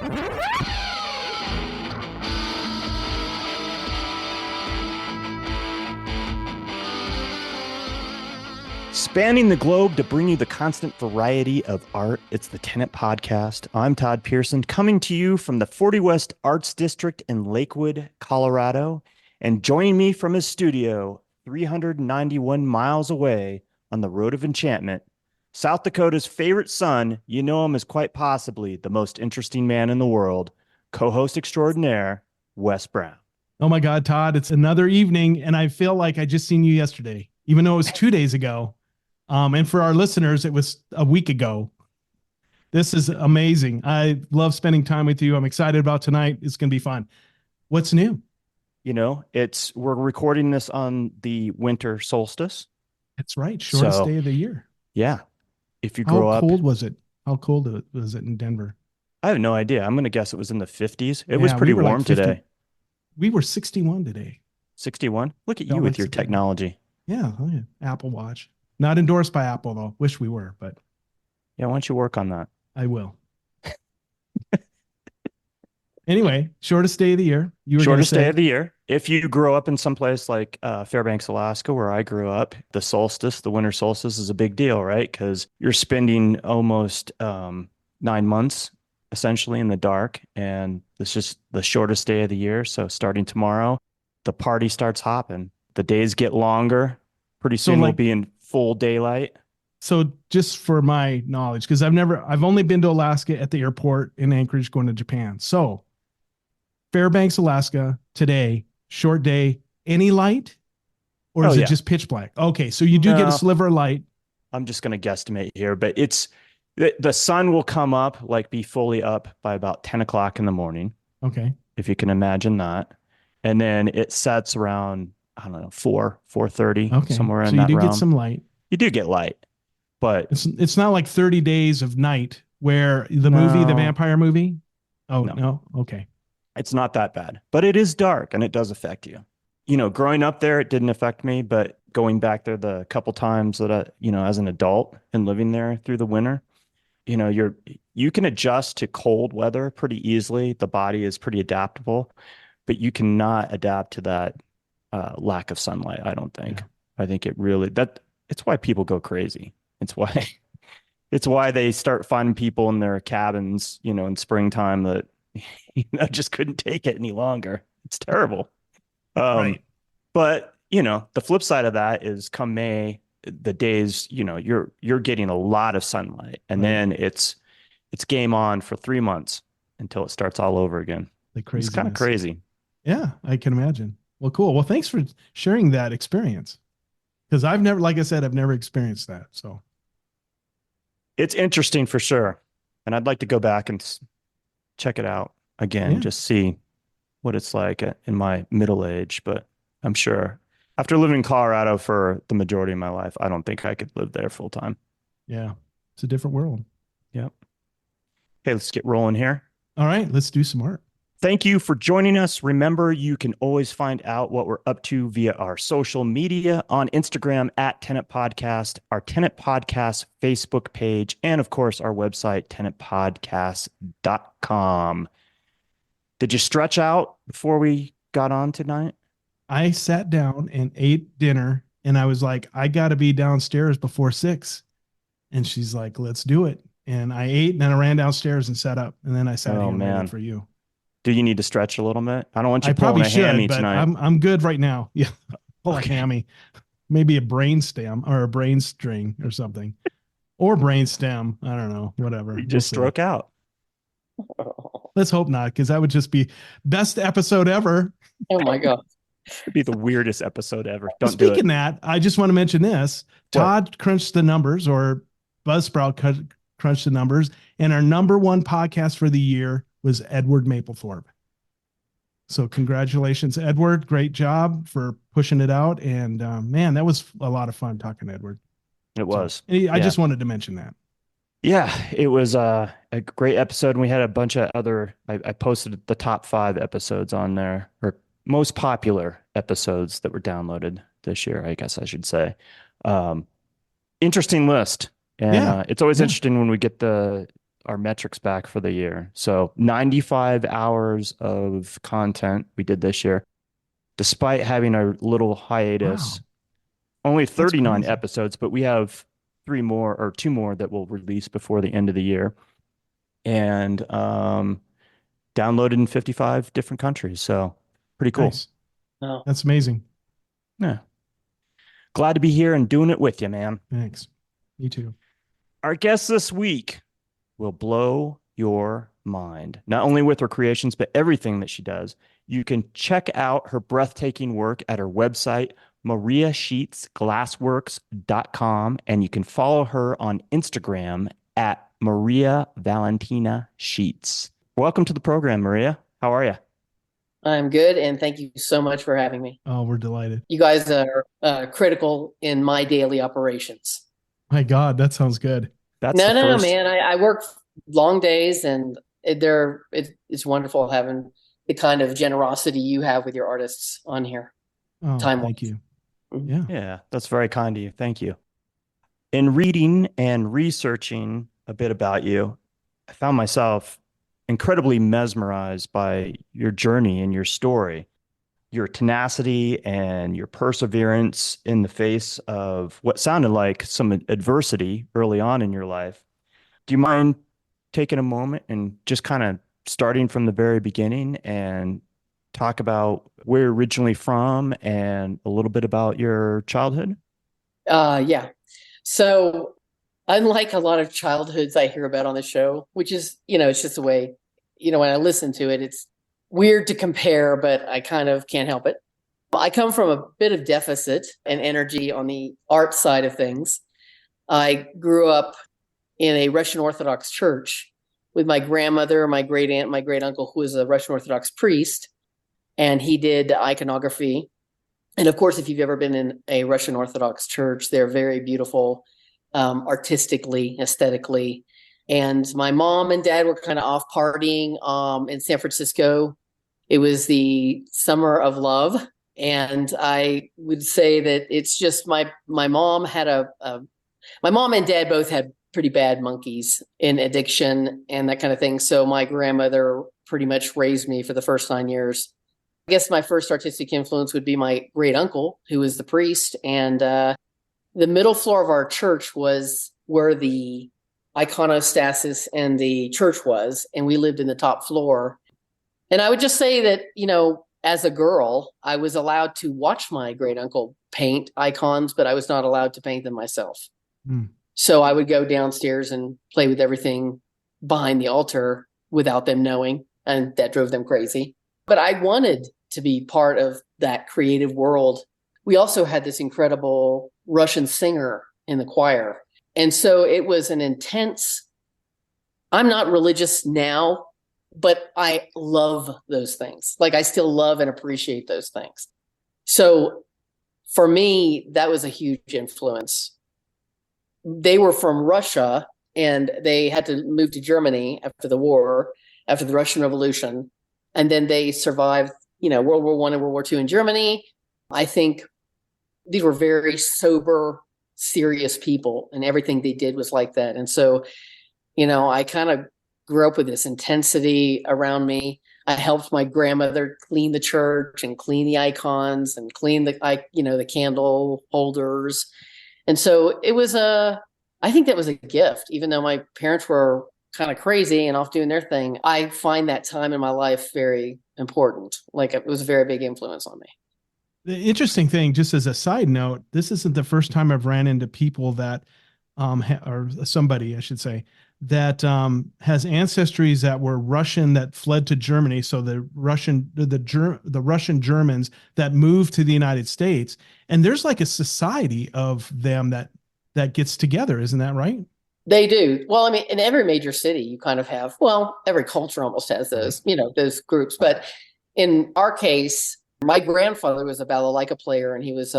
Spanning the globe to bring you the constant variety of art, it's the Tenet Podcast. I'm Todd Pearson, coming to you from the 40 West Arts District in Lakewood, Colorado. And joining me from his studio, 391 miles away on the Road of Enchantment, South Dakota's favorite son, you know him as quite possibly the most interesting man in the world, co-host extraordinaire, Wes Brown. Oh my God, Todd, it's another evening, and I feel like I just seen you yesterday, even though it was 2 days ago. And for our listeners, it was a week ago. This is amazing. I love spending time with you. I'm excited about tonight. It's going to be fun. What's new? You know, we're recording this on the winter solstice. That's right. Shortest day of the year. Yeah. If you grow up. How cold was it? How cold was it in Denver? I have no idea. I'm going to guess it was in the 50s. It was pretty warm today. We were 61 today. 61? Look at you with your technology. Yeah. Oh, yeah. Apple Watch. Not endorsed by Apple, though. Wish we were, but. Yeah, why don't you work on that? I will. Anyway, shortest day of the year. Shortest day of the year. If you grow up in some place like Fairbanks, Alaska, where I grew up, the solstice, the winter solstice is a big deal, right? Because you're spending almost 9 months essentially in the dark, and it's just the shortest day of the year. So starting tomorrow, the party starts hopping. The days get longer. Pretty soon we'll be in full daylight. So just for my knowledge, because I've only been to Alaska at the airport in Anchorage going to Japan. So Fairbanks, Alaska today, short day, any light, or is it just pitch black? Okay. So you do get a sliver of light. I'm just going to guesstimate here, but the sun will come up, be fully up by about 10 o'clock in the morning. Okay. If you can imagine that. And then it sets around, I don't know, 4:30, somewhere in that realm. So you do get some light. You do get light, but it's not like 30 days of night where the vampire movie. Oh, no. Okay. It's not that bad, but it is dark and it does affect you. You know, growing up there, it didn't affect me, but going back there the couple times that as an adult and living there through the winter, you can adjust to cold weather pretty easily. The body is pretty adaptable, but you cannot adapt to that lack of sunlight. I don't think. Yeah. I think it's why people go crazy. It's why they start finding people in their cabins, in springtime that just couldn't take it any longer. It's terrible. Right. But the flip side of that is come May, the days, you're getting a lot of sunlight, and then it's game on for 3 months until it starts all over again. It's kind of crazy. Yeah, I can imagine. Well, cool. Well, thanks for sharing that experience. Because I've never experienced that. So it's interesting for sure. And I'd like to go back and check it out again, just see what it's like in my middle age. But I'm sure after living in Colorado for the majority of my life, I don't think I could live there full time. Yeah. It's a different world. Yep. Okay, let's get rolling here. All right, let's do some art. Thank you for joining us. Remember, you can always find out what we're up to via our social media on Instagram at Tenet Podcast, our Tenet Podcast Facebook page, and of course, our website, tenetpodcast.com. Did you stretch out before we got on tonight? I sat down and ate dinner, and I was like, I got to be downstairs before 6. And she's like, let's do it. And I ate, and then I ran downstairs and sat up, and then I sat here and waited for you. Do you need to stretch a little bit? I don't want you pulling a hammy tonight. I'm good right now. Yeah, pull a hammy, maybe a brain stem or a brain string or something, or brain stem. I don't know, whatever. You just stroke out. Let's hope not, because that would just be best episode ever. Oh my God, it'd be the weirdest episode ever. Speaking of that, I just want to mention this. Todd crunched the numbers, or Buzzsprout crunched the numbers, and our number one podcast for the year was Edward Mapplethorpe. So congratulations, Edward. Great job for pushing it out. And man, that was a lot of fun talking to Edward. It was. I just wanted to mention that. Yeah, it was a great episode. And we had a bunch of other, I posted the top 5 episodes on there, or most popular episodes that were downloaded this year, I guess I should say. Interesting list. And it's always interesting when we get the our metrics back for the year. So 95 hours of content we did this year, despite having a little hiatus. Wow, Only that's 39 crazy. episodes, but we have three more or two more that will release before the end of the year. And downloaded in 55 different countries. So pretty cool. Nice. Oh, That's amazing. Yeah. Glad to be here and doing it with you, man. Thanks. Me too. Our guest this week will blow your mind, not only with her creations, but everything that she does. You can check out her breathtaking work at her website, mariasheetsglassworks.com, and you can follow her on Instagram at Maria Valentina Sheets. Welcome to the program, Maria. How are you? I'm good, and thank you so much for having me. Oh, we're delighted. You guys are critical in my daily operations. My God, that sounds good. That's the No, first. man. I work long days, and it's wonderful having the kind of generosity you have with your artists on here. Oh, Time thank wise. you. Mhm. Yeah. Yeah, that's very kind of you. Thank you. In reading and researching a bit about you, I found myself incredibly mesmerized by your journey and your story, your tenacity and your perseverance in the face of what sounded like some adversity early on in your life. Do you mind taking a moment and just kind of starting from the very beginning and talk about where you're originally from and a little bit about your childhood? Yeah. So, unlike a lot of childhoods I hear about on the show, which is, it's just the way, when I listen to it, it's weird to compare, but I kind of can't help it. I come from a bit of deficit and energy on the art side of things. I grew up in a Russian Orthodox church with my grandmother, my great aunt, my great uncle, who was a Russian Orthodox priest, and he did iconography. And of course, if you've ever been in a Russian Orthodox church, they're very beautiful, artistically, aesthetically. And my mom and dad were kind of off partying in San Francisco. It was the summer of love. And I would say that it's just my mom had my mom and dad both had pretty bad monkeys in addiction and that kind of thing. So my grandmother pretty much raised me for the first 9 years. I guess my first artistic influence would be my great uncle, who was the priest. And the middle floor of our church was where the iconostasis and the church was. And we lived in the top floor. And I would just say that, as a girl, I was allowed to watch my great uncle paint icons, but I was not allowed to paint them myself. Mm. So I would go downstairs and play with everything behind the altar without them knowing. And that drove them crazy. But I wanted to be part of that creative world. We also had this incredible Russian singer in the choir. And so it was an intense, I'm not religious now, but I love those things. Like I still love and appreciate those things. So for me, that was a huge influence. They were from Russia and they had to move to Germany after the war, after the Russian Revolution. And then they survived, World War I and World War II in Germany. I think these were very sober, serious people, and everything they did was like that. And so, I kind of grew up with this intensity around me. I helped my grandmother clean the church and clean the icons and clean the candle holders. And so I think that was a gift, even though my parents were kind of crazy and off doing their thing. I find that time in my life very important. Like it was a very big influence on me. The interesting thing, just as a side note, this isn't the first time I've ran into people that, or somebody, I should say, that has ancestries that were Russian that fled to Germany. So the Russian Germans that moved to the United States, and there's like a society of them that gets together. Isn't that right? They do. Well, I mean, in every major city, you kind of have, well, every culture almost has those, those groups. But in our case, my grandfather was a balalaika player, and he was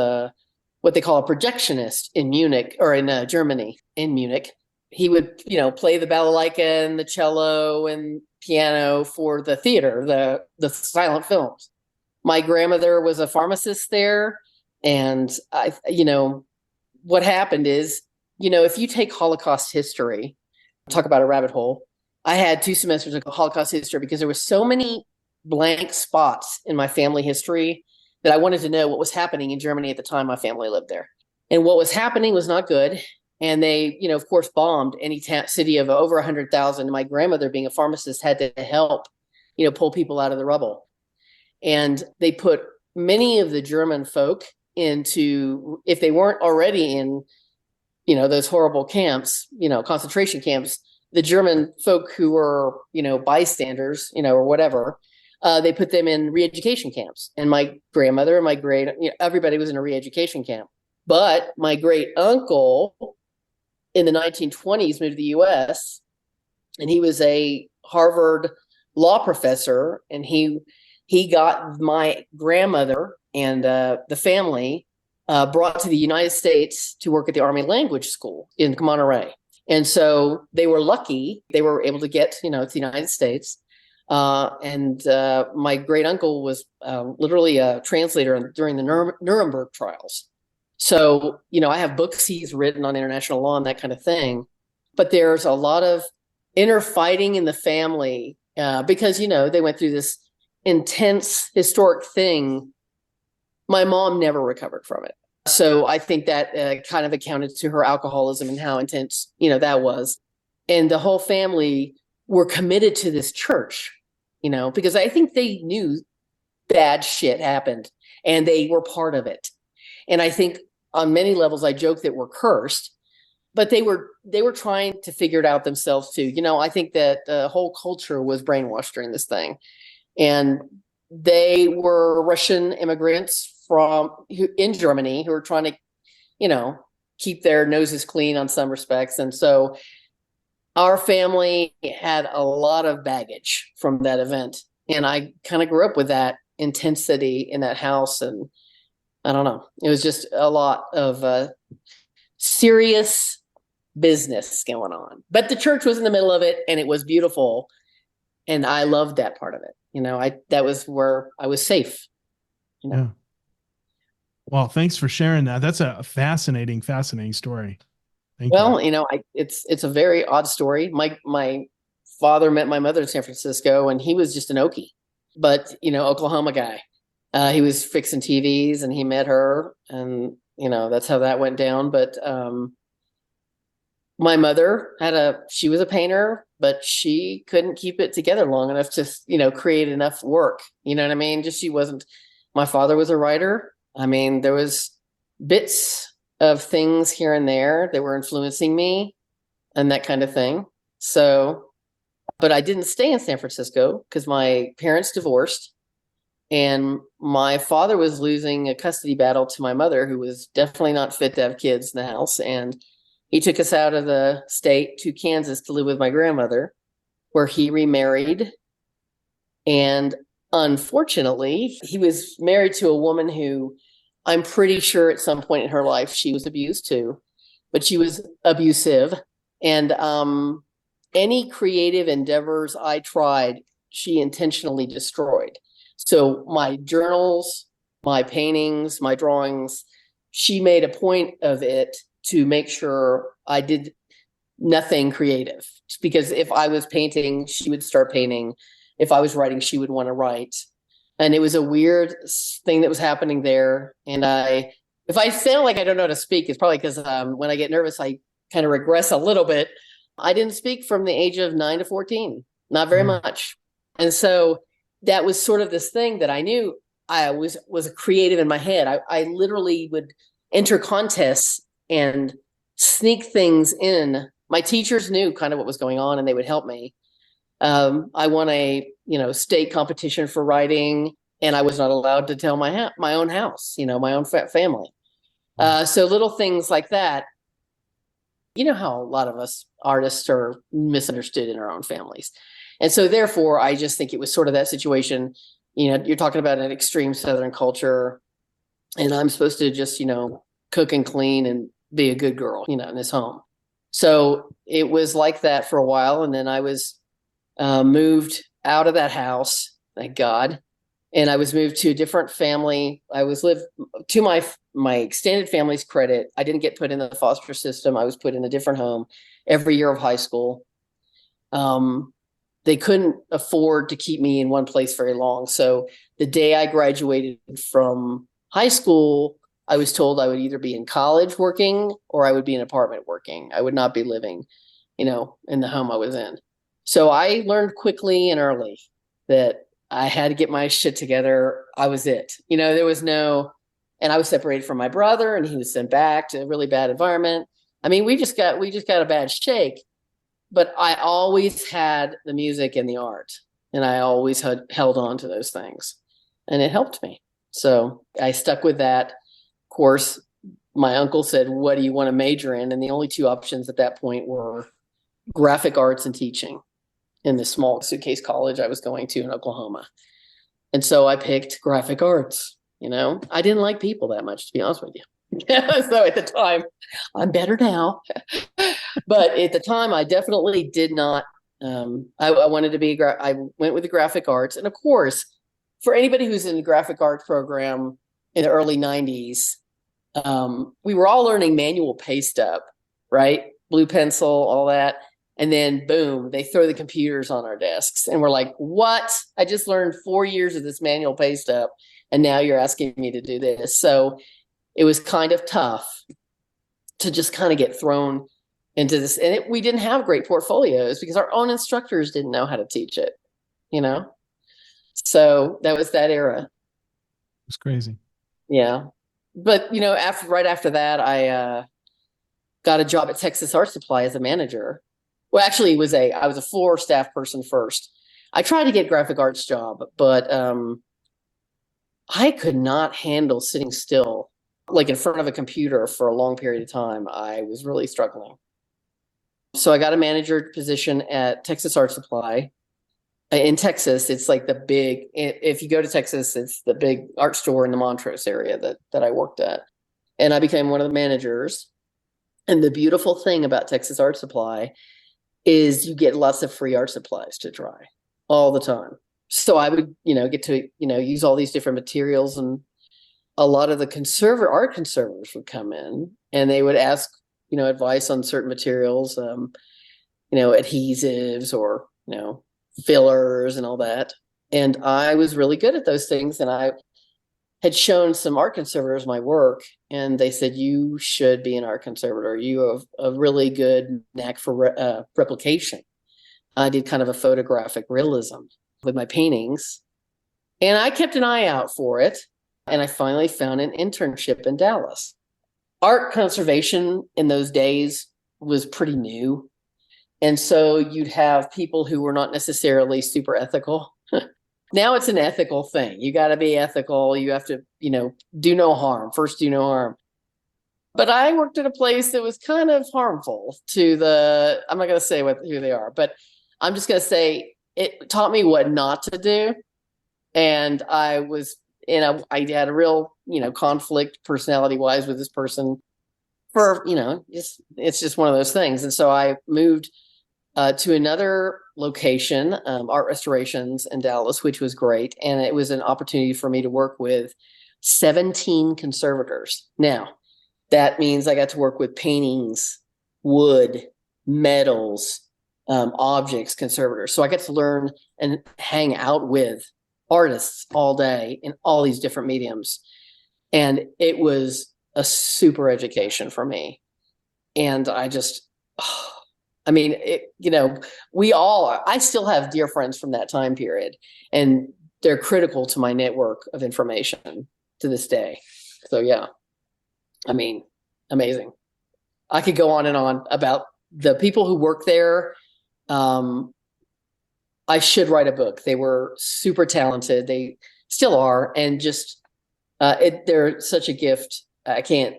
what they call a projectionist in Munich or in Germany, in Munich. He would, play the balalaika and the cello and piano for the theater, the silent films. My grandmother was a pharmacist there, and what happened is, if you take Holocaust history, talk about a rabbit hole, I had 2 semesters of Holocaust history because there were so many blank spots in my family history that I wanted to know what was happening in Germany at the time my family lived there. And what was happening was not good. And they, of course, bombed any city of over 100,000. My grandmother, being a pharmacist, had to help, pull people out of the rubble. And they put many of the German folk into, if they weren't already in, those horrible camps, concentration camps, the German folk who were, bystanders, or whatever, they put them in re-education camps. And my grandmother and my everybody was in a re-education camp. But my great uncle in the 1920s moved to the US, and he was a Harvard law professor, and he got my grandmother and the family brought to the United States to work at the Army Language School in Monterey. And so they were lucky. They were able to get, to the United States. And my great uncle was literally a translator during the Nuremberg trials. So, I have books he's written on international law and that kind of thing. But there's a lot of inner fighting in the family because, they went through this intense historic thing. My mom never recovered from it. So I think that kind of accounted to her alcoholism and how intense, that was. And the whole family were committed to this church, because I think they knew bad shit happened and they were part of it. And I think on many levels, I joke that we're cursed, but they were trying to figure it out themselves too. I think that the whole culture was brainwashed during this thing. And they were Russian immigrants in Germany who were trying to, keep their noses clean on some respects. And so our family had a lot of baggage from that event. And I kind of grew up with that intensity in that house. And I don't know, it was just a lot of serious business going on. But the church was in the middle of it, and it was beautiful. And I loved that part of it. That was where I was safe. Yeah. Well, thanks for sharing that. That's a fascinating story. Thank you. It's a very odd story. My father met my mother in San Francisco, and he was just an Okie, but Oklahoma guy. He was fixing TVs, and he met her, and that's how that went down. But my mother she was a painter, but she couldn't keep it together long enough to create enough work. You know what I mean? She wasn't. My father was a writer. I mean, there was bits of things here and there that were influencing me and that kind of thing. So, but I didn't stay in San Francisco because my parents divorced, and my father was losing a custody battle to my mother, who was definitely not fit to have kids in the house. And he took us out of the state to Kansas to live with my grandmother, where he remarried. And unfortunately, he was married to a woman who I'm pretty sure at some point in her life she was abused too, but she was abusive. And any creative endeavors I tried, she intentionally destroyed. So my journals, my paintings, my drawings, she made a point of it to make sure I did nothing creative. Because if I was painting, she would start painting. If I was writing, she would want to write. And it was a weird thing that was happening there. And if I sound like I don't know how to speak, it's probably because when I get nervous, I kind of regress a little bit. I didn't speak from the age of 9 to 14, not very much. And so that was sort of this thing that I knew I was creative in my head. I literally would enter contests and sneak things in. My teachers knew kind of what was going on, and they would help me. I won a state competition for writing, and I was not allowed to tell my own house, my own family. So little things like that. You know how a lot of us artists are misunderstood in our own families. And so therefore, I just think it was sort of that situation. You're talking about an extreme Southern culture, and I'm supposed to just, cook and clean and be a good girl, in this home. So it was like that for a while. And then I was moved out of that house, thank God. And I was moved to a different family. I was lived to my extended family's credit. I didn't get put in the foster system. I was put in a different home every year of high school. They couldn't afford to keep me in one place very long. So the day I graduated from high school, I was told I would either be in college working or I would be in an apartment working. I would not be living, in the home I was in. So I learned quickly and early that I had to get my shit together. I was it. There was and I was separated from my brother, and he was sent back to a really bad environment. I mean, we just got a bad shake, but I always had the music and the art, and I always had held on to those things, and it helped me. So I stuck with that. Of course, my uncle said, "What do you want to major in?" And the only two options at that point were graphic arts and teaching in the small suitcase college I was going to in Oklahoma. And so I picked graphic arts. I didn't like people that much, to be honest with you. So at the time, I'm better now. But at the time, I definitely did not. I wanted to be, I went with the graphic arts. And of course, for anybody who's in the graphic arts program in the early 90s, we were all learning manual paste up, right? Blue pencil, all that. And then boom, they throw the computers on our desks. And we're like, what? I just learned 4 years of this manual paste up. And now you're asking me to do this. So it was kind of tough to just kind of get thrown into this. And we didn't have great portfolios because our own instructors didn't know how to teach it, So that was that era. It's crazy. Yeah. But, right after that, I got a job at Texas Art Supply as a manager. Well, actually, I was a floor staff person first. I tried to get graphic arts job, but I could not handle sitting still, like in front of a computer for a long period of time. I was really struggling. So I got a manager position at Texas Art Supply. In Texas, it's like if you go to Texas, it's the big art store in the Montrose area that I worked at. And I became one of the managers. And the beautiful thing about Texas Art Supply is you get lots of free art supplies to try all the time. So I would, get to, use all these different materials, and a lot of the art conservators would come in and they would ask, advice on certain materials, adhesives or, fillers and all that. And I was really good at those things. And I had shown some art conservators my work, and they said, you should be an art conservator. You have a really good knack for replication. I did kind of a photographic realism with my paintings, and I kept an eye out for it. And I finally found an internship in Dallas. Art conservation in those days was pretty new. And so you'd have people who were not necessarily super ethical. Now it's an ethical thing. You got to be ethical. You have to, do no harm. First, do no harm. But I worked at a place that was kind of harmful to I'm not going to say who they are, but I'm just going to say it taught me what not to do. And I was, I had a real, conflict personality wise with this person for, it's just one of those things. And so I moved to another location, Art Restorations in Dallas, which was great. And it was an opportunity for me to work with 17 conservators. Now, that means I got to work with paintings, wood, metals, objects, conservators. So I got to learn and hang out with artists all day in all these different mediums. And it was a super education for me. And I just, I still have dear friends from that time period, and they're critical to my network of information to this day. So yeah, amazing. I could go on and on about the people who work there. I should write a book. They were super talented. They still are. And just, they're such a gift. I can't,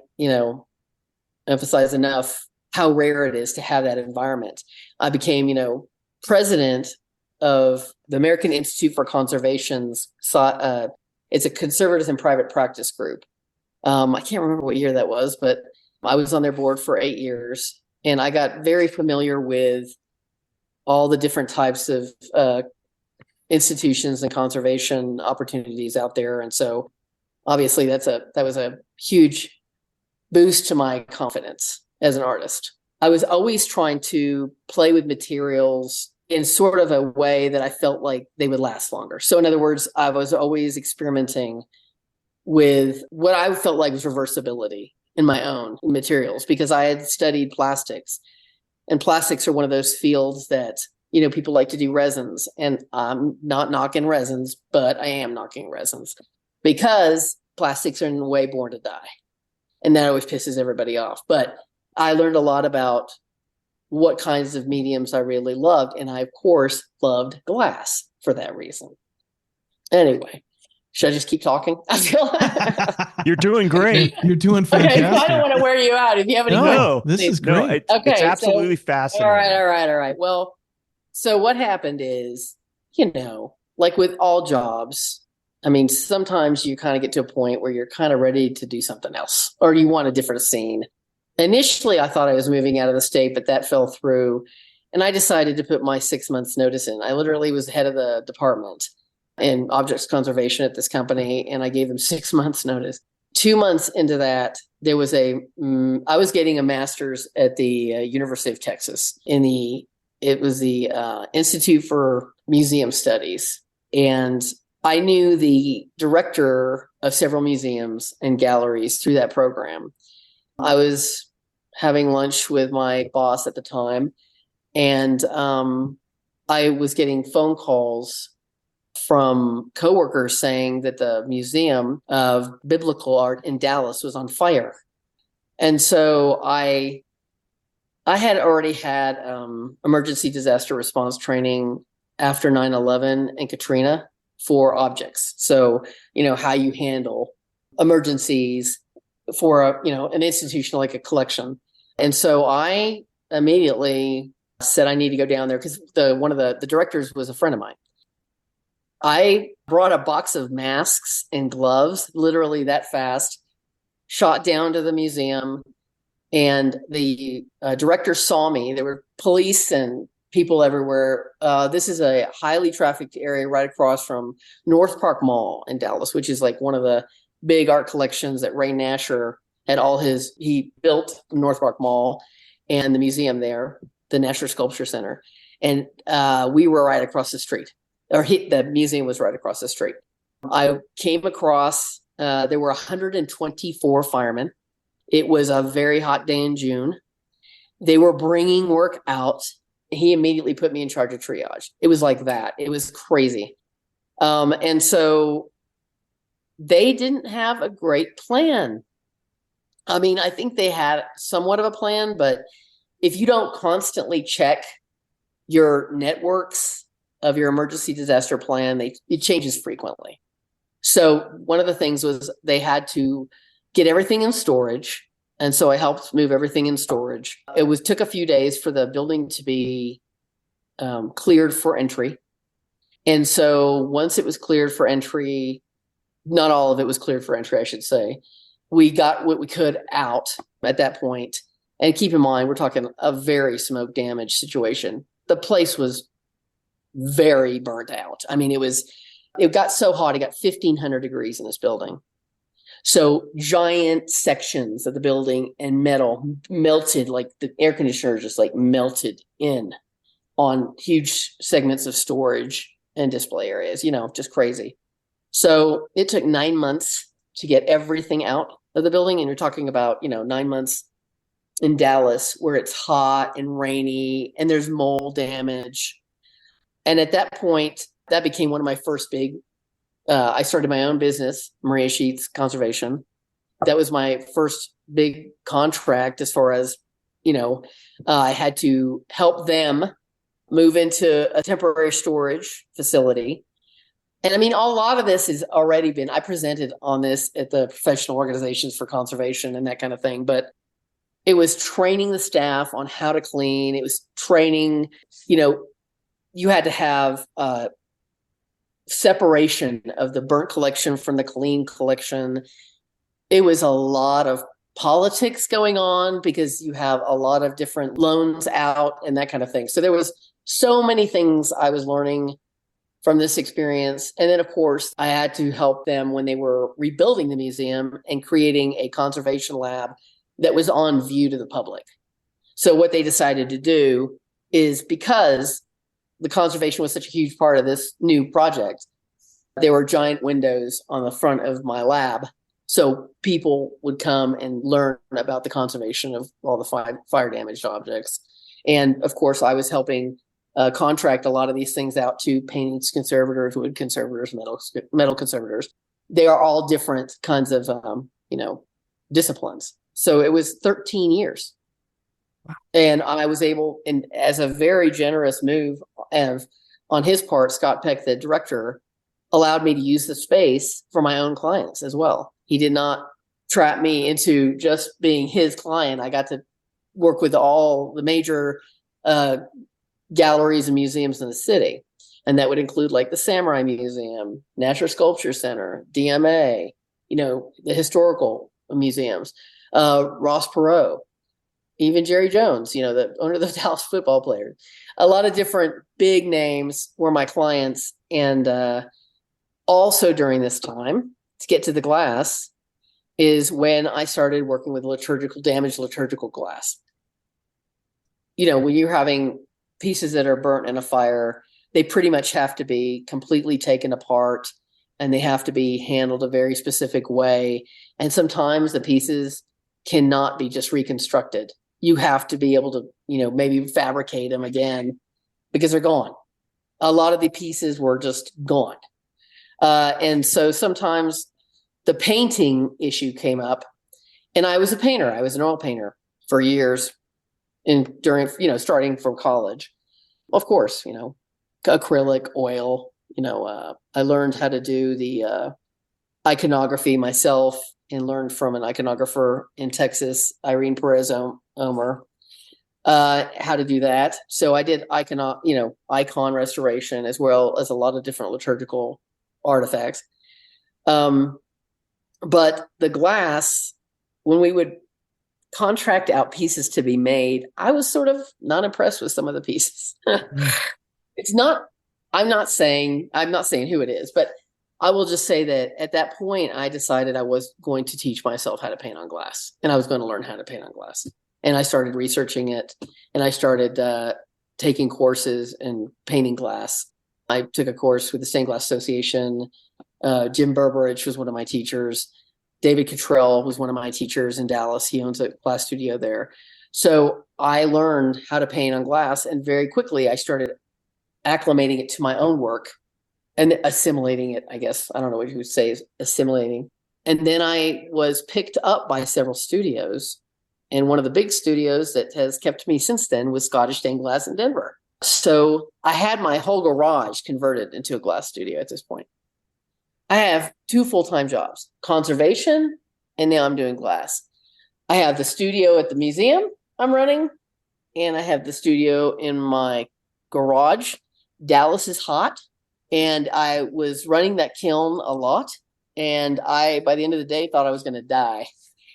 emphasize enough how rare it is to have that environment. I became, president of the American Institute for Conservation's, it's a conservative and private practice group. I can't remember what year that was, but I was on their board for 8 years, and I got very familiar with all the different types of institutions and conservation opportunities out there. And so obviously that was a huge boost to my confidence as an artist. I was always trying to play with materials in sort of a way that I felt like they would last longer. So in other words, I was always experimenting with what I felt like was reversibility in my own materials, because I had studied plastics, and plastics are one of those fields that, people like to do resins, and I'm not knocking resins, but I am knocking resins because plastics are in a way born to die. And that always pisses everybody off. But I learned a lot about what kinds of mediums I really loved. And I, of course, loved glass for that reason. Anyway, should I just keep talking? I feel You're doing great. You're doing okay, fantastic. I don't want to wear you out. If you have any No, questions, this is great. No, it's absolutely fascinating. All right. Well, so what happened is, like with all jobs, I mean, sometimes you kind of get to a point where you're kind of ready to do something else, or you want a different scene. Initially, I thought I was moving out of the state, but that fell through. And I decided to put my 6 months notice in. I literally was head of the department in objects conservation at this company, and I gave them 6 months notice. 2 months into that, I was getting a master's at the University of Texas it was the Institute for Museum Studies. And I knew the director of several museums and galleries through that program. I was having lunch with my boss at the time, and I was getting phone calls from coworkers saying that the Museum of Biblical Art in Dallas was on fire. And so I had already had emergency disaster response training after 9/11 and Katrina for objects. So, how you handle emergencies for an institution like a collection. And so I immediately said I need to go down there, because one of the directors was a friend of mine. I brought a box of masks and gloves, literally that fast, shot down to the museum, and the director saw me. There were police and people everywhere. This is a highly trafficked area right across from North Park Mall in Dallas, which is like one of the big art collections that Ray Nasher had he built North Park Mall and the museum there, the Nasher Sculpture Center. And we were right across the street, the museum was right across the street. I came across, there were 124 firemen. It was a very hot day in June. They were bringing work out. He immediately put me in charge of triage. It was like that. It was crazy. And so they didn't have a great plan. I mean, I think they had somewhat of a plan, but if you don't constantly check your networks of your emergency disaster plan, it changes frequently. So one of the things was they had to get everything in storage. And so I helped move everything in storage. It took a few days for the building to be cleared for entry. And so once it was cleared for entry, not all of it was cleared for entry, I should say, we got what we could out at that point. And keep in mind, we're talking a very smoke damage situation. The place was very burnt out. I mean, it got so hot, it got 1,500 degrees in this building. So giant sections of the building and metal melted, like the air conditioner just like melted in on huge segments of storage and display areas, just crazy. So it took 9 months to get everything out of the building. And you're talking about, 9 months in Dallas where it's hot and rainy and there's mold damage. And at that point, that became one of my first big I started my own business, Maria Sheets Conservation. That was my first big contract as far as, I had to help them move into a temporary storage facility. And I mean, a lot of this has already I presented on this at the professional organizations for conservation and that kind of thing, but it was training the staff on how to clean. It was training, you had to have separation of the burnt collection from the clean collection. It was a lot of politics going on because you have a lot of different loans out and that kind of thing. So there was so many things I was learning from this experience. And then, of course, I had to help them when they were rebuilding the museum and creating a conservation lab that was on view to the public. So what they decided to do is, because the conservation was such a huge part of this new project, there were giant windows on the front of my lab. So people would come and learn about the conservation of all the fire damaged objects. And of course, I was helping contract a lot of these things out to paintings conservators, wood conservators, metal conservators. They are all different kinds of, disciplines. So it was 13 years. Wow. And I was able, and as a very generous move on his part, Scott Peck, the director, allowed me to use the space for my own clients as well. He did not trap me into just being his client. I got to work with all the major galleries and museums in the city. And that would include like the Samurai Museum, Natural Sculpture Center, DMA, the historical museums, Ross Perot, even Jerry Jones, the owner of the Dallas football player. A lot of different big names were my clients. And also during this time, to get to the glass, is when I started working with damaged liturgical glass. When you're having pieces that are burnt in a fire, they pretty much have to be completely taken apart, and they have to be handled a very specific way. And sometimes the pieces cannot be just reconstructed. You have to be able to, maybe fabricate them again because they're gone. A lot of the pieces were just gone. And so sometimes the painting issue came up, and I was a painter. I was an oil painter for years starting from college. Of course, acrylic, oil, I learned how to do the iconography myself and learned from an iconographer in Texas, Irene Perez Omer, how to do that. So I did icon restoration as well as a lot of different liturgical artifacts. But the glass, when we would contract out pieces to be made, I was sort of not impressed with some of the pieces. I'm not saying who it is, but I will just say that at that point, I decided I was going to teach myself how to paint on glass, and I was going to learn how to paint on glass. And I started researching it, and I started taking courses in painting glass. I took a course with the Stained Glass Association. Jim Berberich was one of my teachers. David Cottrell was one of my teachers in Dallas. He owns a glass studio there. So I learned how to paint on glass, and very quickly I started acclimating it to my own work and assimilating it, I guess. I don't know what you would say is assimilating. And then I was picked up by several studios. And one of the big studios that has kept me since then was Scottish Stained Glass in Denver. So I had my whole garage converted into a glass studio at this point. I have 2 full-time jobs, conservation, and now I'm doing glass. I have the studio at the museum I'm running, and I have the studio in my garage. Dallas is hot, and I was running that kiln a lot, and by the end of the day, thought I was going to die.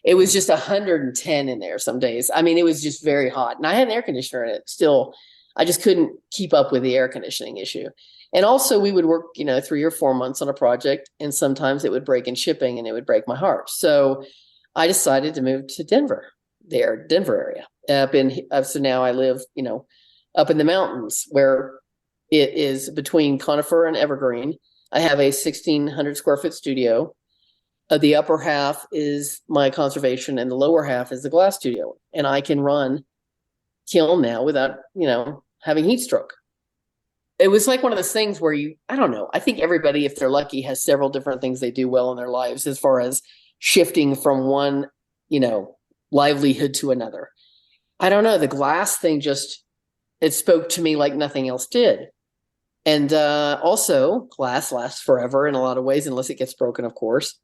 It was just 110 in there some days. I mean, it was just very hot, and I had an air conditioner in it still. I just couldn't keep up with the air conditioning issue. And also we would work, 3 or 4 months on a project, and sometimes it would break in shipping and it would break my heart. So I decided to move to Denver area. So now I live, up in the mountains where it is between Conifer and Evergreen. I have a 1,600 square foot studio. The upper half is my conservation and the lower half is the glass studio. And I can run kiln now without, having heat stroke. It was like one of those things where I don't know. I think everybody, if they're lucky, has several different things they do well in their lives as far as shifting from one, livelihood to another. I don't know. The glass thing it spoke to me like nothing else did. And also, glass lasts forever in a lot of ways, unless it gets broken, of course.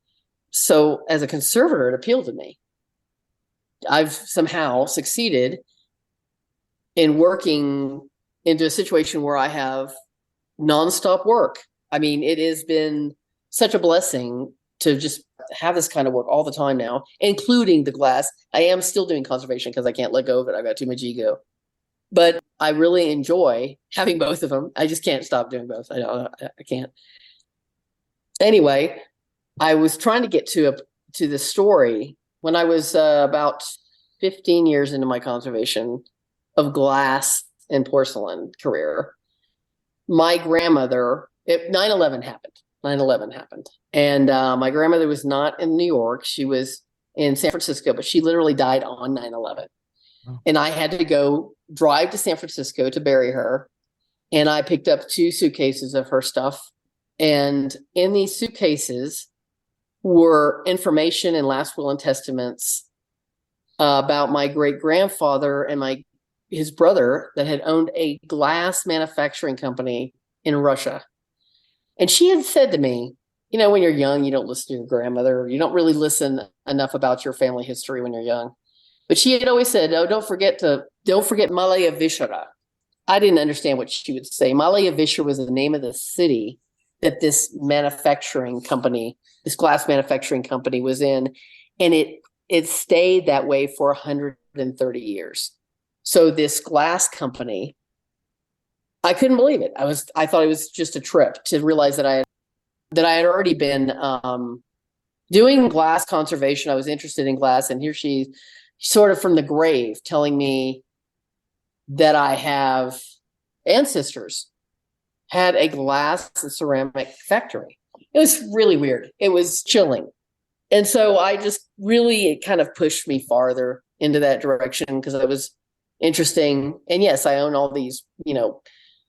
So as a conservator, it appealed to me. I've somehow succeeded in working into a situation where I have nonstop work. I mean, it has been such a blessing to just have this kind of work all the time now, including the glass. I am still doing conservation because I can't let go of it. I've got too much ego. But I really enjoy having both of them. I just can't stop doing both. I can't. Anyway, I was trying to get to the story when I was about 15 years into my conservation of glass and porcelain career. my grandmother, 9/11 happened. 9/11 happened. And my grandmother was not in New York. She was in San Francisco, but she literally died on 9/11. Oh. And I had to go drive to San Francisco to bury her. And I picked up 2 suitcases of her stuff. And in these suitcases were information and last will and testaments about my great grandfather and his brother that had owned a glass manufacturing company in Russia. And she had said to me, you know, when you're young, you don't listen to your grandmother. You don't really listen enough about your family history when you're young. But she had always said, "Oh, don't forget Malaya Vishara." I didn't understand what she would say. Malaya Vishara was the name of the city that this manufacturing company, this glass manufacturing company, was in, and it stayed that way for 130 years. So this glass company, I couldn't believe it. I thought it was just a trip to realize that I had already been doing glass conservation. I was interested in glass, and here she's sort of from the grave telling me that I have ancestors had a glass and ceramic factory. It was really weird. It was chilling. And so it kind of pushed me farther into that direction because it was interesting. And yes, I own all these,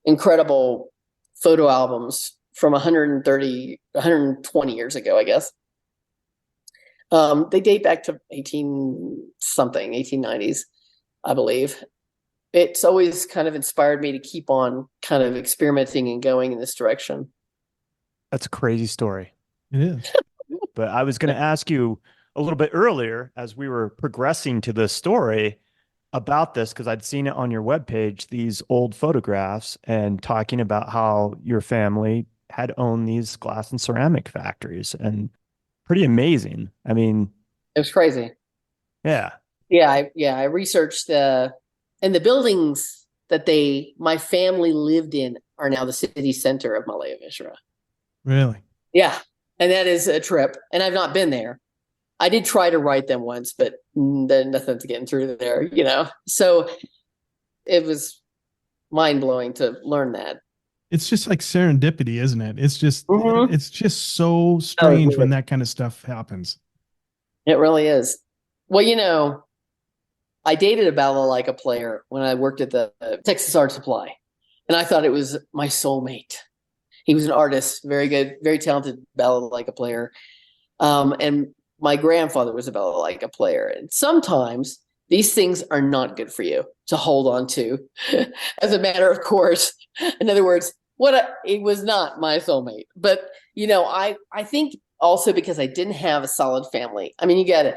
incredible photo albums from 120 years ago, I guess. They date back to 1890s, I believe. It's always kind of inspired me to keep on kind of experimenting and going in this direction. That's a crazy story. It is. But I was going to ask you a little bit earlier as we were progressing to this story about this, because I'd seen it on your webpage, these old photographs and talking about how your family had owned these glass and ceramic factories, and pretty amazing. I mean, it was crazy. Yeah. I researched and the buildings that my family lived in are now the city center of Malaya Vishara. Really? Yeah. And that is a trip. And I've not been there. I did try to write them once, but then nothing's getting through there, So it was mind-blowing to learn that. It's just like serendipity, isn't it? It's just it's just so strange when that kind of stuff happens. It really is. Well, I dated a balalaika player when I worked at the Texas Art Supply, and I thought it was my soulmate. He was an artist, very good, very talented balalaika player. And my grandfather was a balalaika player. And sometimes these things are not good for you to hold on to as a matter of course. In other words, it was not my soulmate. But, I think also because I didn't have a solid family. I mean, you got it.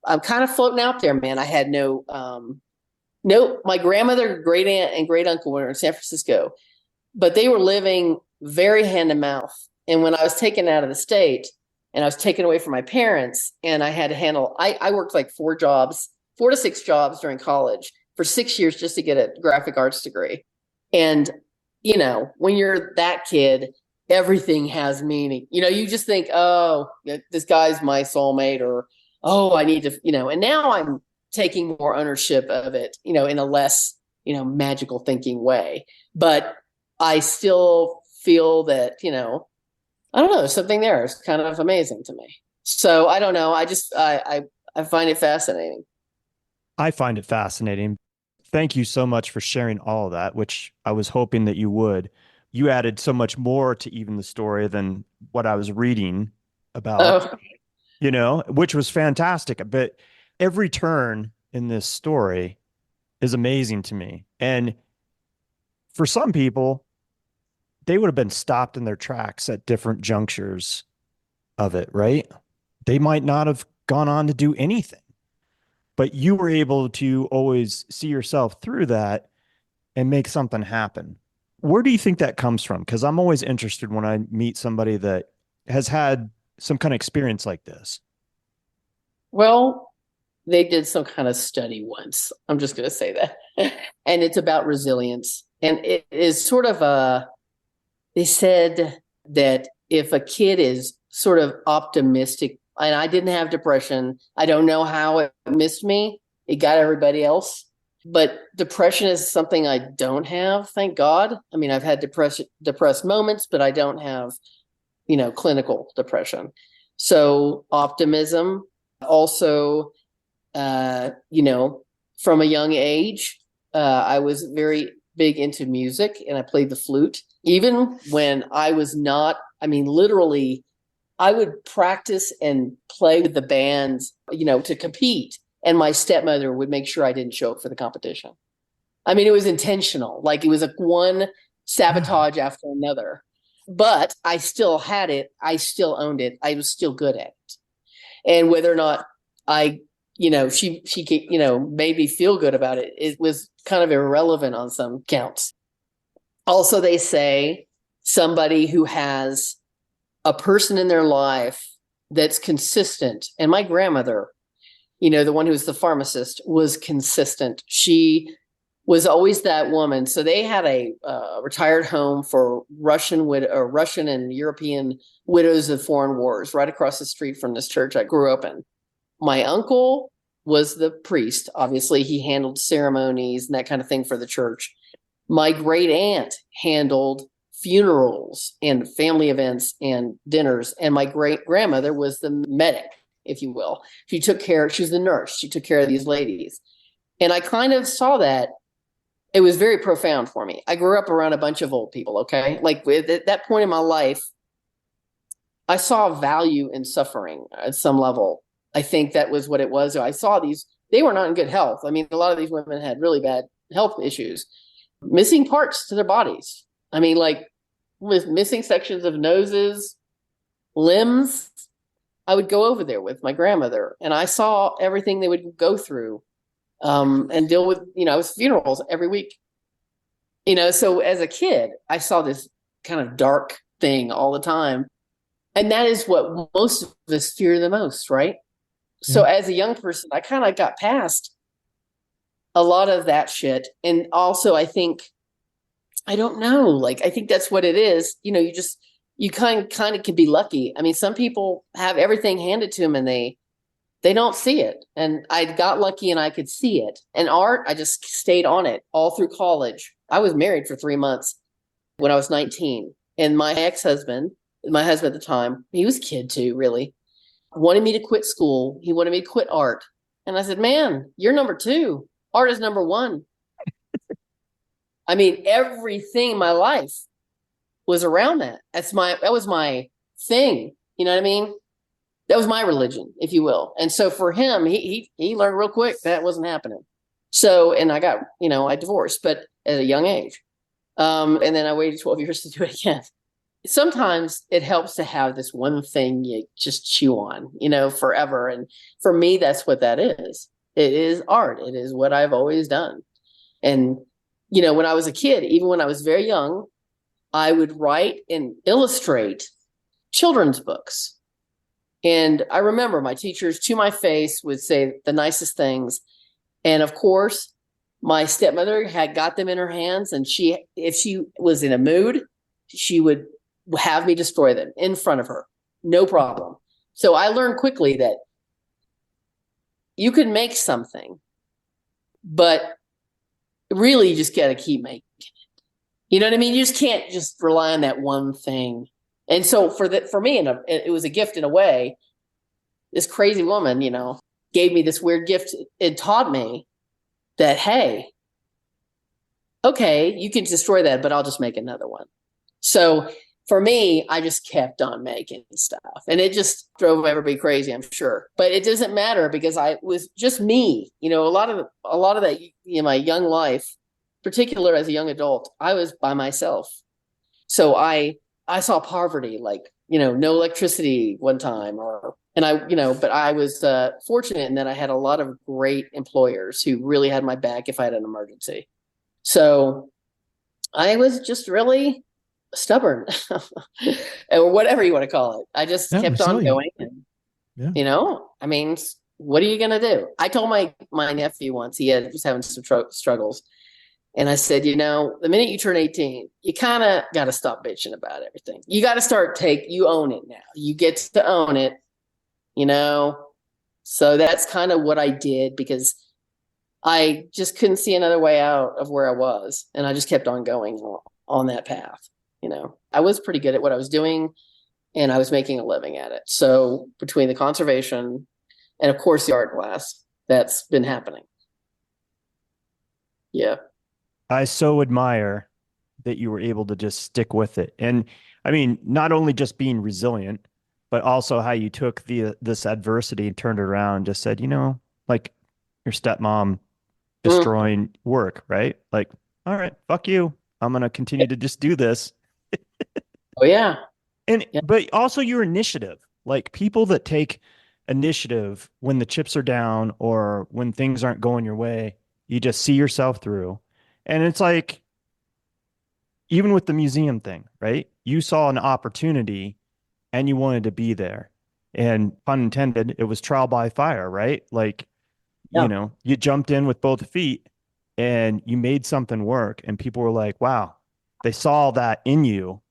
I'm kind of floating out there, man. I had my grandmother, great aunt, and great uncle were in San Francisco, but they were living very hand to mouth. And when I was taken out of the state and I was taken away from my parents, and I had to handle, I worked like 4 to 6 jobs during college for 6 years just to get a graphic arts degree. And, when you're that kid, everything has meaning. You just think, oh, this guy's my soulmate, or, oh, I need to, and now I'm taking more ownership of it, in a less, magical thinking way. But I still feel that, I don't know, there's something there. It's kind of amazing to me. So I don't know. I find it fascinating. I find it fascinating. Thank you so much for sharing all of that, which I was hoping that you would. You added so much more to even the story than what I was reading about, which was fantastic. But every turn in this story is amazing to me. And for some people, they would have been stopped in their tracks at different junctures of it, right? They might not have gone on to do anything, but you were able to always see yourself through that and make something happen. Where do you think that comes from? Because I'm always interested when I meet somebody that has had some kind of experience like this. Well, they did some kind of study once. I'm just going to say that. And it's about resilience. And it is sort of they said that if a kid is sort of optimistic, and I didn't have depression, I don't know how it missed me. It got everybody else. But depression is something I don't have, thank God. I mean, I've had depressed moments, but I don't have, clinical depression. So optimism, also, from a young age, I was very big into music and I played the flute. Even when I was not, literally, I would practice and play with the bands, to compete. And my stepmother would make sure I didn't show up for the competition. It was intentional. Like it was one sabotage after another. But I still had it. I still owned it. I was still good at it. And whether or not she made me feel good about it, it was kind of irrelevant on some counts. Also, they say somebody who has a person in their life that's consistent. And my grandmother, the one who was the pharmacist, was consistent. She was always that woman. So they had a retired home for Russian and European widows of foreign wars right across the street from this church I grew up in. My uncle was the priest. Obviously, he handled ceremonies and that kind of thing for the church. My great aunt handled funerals and family events and dinners. And my great grandmother was the medic, if you will. She was the nurse. She took care of these ladies. And I kind of saw that. It was very profound for me. I grew up around a bunch of old people, okay? Like at that point in my life, I saw value in suffering at some level. I think that was what it was. I saw they were not in good health. A lot of these women had really bad health issues, missing parts to their bodies. Like with missing sections of noses, limbs. I would go over there with my grandmother and I saw everything they would go through and deal with, it was funerals every week. So as a kid, I saw this kind of dark thing all the time. And that is what most of us fear the most, right? Yeah. So as a young person, I kind of got past a lot of that shit. And also I think, I don't know, I think that's what it is. You kind of can be lucky. Some people have everything handed to them and they don't see it. And I got lucky and I could see it. And art, I just stayed on it all through college. I was married for 3 months when I was 19. And my ex-husband, my husband at the time, he was a kid too, really, wanted me to quit school. He wanted me to quit art. And I said, man, you're number 2. Art is number 1. Everything in my life was around that. That was my thing. You know what I mean? That was my religion, if you will. And so for him, he learned real quick that wasn't happening. So, and I got, I divorced, but at a young age. And then I waited 12 years to do it again. Sometimes it helps to have this one thing you just chew on, forever. And for me, that's what that is. It is art. It is what I've always done. And, when I was a kid, even when I was very young, I would write and illustrate children's books. And I remember my teachers to my face would say the nicest things. And of course, my stepmother had got them in her hands. And if she was in a mood, she would have me destroy them in front of her. No problem. So I learned quickly that you can make something, but really you just got to keep making it. You know what I mean? You just can't just rely on that one thing. And so for me, it was a gift in a way. This crazy woman, gave me this weird gift. It taught me that, hey, okay, you can destroy that, but I'll just make another one. So for me, I just kept on making stuff, and it just drove everybody crazy, I'm sure. But it doesn't matter because I was just me. A lot of that in my young life, particular as a young adult, I was by myself. So I saw poverty, no electricity one time, but I was fortunate in that I had a lot of great employers who really had my back if I had an emergency. So I was just really stubborn or whatever you want to call it. I just kept on going. And, what are you going to do? I told my nephew once, was having some struggles. And I said, the minute you turn 18, you kind of got to stop bitching about everything. You got to start you own it now. You get to own it, So that's kind of what I did because I just couldn't see another way out of where I was. And I just kept on going on that path. I was pretty good at what I was doing, and I was making a living at it. So between the conservation and, of course, the art class, that's been happening. Yeah. I so admire that you were able to just stick with it. And I mean, not only just being resilient, but also how you took this adversity and turned it around and just said, like your stepmom destroying work, right? Like, all right, fuck you. I'm going to continue to just do this. Oh, yeah. But also your initiative, like people that take initiative when the chips are down or when things aren't going your way, you just see yourself through. And it's like, even with the museum thing, right? You saw an opportunity and you wanted to be there. And pun intended, it was trial by fire, right? Like, you jumped in with both feet and you made something work. And people were like, wow, they saw that in you.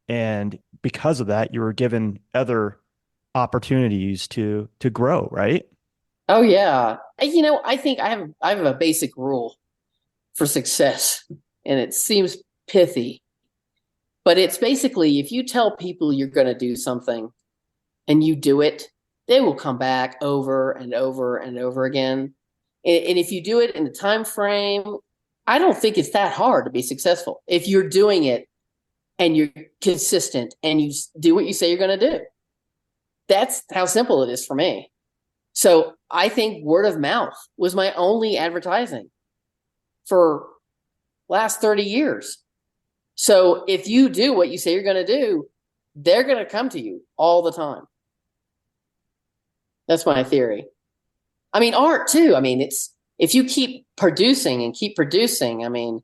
And because of that, you were given other opportunities to grow, right? Oh, yeah. I think I have a basic rule for success, and it seems pithy, but it's basically, if you tell people you're going to do something and you do it, they will come back over and over and over again. And if you do it in the time frame, I don't think it's that hard to be successful. If you're doing it and you're consistent and you do what you say you're going to do, that's how simple it is for me. So I think word of mouth was my only advertising for last 30 years. So if you do what you say you're going to do, they're going to come to you all the time. That's my theory. I mean, art too. I mean, it's, if you keep producing and keep producing, I mean,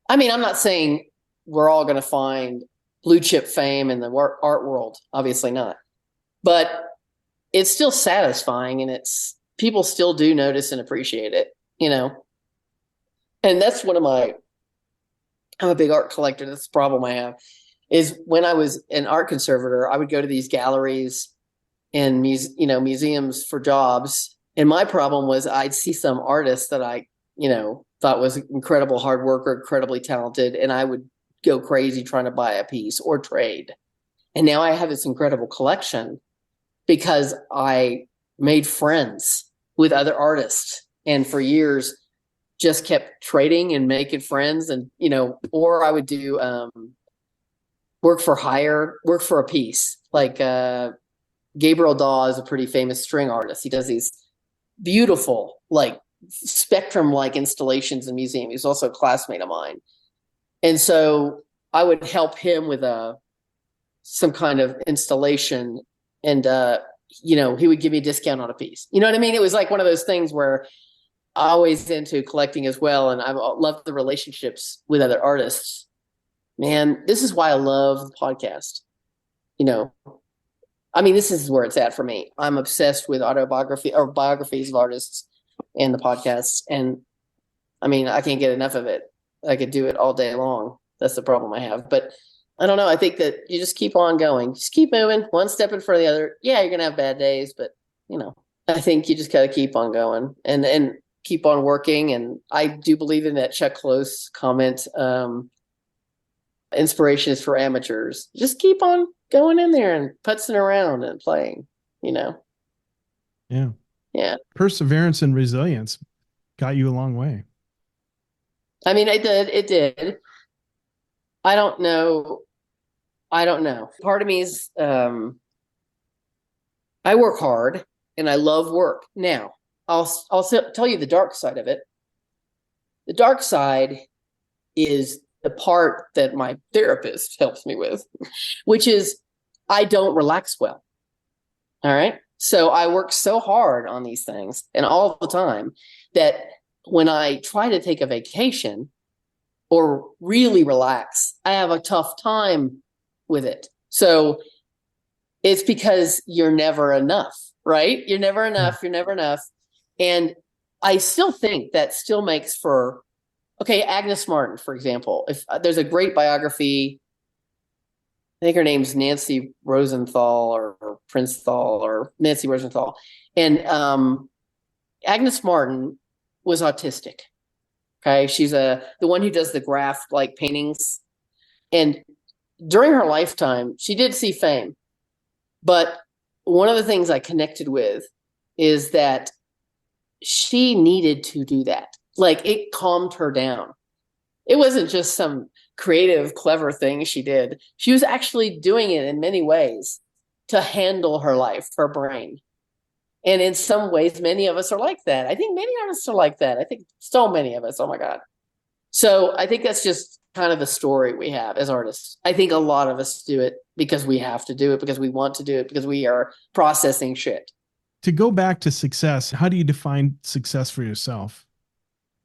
I'm not saying we're all going to find blue chip fame in the art world. Obviously not. But it's still satisfying, and it's, people still do notice and appreciate it, And that's I'm a big art collector. That's the problem I have, is when I was an art conservator, I would go to these galleries and museums for jobs. And my problem was I'd see some artist that I, thought was incredible hard worker, incredibly talented, and I would go crazy trying to buy a piece or trade. And now I have this incredible collection because I made friends with other artists, and for years just kept trading and making friends. And, or I would do work for a piece. Like Gabriel Daw is a pretty famous string artist. He does these beautiful, like spectrum-like installations in museums. He's also a classmate of mine. And so I would help him with some kind of installation, and he would give me a discount on a piece. You know what I mean? It was like one of those things where I'm always into collecting as well, and I love the relationships with other artists. Man, this is why I love the podcast. This is where it's at for me. I'm obsessed with autobiography or biographies of artists and the podcasts, and I can't get enough of it. I could do it all day long. That's the problem I have. But I don't know. I think that you just keep on going. Just keep moving, one step in front of the other. Yeah, you're going to have bad days, but, I think you just got to keep on going and keep on working. And I do believe in that Chuck Close comment, inspiration is for amateurs. Just keep on going in there and putzing around and playing, Yeah. Yeah. Perseverance and resilience got you a long way. It did. I don't know. Part of me is, I work hard and I love work. Now, I'll tell you the dark side of it. The dark side is the part that my therapist helps me with, which is I don't relax well. All right. So I work so hard on these things and all the time that when I try to take a vacation or really relax, I have a tough time with it. So it's because you're never enough, right? You're never enough. You're never enough. And I still think that still makes for, okay, Agnes Martin, for example. If there's a great biography, I think her name's Nancy Rosenthal or Prince Thal or Nancy Rosenthal. And Agnes Martin was autistic. Okay. She's the one who does the graph like paintings. And during her lifetime, she did see fame. But one of the things I connected with is that she needed to do that. Like, it calmed her down. It wasn't just some creative, clever thing she did. She was actually doing it in many ways to handle her life, her brain. And in some ways, many of us are like that. I think many artists are like that. I think so many of us. Oh my God. So I think that's just kind of the story we have as artists. I think a lot of us do it because we have to do it, because we want to do it, because we are processing shit. To go back to success, how do you define success for yourself?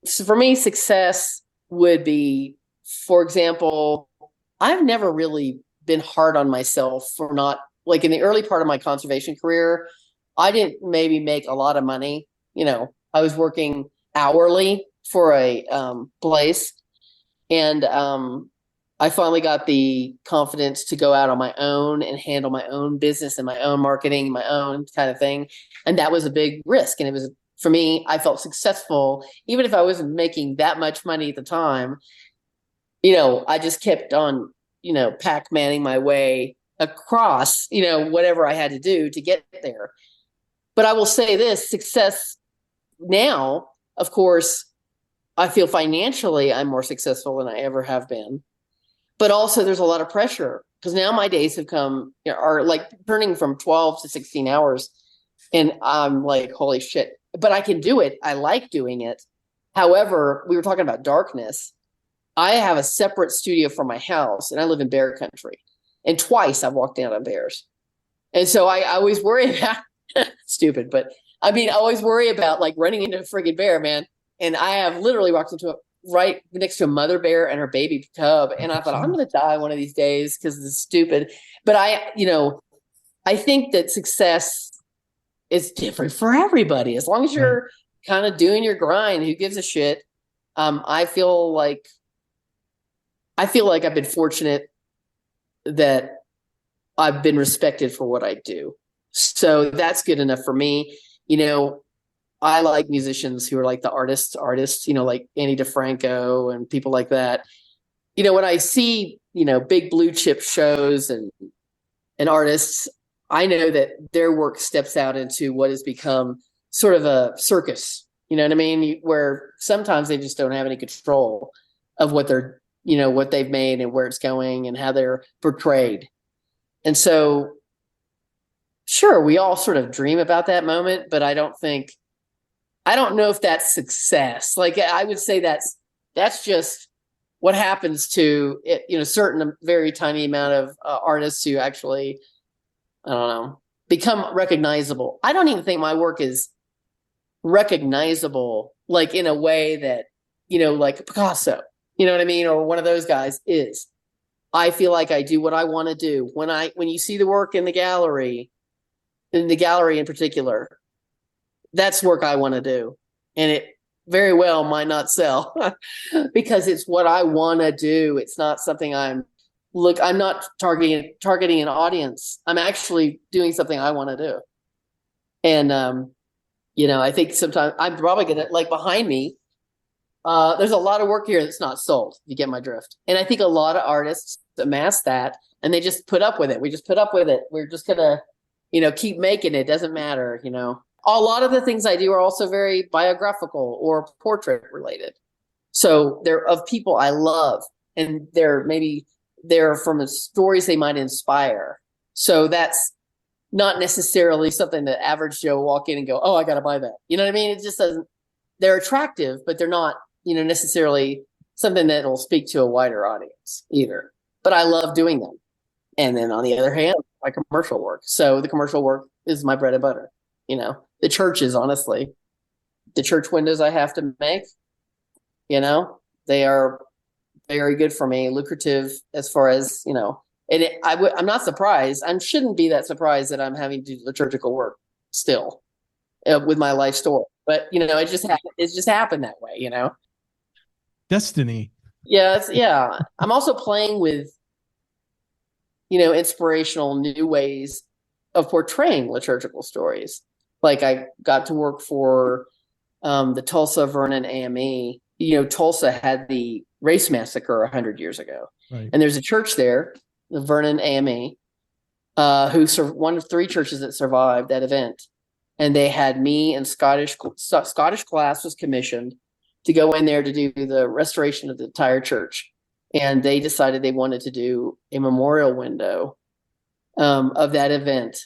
So for me, success would be, for example, I've never really been hard on myself for not, like, in the early part of my conservation career, I didn't maybe make a lot of money. You know, I was working hourly for a place, and I finally got the confidence to go out on my own and handle my own business and my own marketing, my own kind of thing. And that was a big risk. And it was, for me, I felt successful, even if I wasn't making that much money at the time. You know, I just kept on, you know, Pac-Manning my way across, you know, whatever I had to do to get there. But I will say this, success now, of course, I feel financially I'm more successful than I ever have been. But also there's a lot of pressure, because now my days have come, you know, are like turning from 12 to 16 hours. And I'm like, holy shit, but I can do it. I like doing it. However, we were talking about darkness. I have a separate studio from my house, and I live in bear country. And twice I've walked down on bears. And so I always worry about, stupid, but I mean, I always worry about like running into a friggin' bear, man. And I have literally walked into right next to a mother bear and her baby cub. And I thought, I'm going to die one of these days because this is stupid. But I think that success is different for everybody. As long as you're kind of doing your grind, who gives a shit? I feel like I've been fortunate that I've been respected for what I do. So that's good enough for me. You know, I like musicians who are like the artists, you know, like Annie DeFranco and people like that. You know, when I see, you know, big blue chip shows and artists, I know that their work steps out into what has become sort of a circus. You know what I mean? Where sometimes they just don't have any control of what they're, you know, what they've made and where it's going and how they're portrayed. And so, sure, we all sort of dream about that moment, but I don't know if that's success. Like, I would say that's just what happens to it, you know, certain very tiny amount of artists who actually, I don't know, become recognizable. I don't even think my work is recognizable, like in a way that, you know, like Picasso, you know what I mean? Or one of those guys is. I feel like I do what I want to do. When you see the work in the gallery in particular, that's work I want to do. And it very well might not sell because it's what I want to do. It's not something I'm not targeting an audience. I'm actually doing something I want to do. And, you know, I think sometimes I'm probably going to, like, behind me, there's a lot of work here that's not sold. You get my drift. And I think a lot of artists amass that and they just put up with it. We just put up with it. We're just going to, you know, keep making it. Doesn't matter, you know. A lot of the things I do are also very biographical or portrait related. So they're of people I love, and they're from the stories they might inspire. So that's not necessarily something that average Joe will walk in and go, oh, I got to buy that. You know what I mean? It just doesn't, they're attractive, but they're not, you know, necessarily something that will speak to a wider audience either. But I love doing them. And then on the other hand, my commercial work. So the commercial work is my bread and butter. You know, the churches, honestly, the church windows I have to make, you know, they are very good for me, lucrative as far as, you know, and I'm not surprised. I shouldn't be that surprised that I'm having to do liturgical work still with my life story. But, you know, it's just happened that way, you know. Destiny. Yeah. I'm also playing with, you know, inspirational new ways of portraying liturgical stories. Like, I got to work for the Tulsa Vernon AME. Tulsa had the race massacre 100 years ago. Right. And there's a church there, the Vernon AME, one of 3 churches that survived that event. And they had me and Scottish class was commissioned to go in there to do the restoration of the entire church. And they decided they wanted to do a memorial window of that event.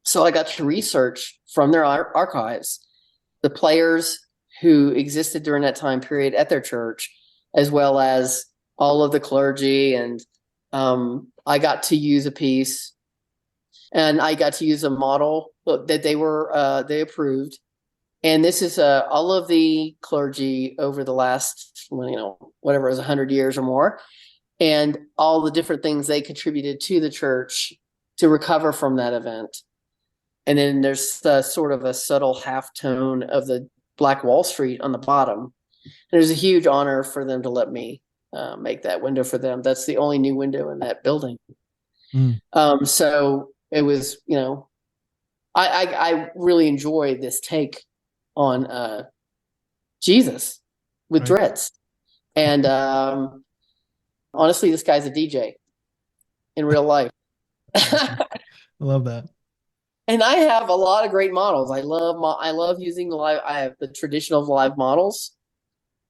So I got to research from their archives the players who existed during that time period at their church, as well as all of the clergy. And I got to use a piece, and I got to use a model that they approved. And this is all of the clergy over the last, whatever it was, 100 years or more, and all the different things they contributed to the church to recover from that event. And then there's sort of a subtle half tone of the Black Wall Street on the bottom. And it was a huge honor for them to let me make that window for them. That's the only new window in that building. So it was, I really enjoyed this take on Jesus with dreads. And honestly, this guy's a DJ in real life. I love that. And I have a lot of great models. I love using live. I have the traditional live models.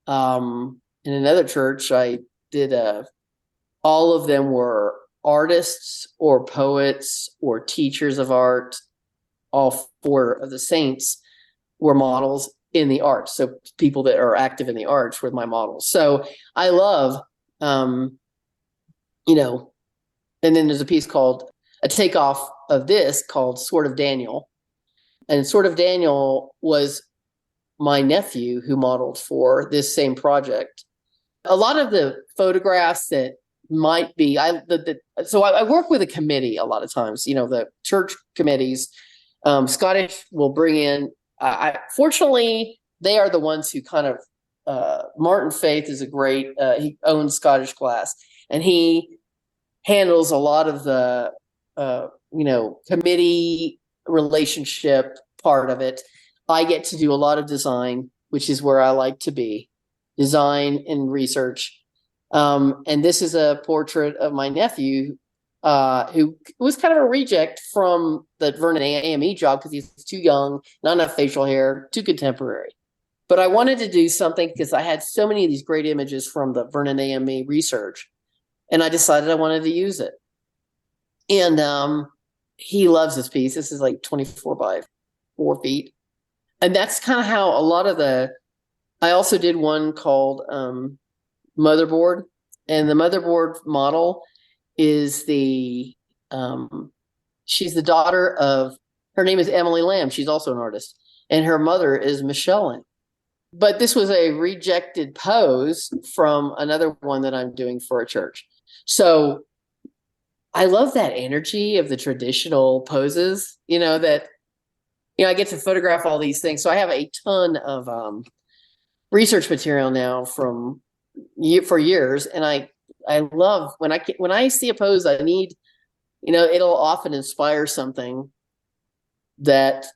In another church, I did all of them were artists or poets or teachers of art. All 4 of the saints were models in the arts. So people that are active in the arts were my models. So I love, and then there's a piece called a takeoff of this called Sword of Daniel. And Sword of Daniel was my nephew who modeled for this same project. A lot of the photographs that might be, so I work with a committee a lot of times, the church committees. Scottish will bring in, fortunately, they are the ones who kind of, Martin Faith is a great, he owns Scottish Class, and he handles a lot of the, committee relationship part of it. I get to do a lot of design, which is where I like to be, design and research. And this is a portrait of my nephew, who was kind of a reject from the Vernon AME job because he's too young, not enough facial hair, too contemporary. But I wanted to do something because I had so many of these great images from the Vernon AME research, and I decided I wanted to use it. And he loves this piece. This is like 24 by 4 feet. And that's kind of how a lot of I also did one called Motherboard. And the Motherboard model is she's the daughter of, her name is Emily Lamb. She's also an artist. And her mother is Michelle Lamb. But this was a rejected pose from another one that I'm doing for a church. So I love that energy of the traditional poses, that, I get to photograph all these things. So I have a ton of research material now for years. And I love when I see a pose, I need, it'll often inspire something that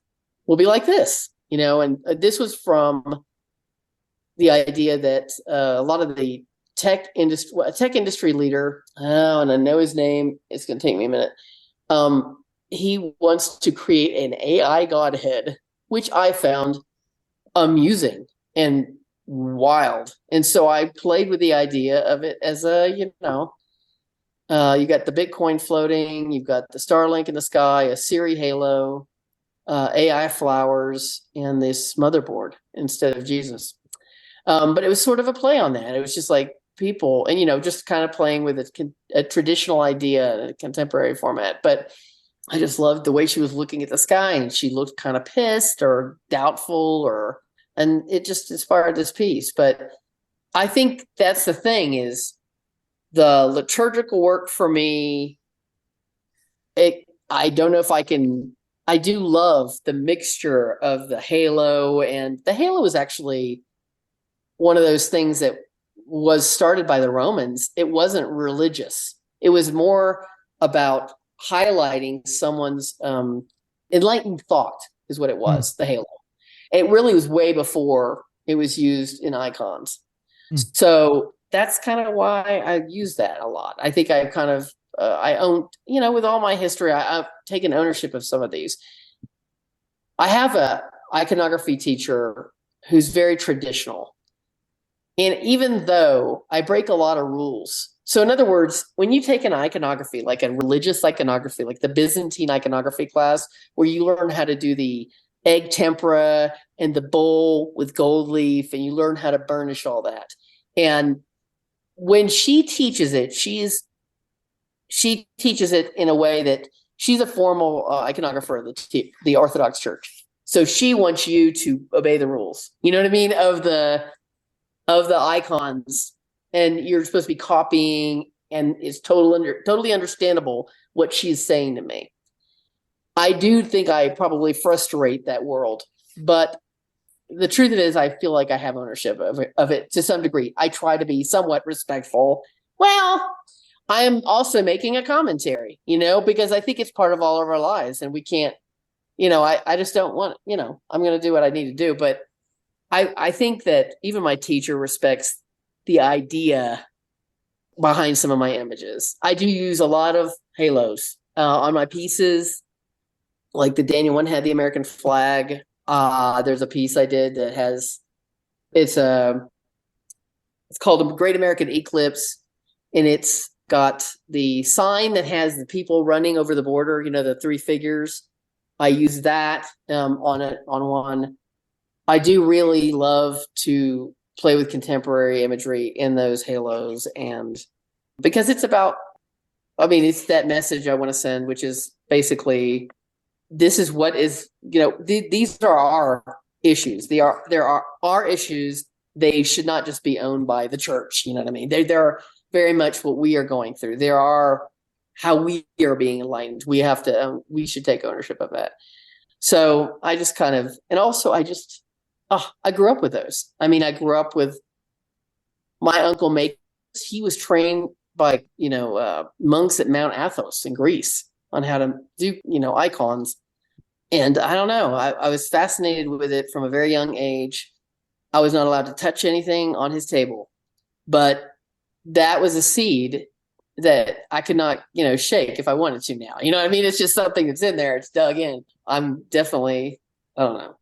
will be like this, and this was from the idea that a lot of the tech industry leader, and I know his name, it's going to take me a minute. He wants to create an AI godhead, which I found amusing and wild. And so I played with the idea of it as you got the Bitcoin floating, you've got the Starlink in the sky, a Siri halo, AI flowers, and this motherboard instead of Jesus. But it was sort of a play on that. It was just like people, and just kind of playing with a traditional idea in a contemporary format. But I just loved the way she was looking at the sky, and she looked kind of pissed or doubtful, and it just inspired this piece. But I think that's the thing, is the liturgical work for me. I don't know if I do love the mixture of the halo, and the halo is actually one of those things that was started by the Romans. It wasn't religious. It was more about highlighting someone's enlightened thought is what it was, the halo. It really was way before it was used in icons. So that's kind of why I use that a lot. I think I kind of, I own, with all my history, I've taken ownership of some of these. I have a iconography teacher who's very traditional. And even though I break a lot of rules, so in other words, when you take an iconography, like a religious iconography, like the Byzantine iconography class, where you learn how to do the egg tempera and the bowl with gold leaf, and you learn how to burnish all that. And when she teaches it, she teaches it in a way that she's a formal iconographer of the Orthodox Church. So she wants you to obey the rules. You know what I mean? Of the icons, and you're supposed to be copying, and it's totally understandable what she's saying to me. I do think I probably frustrate that world, but the truth of it is I feel like I have ownership of it to some degree. I try to be somewhat respectful. Well, I am also making a commentary, because I think it's part of all of our lives, and we can't, I just don't want, I'm going to do what I need to do. But I think that even my teacher respects the idea behind some of my images. I do use a lot of halos on my pieces. Like the Daniel one had the American flag. There's a piece I did that has, it's called a Great American Eclipse, and it's got the sign that has the people running over the border, the three figures. I use that on one. I do really love to play with contemporary imagery in those halos, and because it's about, it's that message I want to send, which is basically, this is what is, these are our issues. There are our issues. They should not just be owned by the church. You know what I mean? They're very much what we are going through. There are how we are being enlightened. We have to, we should take ownership of that. So I just kind of, and also I grew up with those. I grew up with my uncle he was trained by, monks at Mount Athos in Greece on how to do, icons. And I don't know, I was fascinated with it from a very young age. I was not allowed to touch anything on his table, but that was a seed that I could not, shake if I wanted to now. You know what I mean? It's just something that's in there. It's dug in. I'm definitely, I don't know.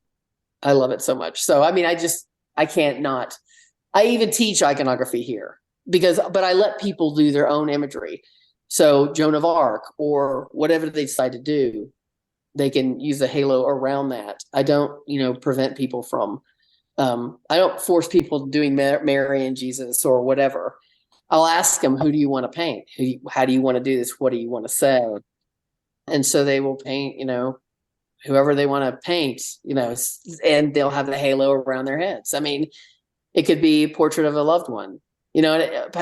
I love it so much. So, I can't not. I even teach iconography here but I let people do their own imagery. So Joan of Arc or whatever they decide to do, they can use a halo around that. I don't, prevent people from, I don't force people doing Mary and Jesus or whatever. I'll ask them, who do you want to paint? How do you want to do this? What do you want to say? And so they will paint, whoever they want to paint, and they'll have the halo around their heads. It could be a portrait of a loved one,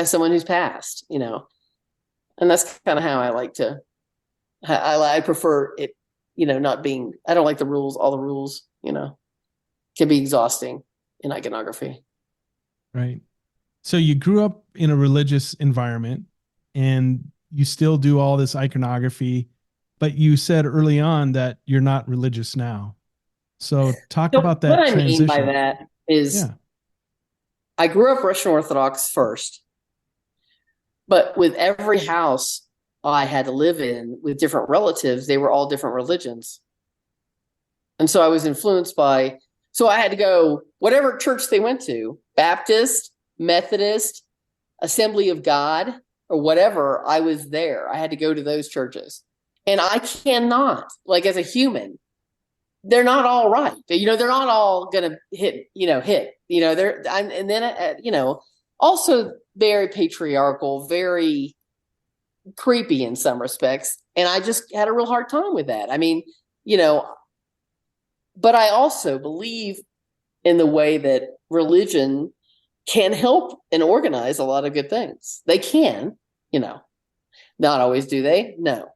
someone who's passed, and that's kind of how I like to, I prefer it, not being, I don't like the rules, all the rules, can be exhausting in iconography. Right. So you grew up in a religious environment and you still do all this iconography, but you said early on that you're not religious now. So talk about that what transition. I mean by that is, I grew up Russian Orthodox first, but with every house I had to live in with different relatives, they were all different religions. And so I was influenced so I had to go whatever church they went to, Baptist, Methodist, Assembly of God, or whatever, I was there. I had to go to those churches. And I cannot, as a human, they're not all right. They're not all going to hit. And then, also very patriarchal, very creepy in some respects. And I just had a real hard time with that. But I also believe in the way that religion can help and organize a lot of good things. They can, not always do they? No.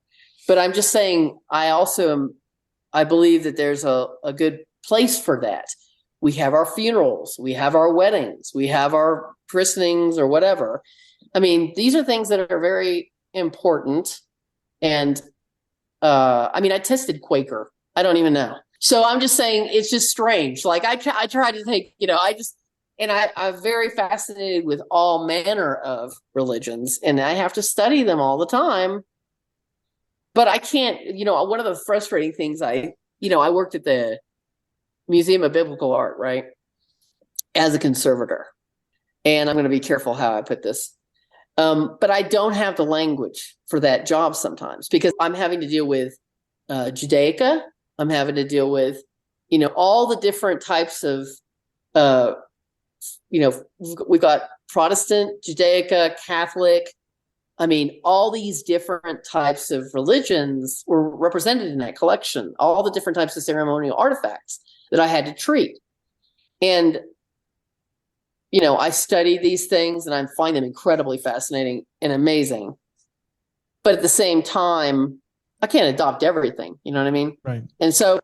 But I'm just saying, I believe that there's a good place for that. We have our funerals, we have our weddings, we have our christenings or whatever. These are things that are very important. And I tested Quaker. I don't even know. So I'm just saying it's just strange. Like I try to take, I'm very fascinated with all manner of religions, and I have to study them all the time. But I can't, one of the frustrating things I worked at the Museum of Biblical Art, right, as a conservator. And I'm going to be careful how I put this. But I don't have the language for that job sometimes because I'm having to deal with Judaica. I'm having to deal with, all the different types of, we've got Protestant, Judaica, Catholic. I mean, all these different types of religions were represented in that collection, all the different types of ceremonial artifacts that I had to treat. And, I study these things and I find them incredibly fascinating and amazing. But at the same time, I can't adopt everything. You know what I mean? Right. And so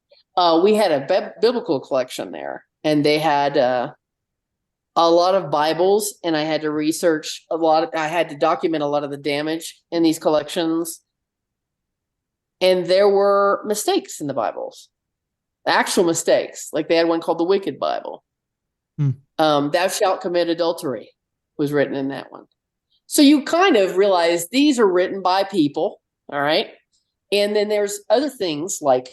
we had a biblical collection there, and they had a lot of Bibles, and I had to research I had to document a lot of the damage in these collections. And there were mistakes in the Bibles, actual mistakes. Like they had one called the Wicked Bible. Thou shalt commit adultery was written in that one. So you kind of realize these are written by people. All right. And then there's other things like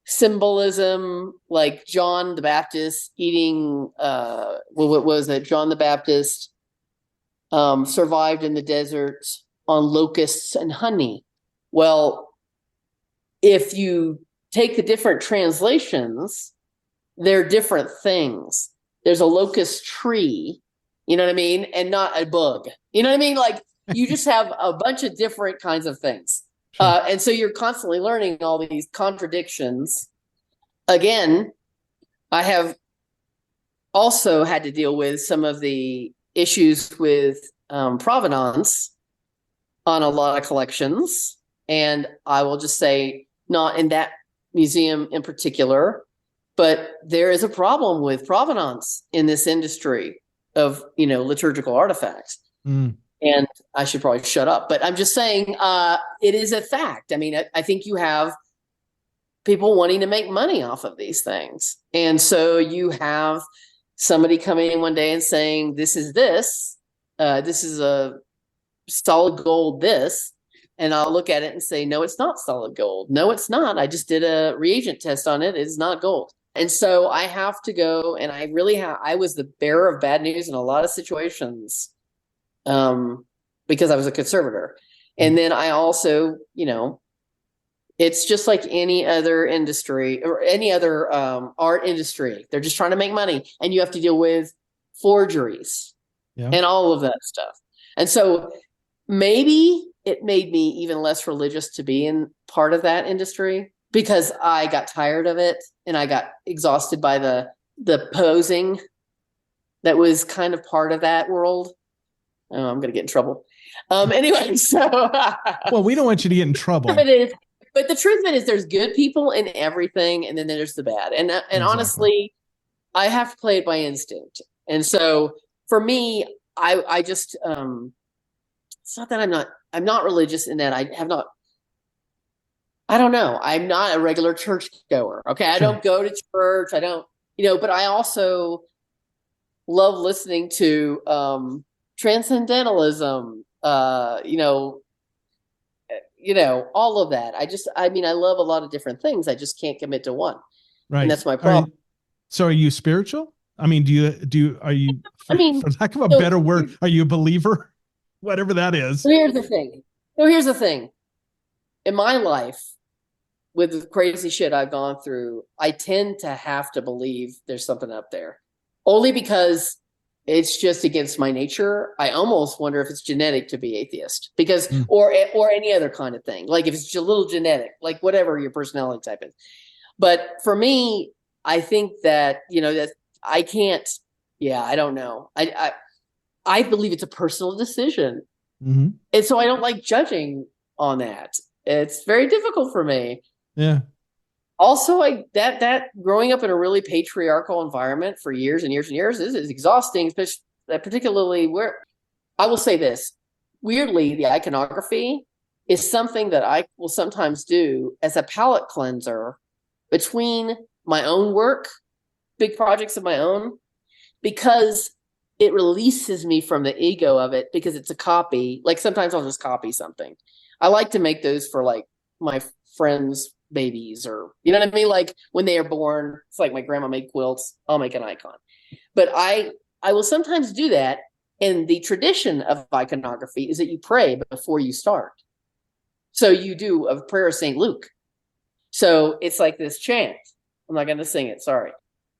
symbolism, like John the Baptist eating, what was it? John the Baptist survived in the desert on locusts and honey. Well, if you take the different translations, they're different things. There's a locust tree, you know what I mean? And not a bug. You know what I mean? Like you just have a bunch of different kinds of things. Sure. And so you're constantly learning all these contradictions. Again, I have also had to deal with some of the issues with provenance on a lot of collections. And I will just say, not in that museum in particular, but there is a problem with provenance in this industry of, liturgical artifacts. And I should probably shut up, but I'm just saying it is a fact. I mean, I think you have people wanting to make money off of these things. And so you have somebody coming in one day and saying, this is a solid gold, this. And I'll look at it and say, no, it's not solid gold. No, it's not. I just did a reagent test on it. It is not gold. And so I have to go, and I was the bearer of bad news in a lot of situations because I was a conservator. And then I also, it's just like any other industry or any other art industry. They're just trying to make money, and you have to deal with forgeries and all of that stuff. And so maybe it made me even less religious to be in part of that industry because I got tired of it and I got exhausted by the posing that was kind of part of that world. Oh, I'm going to get in trouble. Anyway, so. Well, we don't want you to get in trouble. But the truth of it is there's good people in everything, and then there's the bad. And exactly. Honestly, I have to play it by instinct. And so for me, I just, it's not that I'm not religious in that I don't know. I'm not a regular church goer. Okay. I don't go to church. I don't, but I also love listening to transcendentalism, all of that. I love a lot of different things. I just can't commit to one. Right. And that's my problem. So are you spiritual? I mean, are you, for lack of a better word, are you a believer? Whatever that is. So here's the thing. In my life, with the crazy shit I've gone through, I tend to have to believe there's something up there. Only because it's just against my nature. I almost wonder if it's genetic to be atheist because, or any other kind of thing. Like if it's a little genetic, like whatever your personality type is. But for me, I think that, that I can't, I don't know. I believe it's a personal decision. Mm-hmm. And so I don't like judging on that. It's very difficult for me. Yeah. Also, that growing up in a really patriarchal environment for years and years and years is exhausting, especially particularly where I will say this. Weirdly, the iconography is something that I will sometimes do as a palate cleanser between my own work, big projects of my own, because it releases me from the ego of it, because it's a copy. Like sometimes I'll just copy something. I like to make those for like my friends' babies, or you know what I mean? Like when they are born, it's like my grandma made quilts, I'll make an icon. But I will sometimes do that. And the tradition of iconography is that you pray before you start. So you do a prayer of St. Luke. So it's like this chant. I'm not going to sing it, sorry.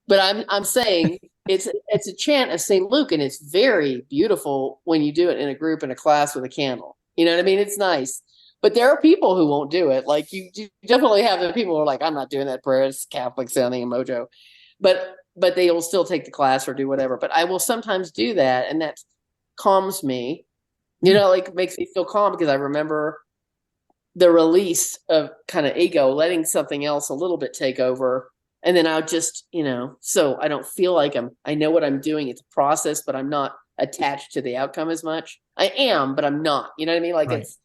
But I'm saying it's a chant of St. Luke, and it's very beautiful when you do it in a group, in a class with a candle. You know what I mean? It's nice. But there are people who won't do it. Like you definitely have the people who are like, I'm not doing that prayer. It's Catholic sounding and mojo. But they will still take the class or do whatever. But I will sometimes do that, and that calms me. You know, like makes me feel calm, because I remember the release of kind of ego, letting something else a little bit take over. And then I'll just, you know, so I don't feel like I know what I'm doing. It's a process, but I'm not attached to the outcome as much. I am, but I'm not, you know what I mean? Like Right. it's,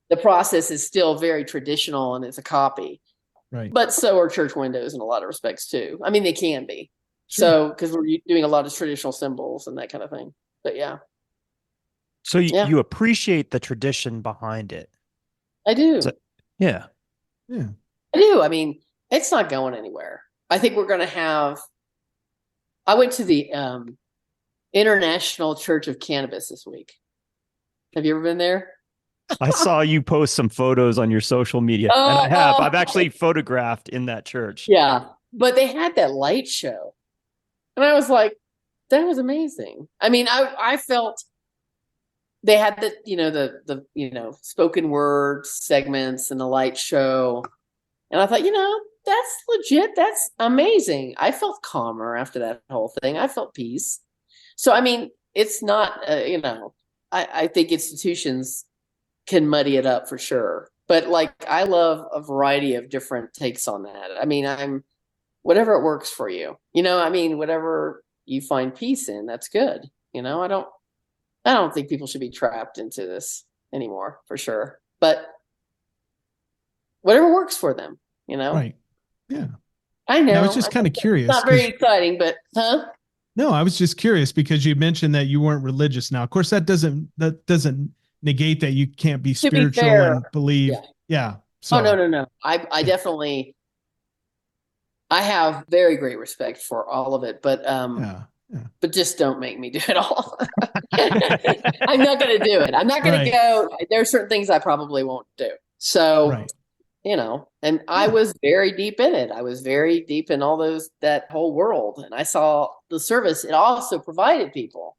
the process is still very traditional, and it's a copy, Right. but so are church windows in a lot of respects too. I mean, they can be. Sure. So, cause we're doing a lot of traditional symbols and that kind of thing, but yeah. So Yeah. you appreciate the tradition behind it. I do. So, yeah. Yeah. I do. I mean, it's not going anywhere. I think we're going to have, I went to the International Church of Cannabis this week. Have you ever been there? I saw you post some photos on your social media, and I have. I've actually photographed in that church. Yeah. But they had that light show. And I was like, that was amazing. I mean, I felt they had the spoken word segments and the light show. And I thought, that's legit. That's amazing. I felt calmer after that whole thing. I felt peace. So, I mean, it's not, I think institutions can muddy it up for sure. But like, I love a variety of different takes on that. I mean, whatever it works for you, whatever you find peace in, that's good. I don't think people should be trapped into this anymore, for sure. But whatever works for them, Right. Yeah. I know. I was just kind of curious. Not very exciting, but No, I was just curious because you mentioned that you weren't religious. Now, of course, that doesn't negate that you can't be spiritual and believe. Yeah. So. Oh, no. I definitely, I have very great respect for all of it, but but just don't make me do it all. I'm not going to do it. I'm not going to go. There are certain things I probably won't do. So, and I was very deep in it. I was very deep in that whole world. And I saw the service it also provided people,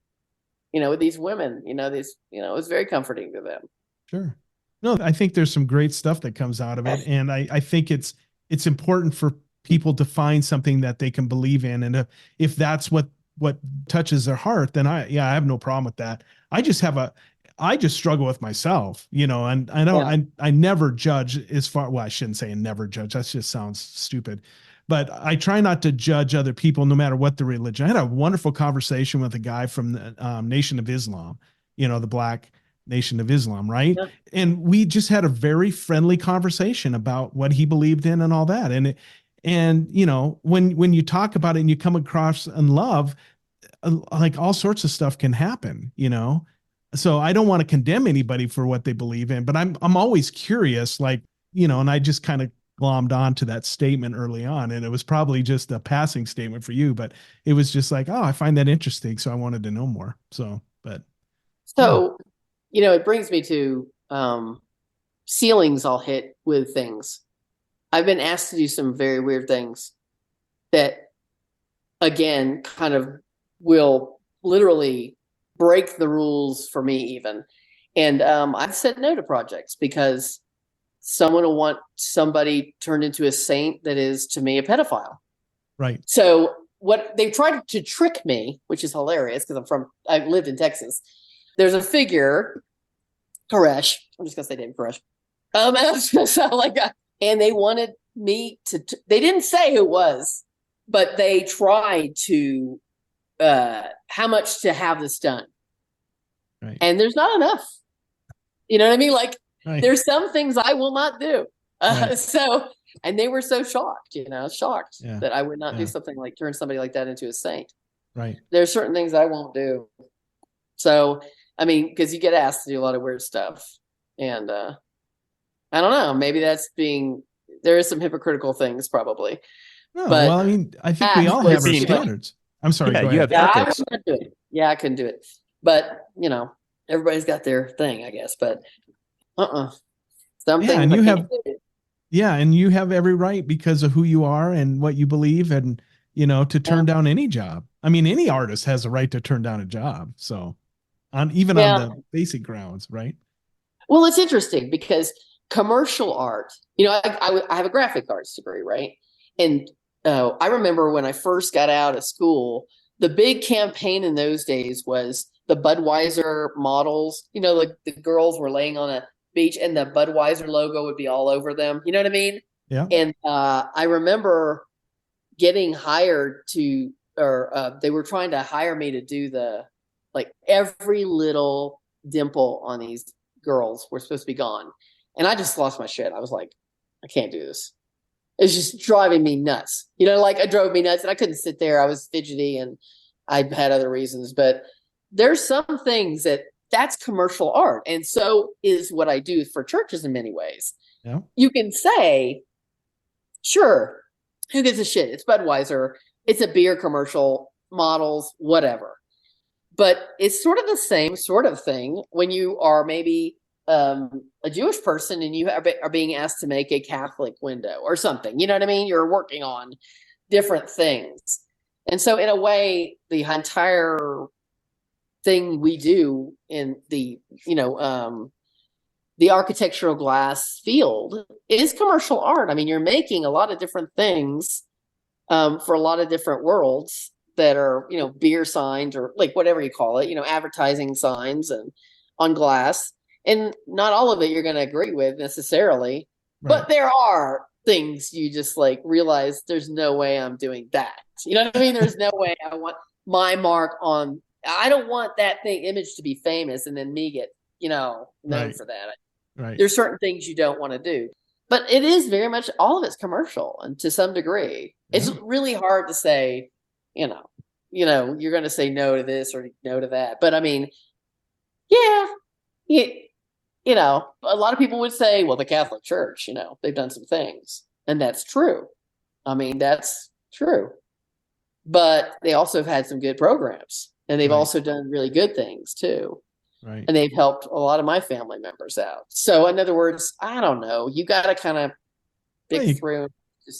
with these women, it was very comforting to them. Sure. No, I think there's some great stuff that comes out of it. And I think it's important for people to find something that they can believe in. And if that's what touches their heart, then I have no problem with that. I just struggle with myself, and I never judge I shouldn't say never judge. That just sounds stupid, but I try not to judge other people no matter what the religion. I had a wonderful conversation with a guy from the Nation of Islam, the Black Nation of Islam. Right. Yeah. And we just had a very friendly conversation about what he believed in and all that. And when you talk about it and you come across in love, like all sorts of stuff can happen, So I don't want to condemn anybody for what they believe in, but I'm always curious, like, and I just kind of glommed on to that statement early on, and it was probably just a passing statement for you, but it was just like, oh, I find that interesting, so I wanted to know more. It brings me to ceilings I'll hit with things. I've been asked to do some very weird things that, again, kind of will literally break the rules for me even. And I've said no to projects because someone will want somebody turned into a saint that is, to me, a pedophile. Right. So what they've tried to trick me, which is hilarious because I've lived in Texas. There's a figure, Koresh. I'm just going to say David Koresh. I was going to sound like that. And they wanted me they didn't say who it was, but they tried to, how much to have this done. Right. And there's not enough. You know what I mean? Like there's some things I will not do. So And they were so shocked, shocked Yeah. that I would not do Yeah. something like turn somebody like that into a saint. Right. There's certain things I won't do. So, I mean, because you get asked to do a lot of weird stuff. And I don't know, maybe there is some hypocritical things probably. No, But well, I mean, I think we all have our being- standards. I'm sorry. Yeah, go you ahead. have I ethics. couldn't do it. Yeah, I couldn't do it. But, everybody's got their thing, I guess. But some Yeah, things and I you can't have- do. Yeah, and you have every right because of who you are and what you believe, and to turn down any job. I mean, any artist has a right to turn down a job. So, on the basic grounds, right? Well, it's interesting because commercial art, I have a graphic arts degree, right? And I remember when I first got out of school, the big campaign in those days was the Budweiser models. Like the girls were laying on a beach and the Budweiser logo would be all over them. You know what I mean? Yeah. And I remember getting hired they were trying to hire me to do every little dimple on these girls were supposed to be gone. And I just lost my shit. I was like, I can't do this. It's just driving me nuts. It drove me nuts and I couldn't sit there. I was fidgety and I had other reasons, but there's some things that's commercial art. And so is what I do for churches in many ways. Yeah. You can say, sure, who gives a shit? It's Budweiser. It's a beer commercial, models, whatever. But it's sort of the same sort of thing when you are maybe a Jewish person and you are being asked to make a Catholic window or something. You know what I mean? You're working on different things. And so in a way, the entire thing we do in the architectural glass field is commercial art. I mean, you're making a lot of different things for a lot of different worlds that are, beer signs or like whatever you call it, advertising signs and on glass. And not all of it you're going to agree with necessarily, Right. but there are things you just realize there's no way I'm doing that. You know what I mean? There's no way I want my mark on. I don't want that image to be famous and then me get, known Right. for that. Right. There's certain things you don't want to do, but it is very much all of it's commercial and to some degree. It's really hard to say, you're going to say no to this or no to that. But I mean, a lot of people would say, well, the Catholic Church, they've done some things, and that's true. I mean, that's true. But they also have had some good programs, and they've also done really good things too. Right. And they've helped a lot of my family members out. So in other words, I don't know. You got to kind of pick through.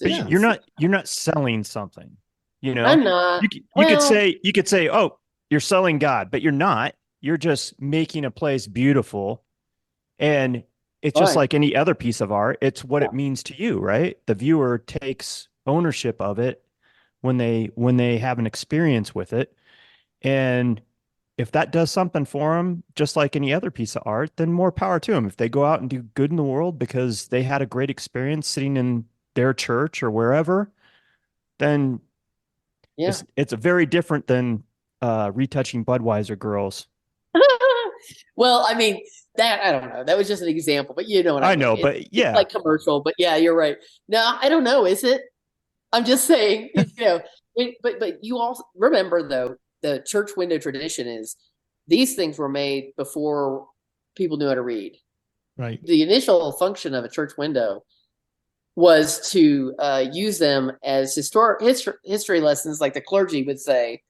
But you're not selling something, I'm not. You could say, oh, you're selling God, but you're not. You're just making a place beautiful. And it's just like any other piece of art. It's what it means to you, right? The viewer takes ownership of it when they have an experience with it. And if that does something for them, just like any other piece of art, then more power to them. If they go out and do good in the world because they had a great experience sitting in their church or wherever, then it's very different than retouching Budweiser girls. Well, I mean, that I don't know. That was just an example, but you know what I mean. know, but yeah, it's like commercial. But yeah, you're right. No, I don't know. Is it? I'm just saying. But you also remember though, the church window tradition is these things were made before people knew how to read. Right. The initial function of a church window was to use them as history lessons, like the clergy would say.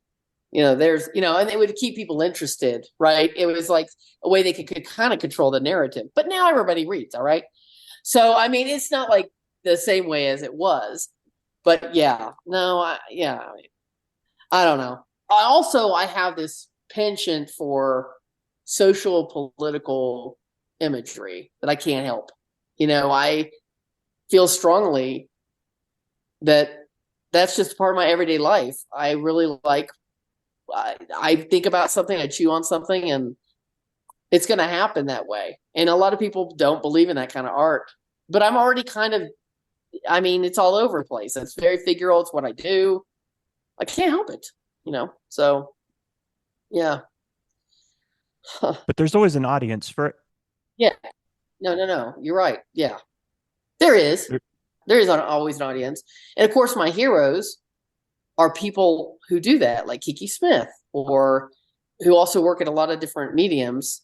And they would keep people interested, right? It was like a way they could kind of control the narrative. But now everybody reads, all right? So, I mean, it's not like the same way as it was. But yeah, no, I don't know. I have this penchant for social political imagery that I can't help. I feel strongly that that's just part of my everyday life. I really like I think about something, I chew on something, and it's going to happen that way. And a lot of people don't believe in that kind of art, but I'm already it's all over the place. It's very figural. It's what I do. I can't help it, so yeah. But there's always an audience for it. Yeah. No. You're right. Yeah, there is. there is always an audience. And of course, my heroes are people who do that, like Kiki Smith, or who also work at a lot of different mediums.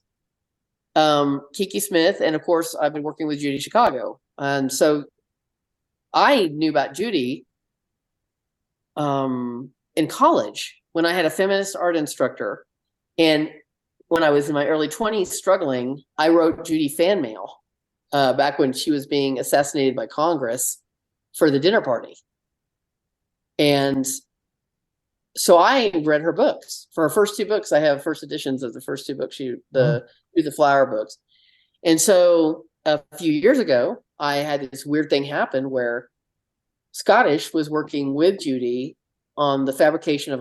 Kiki Smith, and of course, I've been working with Judy Chicago. And so I knew about Judy in college when I had a feminist art instructor. And when I was in my early 20s struggling, I wrote Judy fan mail back when she was being assassinated by Congress for the dinner party. And so I read her books. For her first 2 books, I have first editions of the first 2 books, the Flower books. And so a few years ago, I had this weird thing happen where Scottish was working with Judy on the fabrication of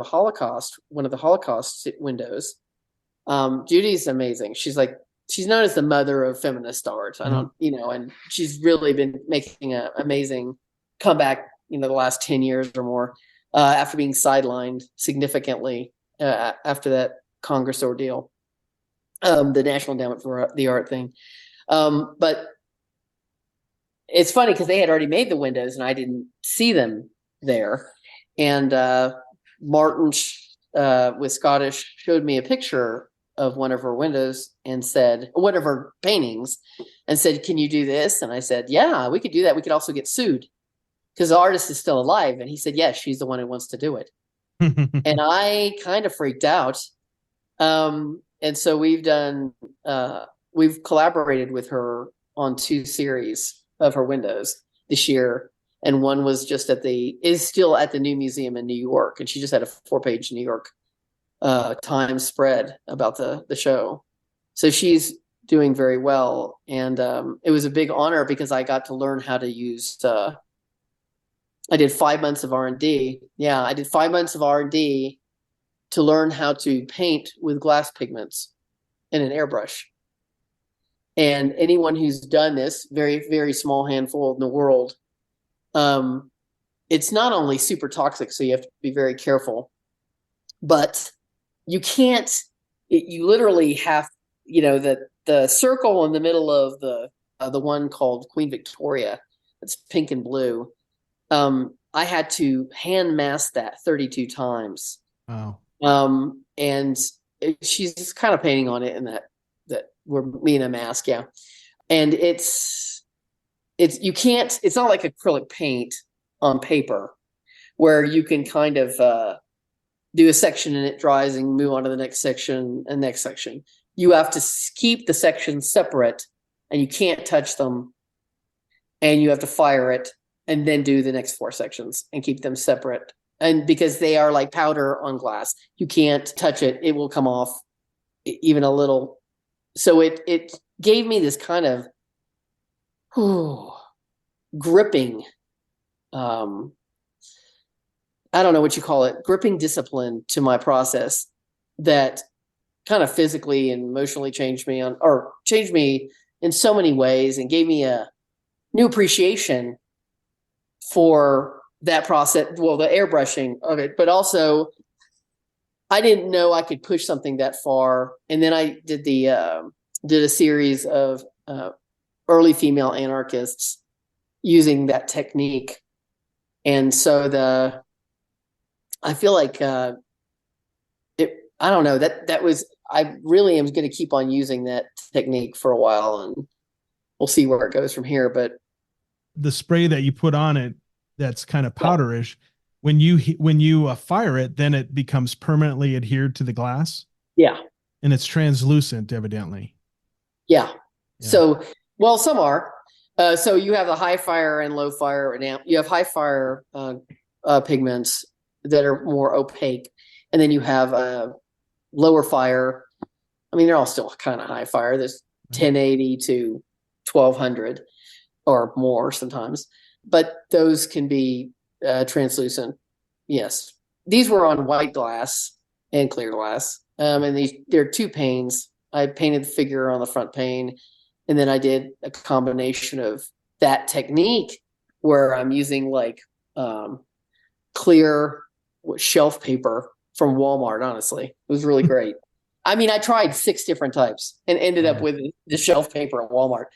one of the Holocaust windows. Judy's amazing. She's known as the mother of feminist art. And she's really been making an amazing comeback, the last 10 years or more, after being sidelined significantly after that Congress ordeal, the National Endowment for the Art thing. But it's funny because they had already made the windows and I didn't see them there. And Martin with Scottish showed me a picture of one of her windows and said, one of her paintings, and said, "Can you do this?" And I said, "Yeah, we could do that. We could also get sued because the artist is still alive." And he said, "Yes, she's the one who wants to do it." And I kind of freaked out. And so we've collaborated with her on 2 series of her windows this year. And one was is still at the New Museum in New York. And she just had a 4-page New York Times spread about the show. So she's doing very well. And it was a big honor because I got to learn how to use, I did 5 months of R&D. Yeah, I did 5 months of R&D to learn how to paint with glass pigments in an airbrush. And anyone who's done this, very, very small handful in the world, it's not only super toxic, so you have to be very careful, but you can't, you literally have, the circle in the middle of the one called Queen Victoria, that's pink and blue. I had to hand mask that 32 times. Wow. And she's just kind of painting on it in that we're me in a mask. Yeah. And it's not like acrylic paint on paper where you can kind of do a section and it dries and move on to the next section and next section. You have to keep the sections separate and you can't touch them, and you have to fire it and then do the next 4 sections and keep them separate. And because they are like powder on glass, you can't touch it. It will come off even a little. So it gave me this kind of gripping, I don't know what you call it, gripping discipline to my process that kind of physically and emotionally changed me in so many ways and gave me a new appreciation for that process. Well, the airbrushing of it, but also I didn't know I could push something that far. And then I did a series of early female anarchists using that technique. And so I feel like I don't know, I really am going to keep on using that technique for a while, and we'll see where it goes from here. But the spray that you put on it, that's kind of powderish. When you fire it, then it becomes permanently adhered to the glass. Yeah. And it's translucent, evidently. Yeah. So, well, some are. So you have the high fire and low fire. You have high fire pigments that are more opaque, and then you have lower fire. I mean, they're all still kind of high fire. There's 1080 to 1200 or more sometimes, but those can be translucent. Yes, these were on white glass and clear glass, and they're 2 panes. I painted the figure on the front pane, and then I did a combination of that technique where I'm using like clear shelf paper from Walmart. Honestly, it was really great. I mean, I tried 6 different types and ended up with the shelf paper at Walmart.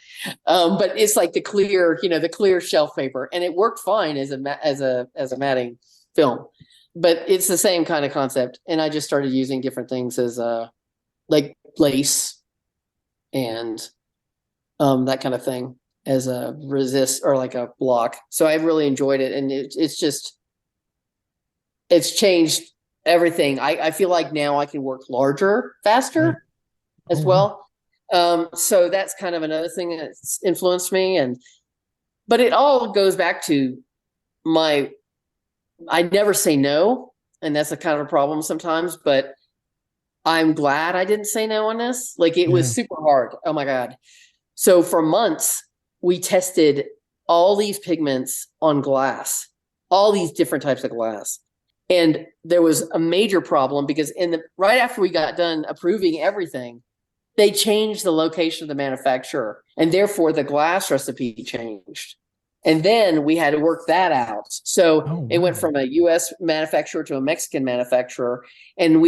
But it's like the clear shelf paper, and it worked fine as a matting film. But it's the same kind of concept, and I just started using different things as like lace and that kind of thing as a resist or like a block. So I really enjoyed it, and it's changed everything. I feel like now I can work larger, faster as well. So that's kind of another thing that's influenced me. But it all goes back to I never say no. And that's a kind of a problem sometimes, but I'm glad I didn't say no on this. Like it was super hard. Oh my God. So for months we tested all these pigments on glass, all these different types of glass. And there was a major problem because right after we got done approving everything, they changed the location of the manufacturer, and therefore the glass recipe changed. And then we had to work that out. So it went from a US manufacturer to a Mexican manufacturer, and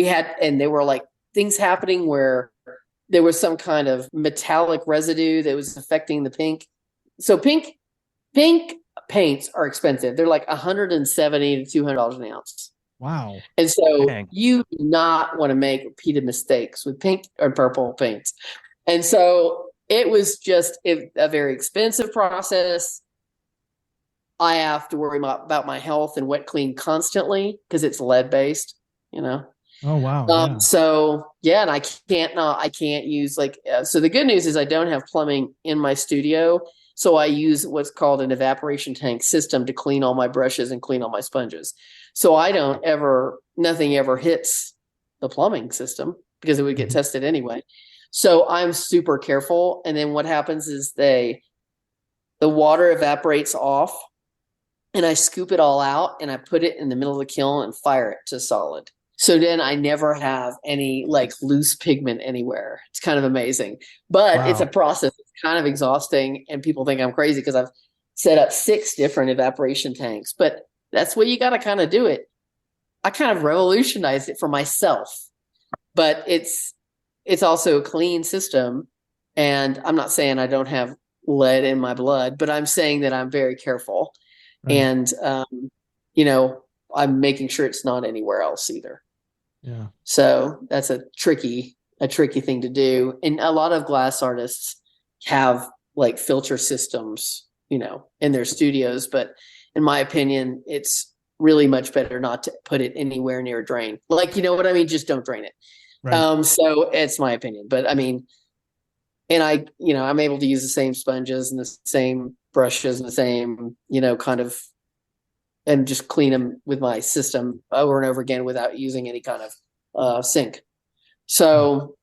there were like things happening where there was some kind of metallic residue that was affecting the pink. So pink paints are expensive. They're like $170 to $200 an ounce. Wow. And so you do not want to make repeated mistakes with pink or purple paints. And so it was just a very expensive process. I have to worry about my health and wet clean constantly because it's lead based, Oh, wow. So yeah, and I can't use so the good news is I don't have plumbing in my studio. So I use what's called an evaporation tank system to clean all my brushes and clean all my sponges. So nothing ever hits the plumbing system because it would get tested anyway. So I'm super careful. And then what happens is the water evaporates off, and I scoop it all out and I put it in the middle of the kiln and fire it to solid. So then I never have any like loose pigment anywhere. It's kind of amazing, but it's a process. It's kind of exhausting, and people think I'm crazy because I've set up 6 different evaporation tanks, but that's where you got to kind of do it. I kind of revolutionized it for myself, but it's also a clean system. And I'm not saying I don't have lead in my blood, but I'm saying that I'm very careful. Right. And, I'm making sure it's not anywhere else either. Yeah. So that's a tricky thing to do. And a lot of glass artists have like filter systems, in their studios. But in my opinion, it's really much better not to put it anywhere near a drain. Like, you know what I mean? Just don't drain it. Right. So it's my opinion, but I mean, and I'm able to use the same sponges and the same brushes and the same, kind of, and just clean them with my system over and over again without using any kind of sink. So,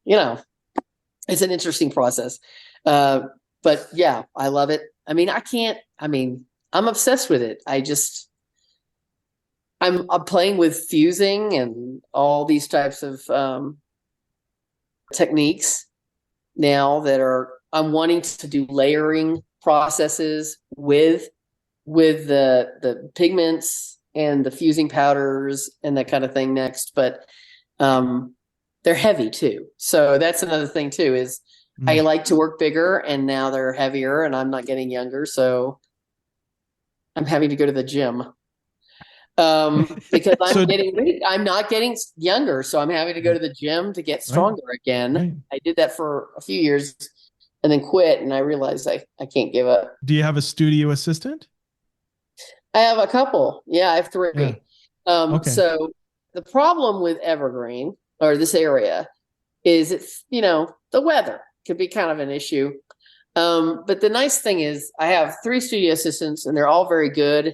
it's an interesting process. But yeah, I love it. I mean, I'm obsessed with it. I'm playing with fusing and all these types of techniques now I'm wanting to do layering processes with the pigments and the fusing powders and that kind of thing next. But they're heavy too. So that's another thing too, is I like to work bigger, and now they're heavier and I'm not getting younger. So I'm having to go to the gym. Because I'm not getting younger. So I'm having to go to the gym to get stronger again. Right. I did that for a few years and then quit. And I realized I can't give up. Do you have a studio assistant? I have a couple. Yeah, I have 3. Yeah. Okay. So the problem with Evergreen or this area is it's, the weather could be kind of an issue. But the nice thing is I have 3 studio assistants, and they're all very good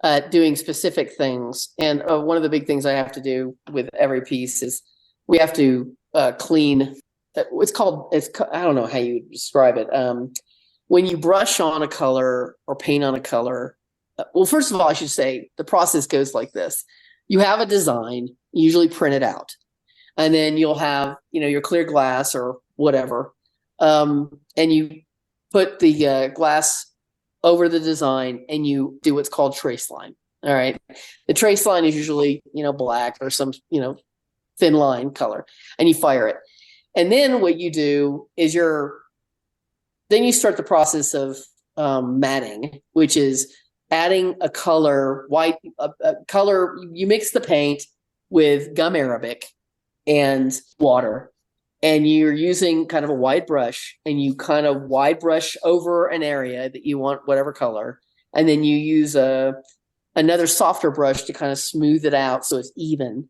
at doing specific things. And one of the big things I have to do with every piece is we have to clean. I don't know how you describe it. When you brush on a color or paint on a color, well, first of all, I should say the process goes like this. You have a design, usually print it out, and then you'll have, your clear glass or whatever. And you put the glass over the design and you do what's called trace line. All right. The trace line is usually, black or some, thin line color, and you fire it. And then what you do is then you start the process of matting, which is adding a color, color. You mix the paint with gum arabic and water, and you're using kind of a wide brush, and you kind of wide brush over an area that you want whatever color, and then you use another softer brush to kind of smooth it out so it's even.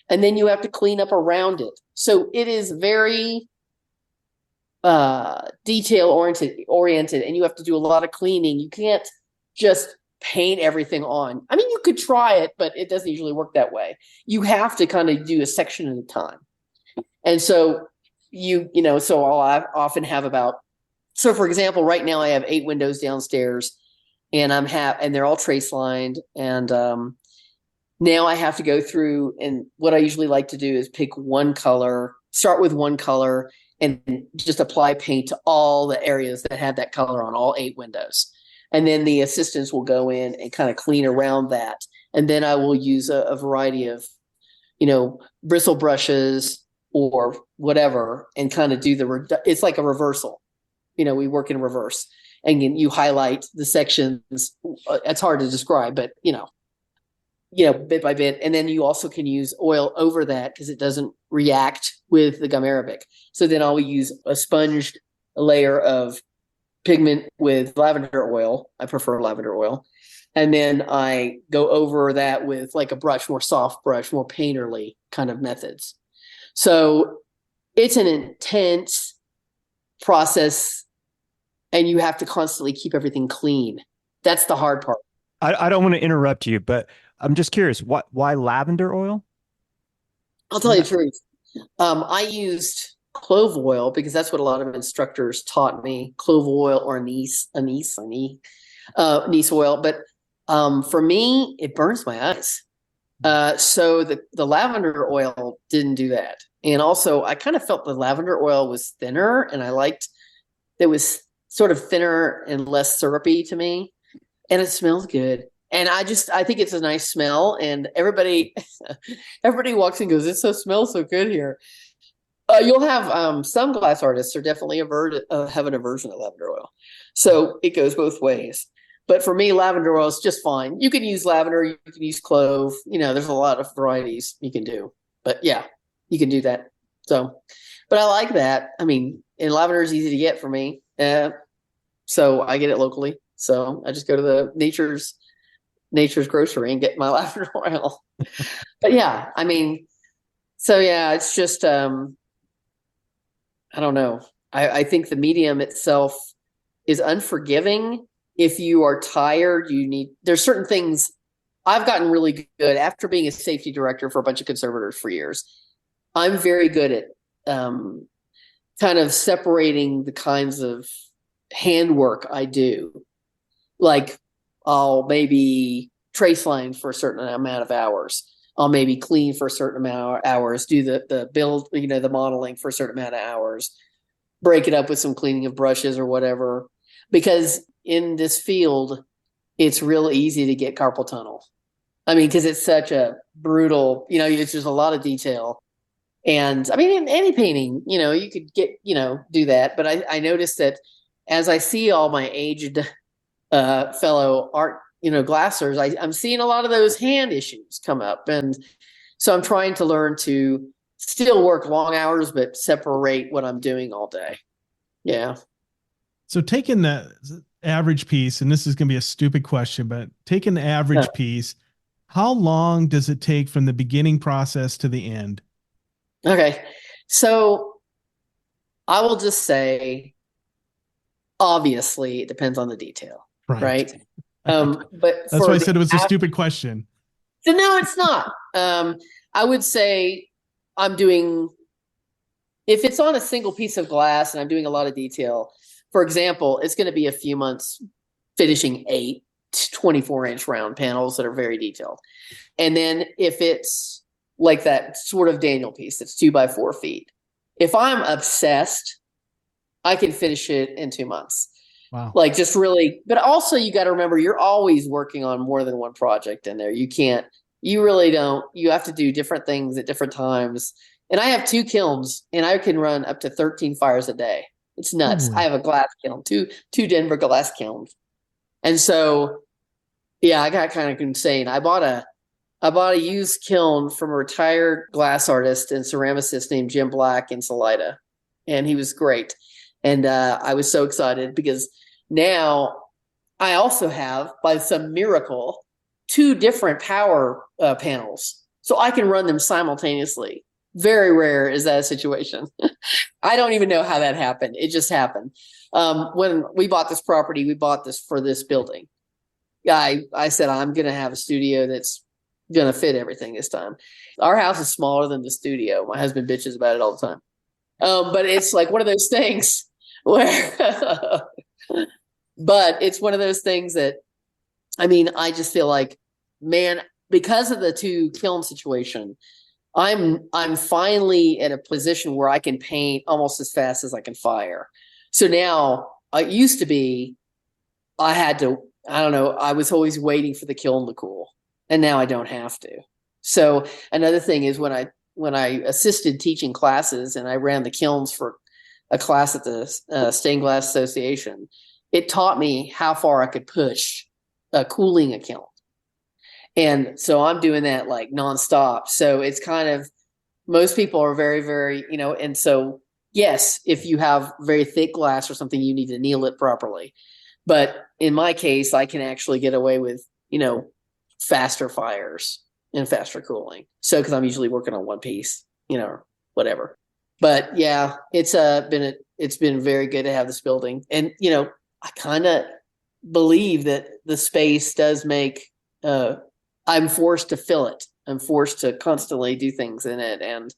And then you have to clean up around it. So it is very detail oriented, and you have to do a lot of cleaning. You can't just paint everything on. I mean, you could try it, but it doesn't usually work that way. You have to kind of do a section at a time. And so so I'll often have so for example, right now I have 8 windows downstairs, and and they're all trace lined. And now I have to go through, and what I usually like to do is pick one color, start with one color, and just apply paint to all the areas that have that color on all 8 windows. And then the assistants will go in and kind of clean around that. And then I will use a variety of, bristle brushes or whatever, and kind of do it's like a reversal. We work in reverse, and you highlight the sections. It's hard to describe, but bit by bit. And then you also can use oil over that because it doesn't react with the gum arabic. So then I'll use a sponged layer of pigment with lavender oil. I prefer lavender oil. And then I go over that with like a brush, more soft brush, more painterly kind of methods. So it's an intense process, and you have to constantly keep everything clean. That's the hard part. I don't want to interrupt you, but I'm just curious, why lavender oil? I'll tell you the truth. I used clove oil because that's what a lot of instructors taught me, clove oil or anise oil. But for me, it burns my eyes. So the lavender oil didn't do that. And also, I kind of felt the lavender oil was thinner, and I liked it was sort of thinner and less syrupy to me, and it smells good. And I think it's a nice smell, and everybody walks in and goes, "It smells so good here." You'll have some glass artists are definitely have an aversion to lavender oil, so it goes both ways. But for me, lavender oil is just fine. You can use lavender, you can use clove. There's a lot of varieties you can do. But yeah, you can do that. So, but I like that. I mean, and lavender is easy to get for me, so I get it locally. So I just go to the nature's grocery and get my lavender oil. But yeah, I mean, so yeah, it's just I don't know. I think the medium itself is unforgiving. If you are tired, there's certain things. I've gotten really good after being a safety director for a bunch of conservators for years. I'm very good at kind of separating the kinds of handwork I do. Like I'll maybe trace line for a certain amount of hours. I'll maybe clean for a certain amount of hours, do the build, the modeling for a certain amount of hours, break it up with some cleaning of brushes or whatever. Because in this field, it's real easy to get carpal tunnel. I mean, because it's such a brutal, it's just a lot of detail. And I mean, in any painting, you could get, do that. But I noticed that as I see all my aged fellow art, glassers, I'm seeing a lot of those hand issues come up. And so I'm trying to learn to still work long hours, but separate what I'm doing all day. Yeah. So taking the average piece, and this is going to be a stupid question, but taking the average piece, how long does it take from the beginning process to the end? Okay. So I will just say, obviously, it depends on the detail, right? But that's why I said it was a stupid question. No, it's not. I would say if it's on a single piece of glass and I'm doing a lot of detail, for example, it's going to be a few months finishing 8 24-inch round panels that are very detailed. And then if it's like that sort of Daniel piece that's 2 by 4 feet, if I'm obsessed, I can finish it in 2 months. Wow. Like just really, but also you got to remember, you're always working on more than one project in there. You can't You really don't. You have to do different things at different times. And I have 2 kilns, and I can run up to 13 fires a day. It's nuts. I Holy. have a glass kiln, two Denver glass kilns. And so, yeah, I got kind of insane. I bought a used kiln from a retired glass artist and ceramicist named Jim Black in Salida, and he was great. And I was so excited because now I also have, by some miracle, 2 different power panels, so I can run them simultaneously. Very rare is that a situation. I don't even know how that happened. It just happened. When we bought this property, we bought this for this building. I said, I'm going to have a studio that's going to fit everything this time. Our house is smaller than the studio. My husband bitches about it all the time. But it's like one of those things where, but it's one of those things that, I mean, I just feel like, man, because of the 2 kiln situation, I'm finally in a position where I can paint almost as fast as I can fire. So now it used to be, I don't know, I was always waiting for the kiln to cool, and now I don't have to. So another thing is when I assisted teaching classes and I ran the kilns for a class at the Stained Glass Association, it taught me how far I could push cooling a kiln. And so I'm doing that like nonstop. So it's kind of, most people are very, very, and so yes, if you have very thick glass or something, you need to anneal it properly. But in my case, I can actually get away with, faster fires and faster cooling. So, cause I'm usually working on one piece, whatever. But yeah, it's been very good to have this building. And, I kind of believe that the space does make, I'm forced to fill it. I'm forced to constantly do things in it. And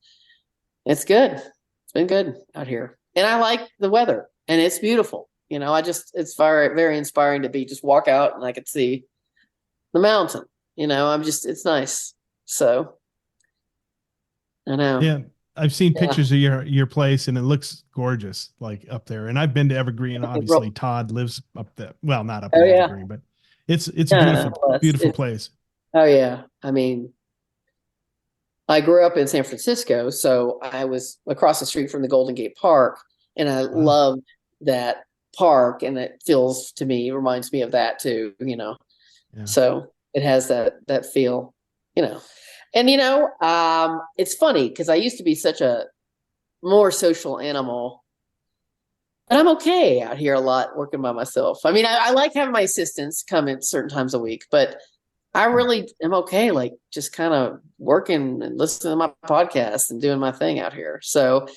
it's good. It's been good out here. And I like the weather, and it's beautiful. It's very, very inspiring to just walk out and I could see the mountain. It's nice. So I know. Yeah. I've seen Yeah. pictures of your place, and it looks gorgeous, like up there. And I've been to Evergreen. Obviously, Todd lives up there. Well, not up Oh in yeah. Evergreen, but it's a Yeah. beautiful, beautiful place. Oh yeah. I mean, I grew up in San Francisco, so I was across the street from the Golden Gate Park, and I Wow. loved that park, and it reminds me of that too, Yeah. So it has that feel, And it's funny because I used to be such a more social animal, but I'm okay out here a lot working by myself. I mean, I like having my assistants come in certain times a week, but I really am okay, like just kind of working and listening to my podcast and doing my thing out here. So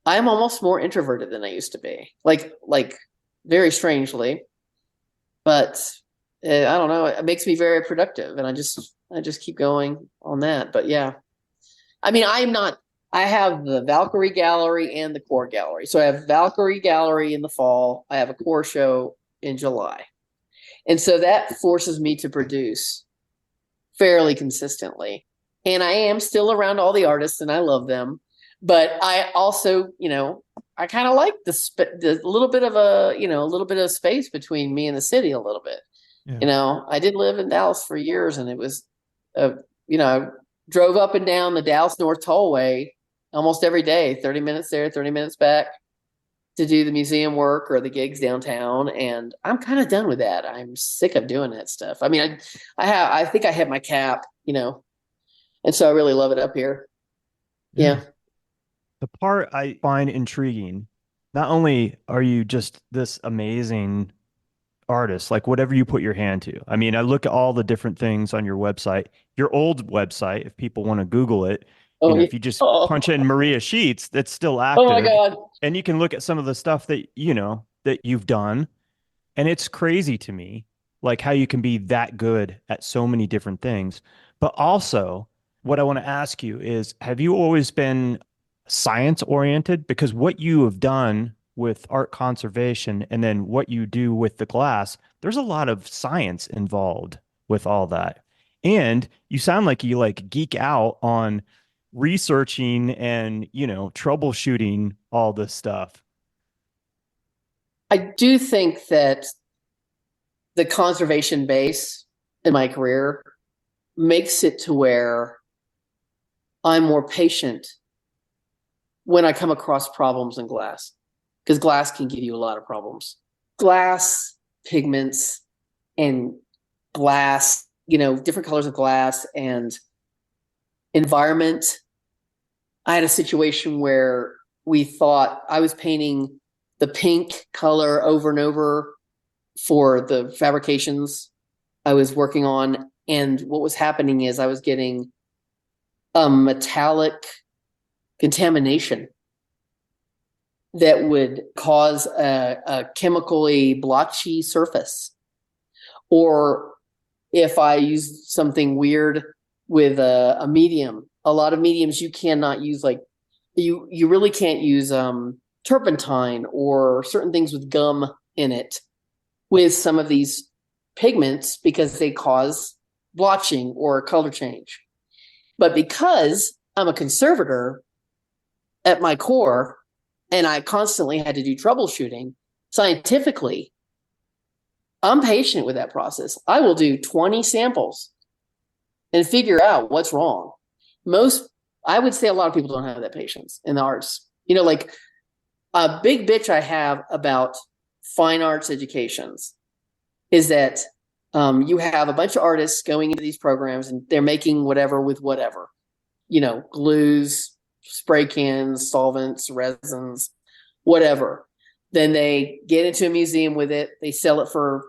I'm almost more introverted than I used to be, like very strangely, but I don't know. It makes me very productive, and I just keep going on that. But yeah, I mean, I have the Valkyrie Gallery and the Core Gallery. So I have Valkyrie Gallery in the fall. I have a Core show in July. And so that forces me to produce fairly consistently. And I am still around all the artists, and I love them. But I also, I kind of like the little bit of a little bit of space between me and the city a little bit. Yeah. I did live in Dallas for years, and it was, I drove up and down the Dallas North Tollway almost every day, 30 minutes there, 30 minutes back, to do the museum work or the gigs downtown. And I'm kind of done with that. I'm sick of doing that stuff. I mean, I think I hit my cap, and so I really love it up here. Yeah. The part I find intriguing, not only are you just this amazing artist, like whatever you put your hand to. I mean, I look at all the different things on your website, your old website, if people want to Google it, Oh, yeah. if you just Oh, punch in Maria Sheets, that's still oh my active. God. And you can look at some of the stuff that, that you've done. And it's crazy to me, like how you can be that good at so many different things. But also, what I want to ask you is, have you always been science oriented? Because what you have done with art conservation and then what you do with the glass, there's a lot of science involved with all that. And you sound like you like geek out on researching and, troubleshooting all this stuff. I do think that the conservation base in my career makes it to where I'm more patient when I come across problems in glass, because glass can give you a lot of problems. Glass, pigments, and glass, different colors of glass and environment. I had a situation where we thought I was painting the pink color over and over for the fabrications I was working on. And what was happening is I was getting a metallic contamination that would cause a chemically blotchy surface. Or if I used something weird with a medium, a lot of mediums you cannot use, like you really can't use turpentine or certain things with gum in it with some of these pigments because they cause blotching or color change. But because I'm a conservator at my core, and I constantly had to do troubleshooting scientifically, I'm patient with that process. I will do 20 samples and figure out what's wrong. I would say a lot of people don't have that patience in the arts. Like a big bitch I have about fine arts educations is that you have a bunch of artists going into these programs and they're making whatever with whatever, glues, spray cans, solvents, resins, whatever. Then they get into a museum with it. They sell it for,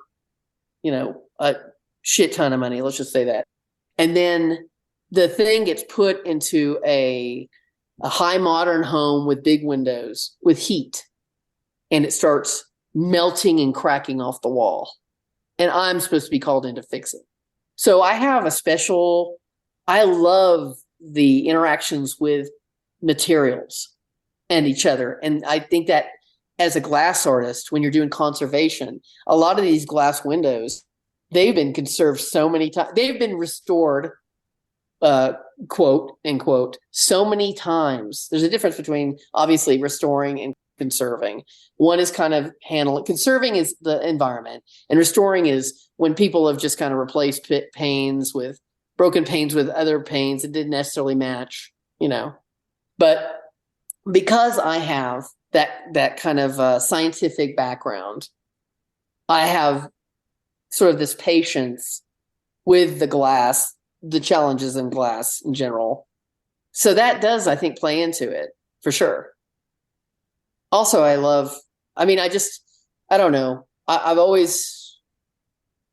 a shit ton of money. Let's just say that. And then the thing gets put into a high modern home with big windows with heat, and it starts melting and cracking off the wall. And I'm supposed to be called in to fix it. So I have I love the interactions with materials and each other. And I think that as a glass artist, when you're doing conservation, a lot of these glass windows, they've been conserved so many times. They've been restored, quote, unquote, so many times. There's a difference between obviously restoring and conserving. One is kind of conserving is the environment, and restoring is when people have just kind of replaced broken panes with other panes that didn't necessarily match, But because I have that kind of scientific background, I have sort of this patience with the glass, the challenges in glass in general. So that does, I think, play into it for sure. Also, I don't know.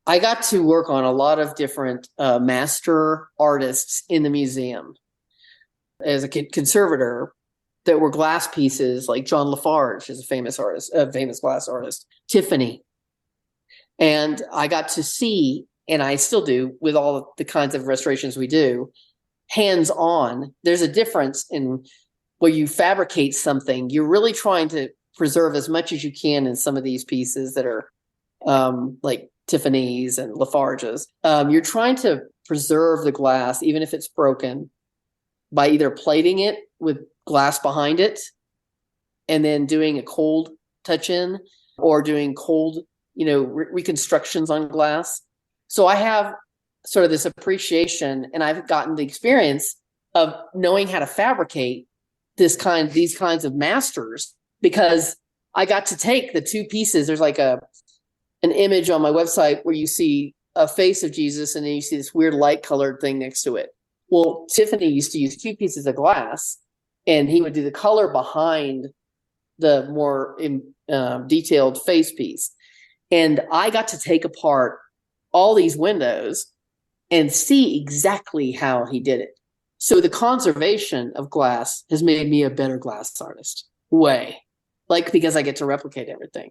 I got to work on a lot of different master artists in the museum as a conservator that were glass pieces, like John Lafarge is a famous glass artist, Tiffany. And I got to see, and I still do with all of the kinds of restorations we do, hands-on. There's a difference in where you fabricate something. You're really trying to preserve as much as you can in some of these pieces that are like Tiffany's and Lafarge's. You're trying to preserve the glass, even if it's broken, by either plating it with glass behind it and then doing a cold touch-in or doing cold, reconstructions on glass. So I have sort of this appreciation, and I've gotten the experience of knowing how to fabricate these kinds of masters, because I got to take the two pieces. There's like an image on my website where you see a face of Jesus and then you see this weird light colored thing next to it. Well, Tiffany used to use two pieces of glass, and he would do the color behind the more detailed face piece. And I got to take apart all these windows and see exactly how he did it. So the conservation of glass has made me a better glass artist. Because I get to replicate everything.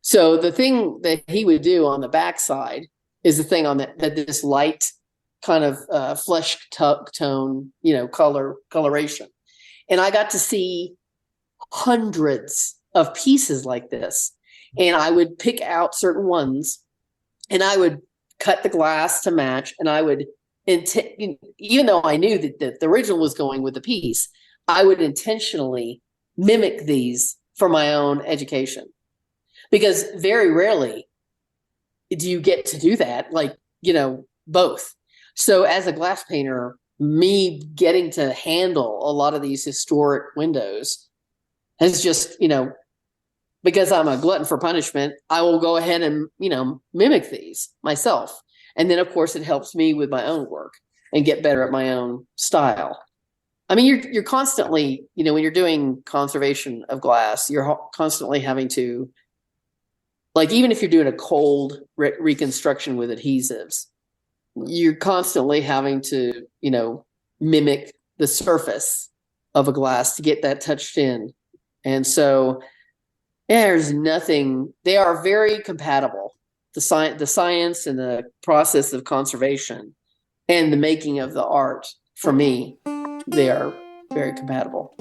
So the thing that he would do on the backside is the thing on that this light kind of flesh tone, coloration. And I got to see hundreds of pieces like this. And I would pick out certain ones and I would cut the glass to match. And I would, even though I knew that the original was going with the piece, I would intentionally mimic these for my own education. Because very rarely do you get to do that, both. So as a glass painter, me getting to handle a lot of these historic windows has just, because I'm a glutton for punishment, I will go ahead and, mimic these myself. And then, of course, it helps me with my own work and get better at my own style. I mean, you're constantly, when you're doing conservation of glass, you're constantly having to, like, even if you're doing a cold reconstruction with adhesives, you're constantly having to, mimic the surface of a glass to get that touched in. And so there's nothing, they are very compatible. The science and the process of conservation and the making of the art, for me, they are very compatible.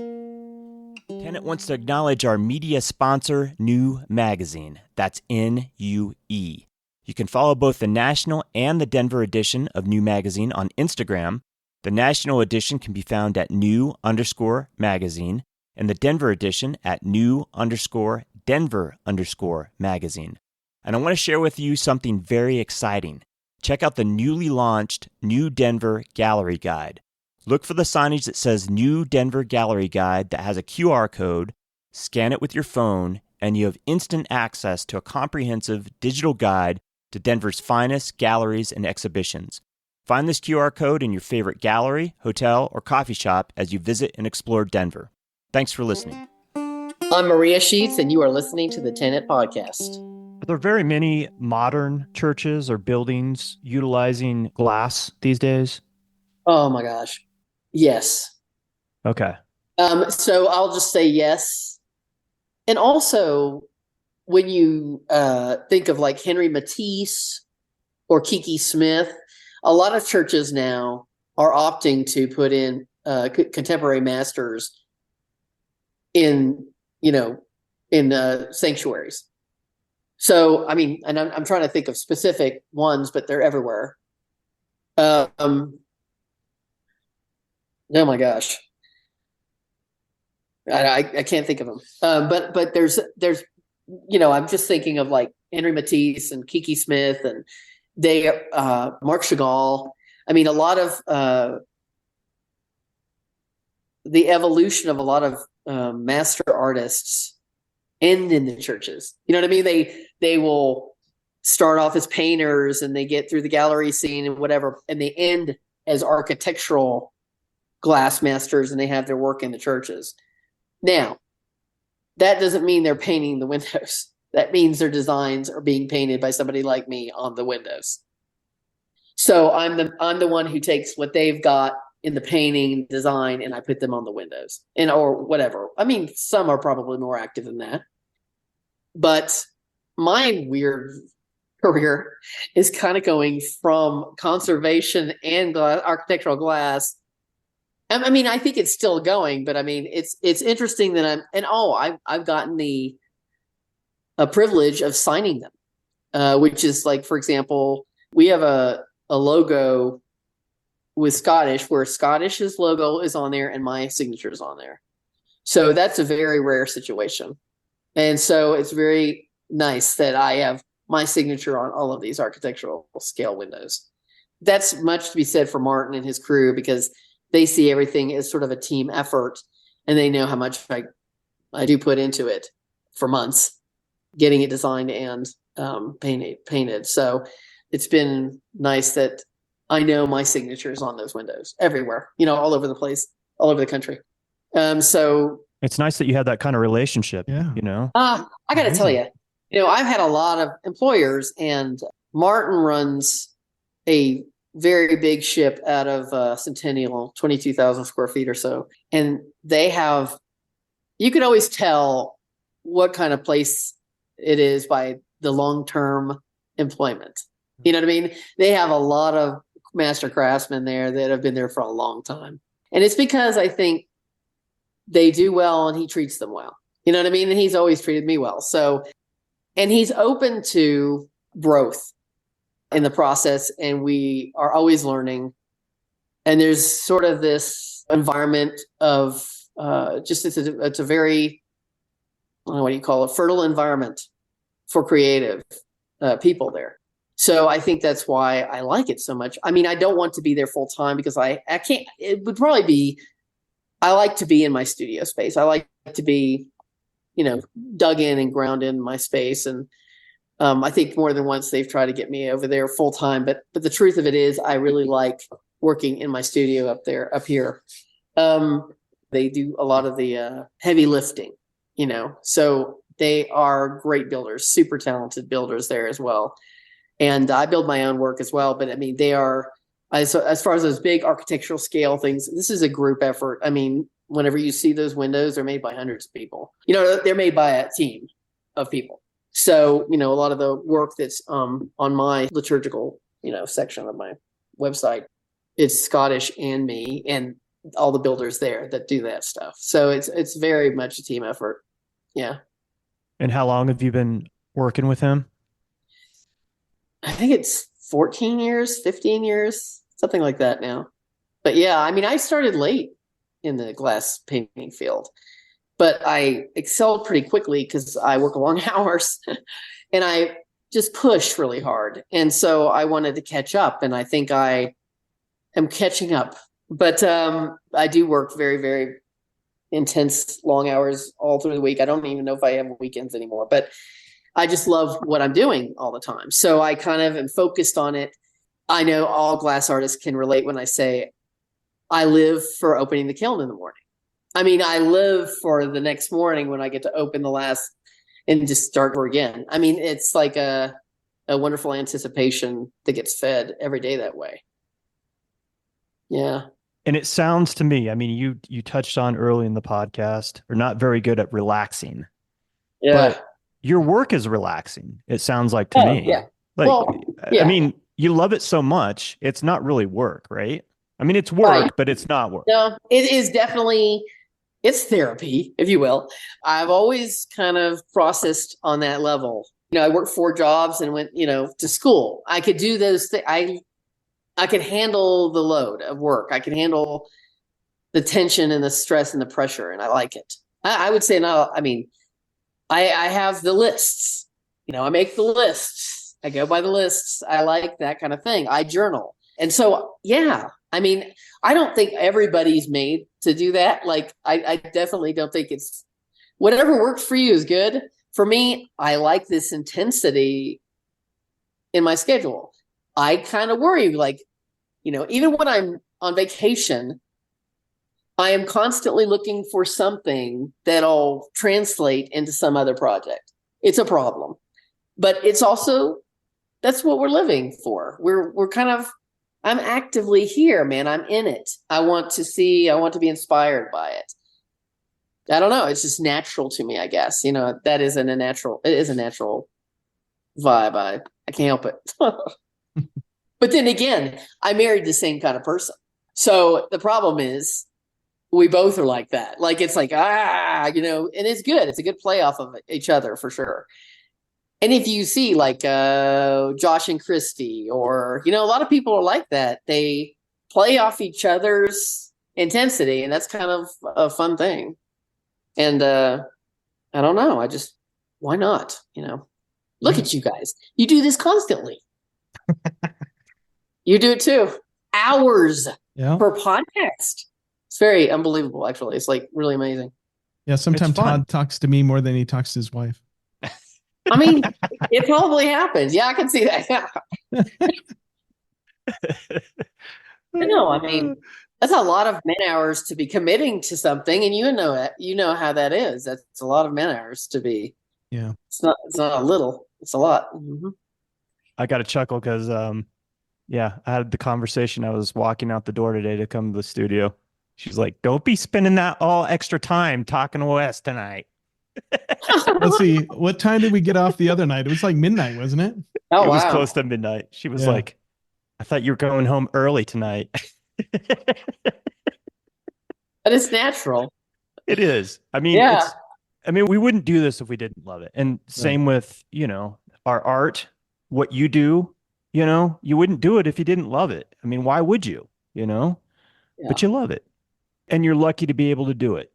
Tenet wants to acknowledge our media sponsor, New Magazine. That's N-U-E. You can follow both the national and the Denver edition of New Magazine on Instagram. The national edition can be found at new_magazine, and the Denver edition at new_Denver_magazine. And I want to share with you something very exciting. Check out the newly launched New Denver Gallery Guide. Look for the signage that says New Denver Gallery Guide that has a QR code. Scan it with your phone, and you have instant access to a comprehensive digital guide to Denver's finest galleries and exhibitions. Find this QR code in your favorite gallery, hotel, or coffee shop as you visit and explore Denver. Thanks for listening. I'm Maria Sheets, and you are listening to the Tenet Podcast. Are there very many modern churches or buildings utilizing glass these days? Oh my gosh. Yes. Okay. So I'll just say yes. And also, when you think of like Henry Matisse or Kiki Smith, a lot of churches now are opting to put in contemporary masters in sanctuaries. So, I mean, and I'm trying to think of specific ones, but they're everywhere. Oh my gosh. I can't think of them. But there's, I'm just thinking of like Henry Matisse and Kiki Smith and Marc Chagall. I mean, a lot of the evolution of a lot of master artists end in the churches. You know what I mean? They will start off as painters and they get through the gallery scene and whatever, and they end as architectural glass masters and they have their work in the churches. Now, that doesn't mean they're painting the windows. That means their designs are being painted by somebody like me on the windows. So I'm the one who takes what they've got in the painting design and I put them on the windows or whatever. I mean, some are probably more active than that. But my weird career is kind of going from conservation and architectural glass. I mean, I think it's still going, but I mean, it's interesting that I've gotten a privilege of signing them, which is like, for example, we have a logo with Scottish where Scottish's logo is on there and my signature is on there. So that's a very rare situation. And so it's very nice that I have my signature on all of these architectural scale windows. That's much to be said for Martin and his crew because they see everything as sort of a team effort and they know how much I do put into it for months, getting it designed and painted. So it's been nice that I know my signature is on those windows everywhere, all over the place, all over the country. So it's nice that you have that kind of relationship, I got to tell you, I've had a lot of employers and Martin runs a very big ship out of Centennial, 22,000 square feet or so. And you can always tell what kind of place it is by the long-term employment. You know what I mean? They have a lot of master craftsmen there that have been there for a long time. And it's because I think they do well and he treats them well. You know what I mean? And he's always treated me well. So, and he's open to growth in the process and we are always learning. And there's sort of this environment of it's a very, I don't know what you call it, fertile environment for creative people there. So I think that's why I like it so much. I mean, I don't want to be there full time because I can't, it would probably be, I like to be in my studio space. I like to be, dug in and grounded in my space. And I think more than once they've tried to get me over there full time, but the truth of it is I really like working in my studio up here. They do a lot of the heavy lifting, so they are great builders, super talented builders there as well. And I build my own work as well. But I mean, they are, as far as those big architectural scale things, this is a group effort. I mean, whenever you see those windows, they're made by hundreds of people. They're made by a team of people. So, a lot of the work that's on my liturgical, section of my website, it's Scottish and me and all the builders there that do that stuff. So it's very much a team effort. Yeah. And how long have you been working with him? I think it's 14 years, 15 years, something like that now. But yeah, I mean, I started late in the glass painting field, but I excelled pretty quickly because I work long hours and I just push really hard. And so I wanted to catch up, and I think I am catching up. But I do work very, very intense, long hours all through the week. I don't even know if I have weekends anymore, but I just love what I'm doing all the time. So I kind of am focused on it. I know all glass artists can relate when I say I live for opening the kiln in the morning. I mean, I live for the next morning when I get to open the last and just start over again. I mean, it's like a wonderful anticipation that gets fed every day that way. Yeah. And it sounds to me, I mean, you touched on early in the podcast, are not very good at relaxing. Yeah. But your work is relaxing, it sounds like to me. Yeah. Like, well, yeah. I mean, you love it so much, it's not really work, right? I mean, it's work, right, but it's not work. No, it is definitely, it's therapy, if you will. I've always kind of processed on that level. I worked 4 jobs and went, to school. I could do those things. I could handle the load of work. I could handle the tension and the stress and the pressure, and I like it. I would say now, I mean, I have the lists, I make the lists. I go by the lists. I like that kind of thing. I journal. And so, yeah, I mean, I don't think everybody's made to do that. Like, I definitely don't think it's whatever works for you is good. For me, I like this intensity in my schedule. I kind of worry, like, even when I'm on vacation, I am constantly looking for something that'll translate into some other project. It's a problem, but it's also, that's what we're living for. We're kind of, I'm actively here, man. I'm in it. I want to be inspired by it. I don't know. It's just natural to me, I guess. It is a natural vibe. I can't help it. But then again, I married the same kind of person. So the problem is we both are like that. Like, it's like, and it's good. It's a good play off of each other for sure. And if you see like Josh and Christy, or, a lot of people are like that. They play off each other's intensity, and that's kind of a fun thing. And I don't know. Why not? Look at you guys. You do this constantly. You do it too. Hours per podcast. It's very unbelievable, actually. It's like really amazing. Yeah, sometimes Todd talks to me more than he talks to his wife. I mean, it probably happens. Yeah, I can see that. Yeah. No, I mean, that's a lot of man hours to be committing to something, and you know how that is. That's a lot of man hours to be. Yeah, it's not a little. It's a lot. Mm-hmm. I got a chuckle because I had the conversation. I was walking out the door today to come to the studio. She's like, "Don't be spending that all extra time talking to Wes tonight." Let's see. What time did we get off the other night? It was like midnight, wasn't it? Oh, it was close to midnight. She was like, "I thought you were going home early tonight." But it's natural. It is. I mean, we wouldn't do this if we didn't love it. And same with, our art, what you do, you wouldn't do it if you didn't love it. I mean, why would you, but you love it, and you're lucky to be able to do it.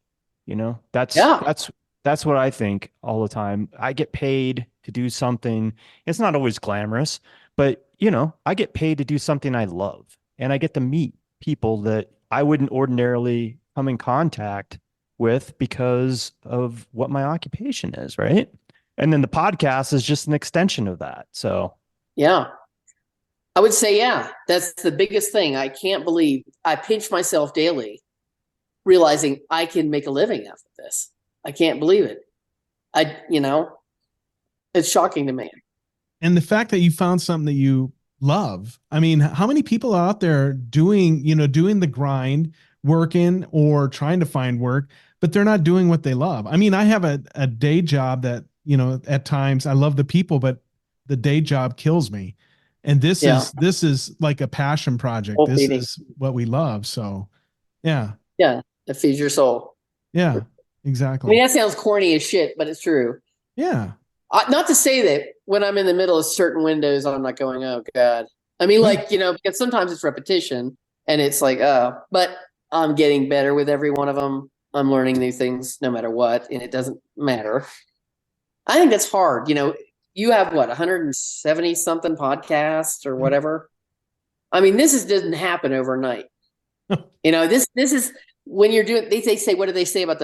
That's what I think all the time. I get paid to do something. It's not always glamorous, But, I get paid to do something I love, and I get to meet people that I wouldn't ordinarily come in contact with because of what my occupation is, right? And then the podcast is just an extension of that. So, Yeah. I would say, yeah, that's the biggest thing. I can't believe I pinch myself daily realizing I can make a living after this. I can't believe it. It's shocking to me. And the fact that you found something that you love. I mean, how many people are out there doing the grind, working or trying to find work, but they're not doing what they love? I mean, I have a day job that, at times I love the people, but the day job kills me. And this is like a passion project. Soul This feeding. is what we love. So yeah. Yeah. It feeds your soul. Yeah, I exactly. mean, that sounds corny as shit, but it's true. Yeah. Not to say that when I'm in the middle of certain windows, I'm not going, oh God. I mean, because sometimes it's repetition and it's like, but I'm getting better with every one of them. I'm learning new things no matter what, and it doesn't matter. I think that's hard. You have 170 something podcasts or whatever. I mean, doesn't happen overnight. This is when you're doing, they say, what do they say about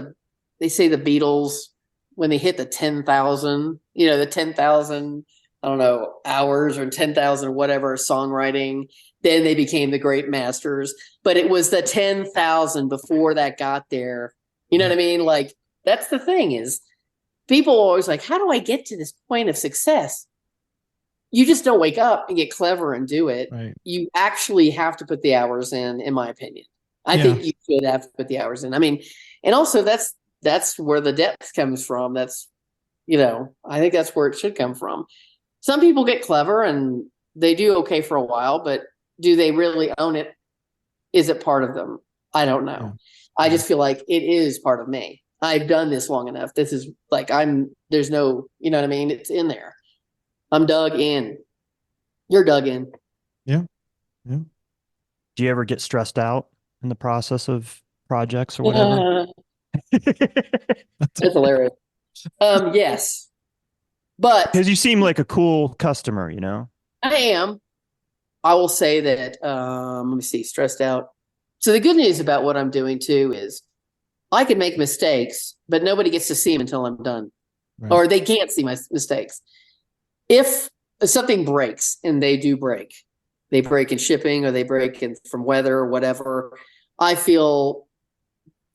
they say the Beatles when they hit the 10,000, the 10,000, I don't know, hours or 10,000, whatever songwriting, then they became the great masters. But it was the 10,000 before that got there. You know what I mean? Like, that's the thing is people are always like, how do I get to this point of success? You just don't wake up and get clever and do it. Right. You actually have to put the hours in my opinion. I think you should have to put the hours in. I mean, and also that's where the depth comes from. That's, I think that's where it should come from. Some people get clever and they do okay for a while, but do they really own it? Is it part of them? I don't know. Yeah. I just feel like it is part of me. I've done this long enough. This is like, there's no, you know what I mean? It's in there. I'm dug in. You're dug in. Yeah. Yeah. Do you ever get stressed out in the process of projects or whatever? That's hilarious. Yes, but because you seem like a cool customer, I am. I will say that. Let me see. Stressed out. So the good news about what I'm doing too is I can make mistakes, but nobody gets to see them until I'm done, or they can't see my mistakes. If something breaks, and they do break, they break in shipping or they break in from weather or whatever, I feel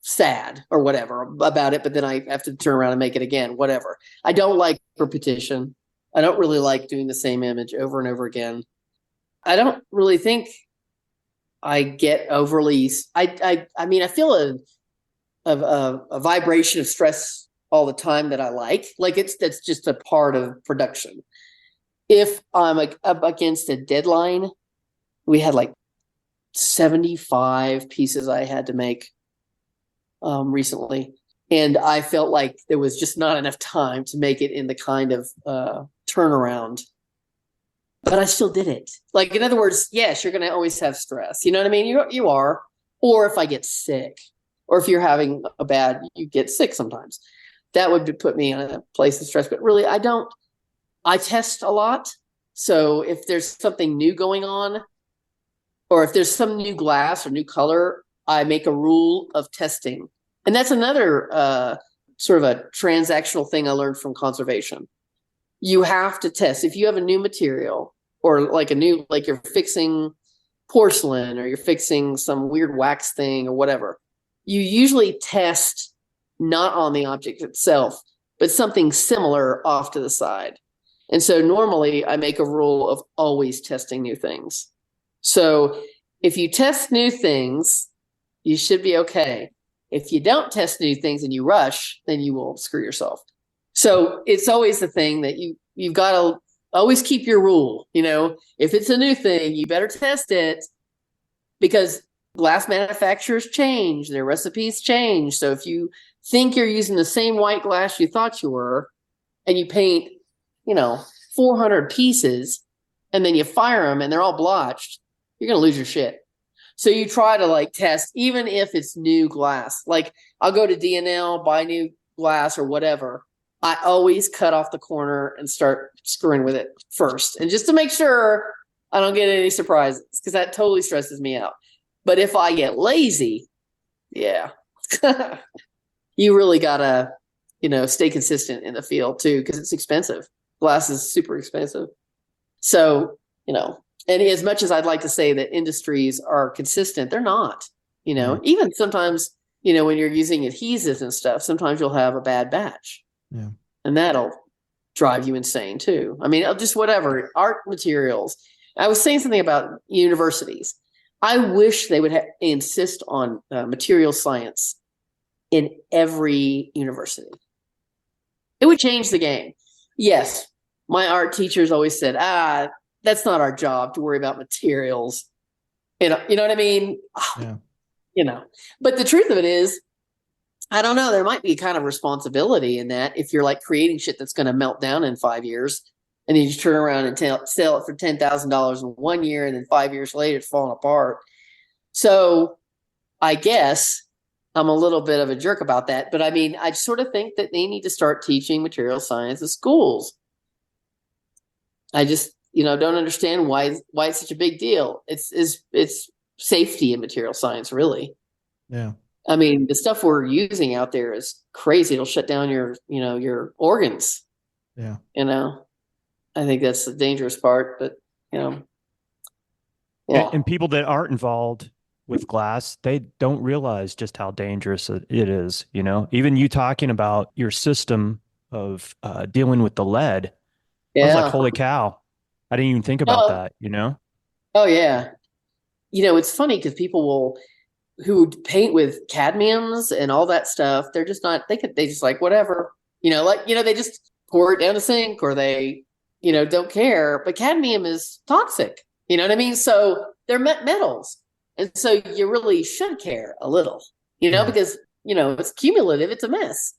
sad or whatever about it, but then I have to turn around and make it again, whatever. I don't like repetition. I don't really like doing the same image over and over again. I don't really think I get overly, I mean, I feel a vibration of stress all the time that I like that's just a part of production. If I'm up against a deadline, we had like 75 pieces I had to make recently. And I felt like there was just not enough time to make it in the kind of turnaround. But I still did it. Like, in other words, yes, you're going to always have stress. You know what I mean? You are. Or if I get sick, or if you're having you get sick sometimes. That would put me in a place of stress. But really, I test a lot. So if there's something new going on, or if there's some new glass or new color, I make a rule of testing. And that's another sort of a transactional thing I learned from conservation. You have to test. If you have a new material, or like you're fixing porcelain, or you're fixing some weird wax thing or whatever, you usually test not on the object itself, but something similar off to the side. And so normally I make a rule of always testing new things. So if you test new things, you should be okay. If you don't test new things and you rush, then you will screw yourself. So it's always the thing that you've got to always keep your rule. If it's a new thing, you better test it, because glass manufacturers change, their recipes change. So if you think you're using the same white glass you thought you were, and you paint, 400 pieces, and then you fire them and they're all blotched, you're going to lose your shit. So you try to test, even if it's new glass. Like, I'll go to D&L, buy new glass or whatever, I always cut off the corner and start screwing with it first. And just to make sure I don't get any surprises, because that totally stresses me out. But if I get lazy, yeah, you really gotta, stay consistent in the field too, because it's expensive. Glass is super expensive. So, and as much as I'd like to say that industries are consistent, they're not, even sometimes, when you're using adhesives and stuff, sometimes you'll have a bad batch. Yeah. And that'll drive you insane too. I mean, just whatever, art materials. I was saying something about universities. I wish they would insist on material science in every university. It would change the game. Yes, my art teachers always said, that's not our job to worry about materials. You know what I mean? Yeah. But the truth of it is, I don't know, there might be kind of responsibility in that if you're like creating shit that's going to melt down in 5 years and then you turn around and sell it for $10,000 in 1 year and then 5 years later it's falling apart. So I guess I'm a little bit of a jerk about that. But I mean, I sort of think that they need to start teaching material science in schools. I just, don't understand why it's such a big deal. It's safety in material science, really. Yeah. I mean, the stuff we're using out there is crazy. It'll shut down your organs. Yeah. I think that's the dangerous part, but yeah. And people that aren't involved with glass, they don't realize just how dangerous it is. Even you talking about your system of dealing with the lead. I was like, holy cow. I didn't even think about that, Oh yeah. It's funny because people who paint with cadmiums and all that stuff, they're just not, they just like, whatever, they just pour it down the sink or they, don't care. But cadmium is toxic. You know what I mean? So they're metals. And so you really should care a little, because, it's cumulative. It's a mess.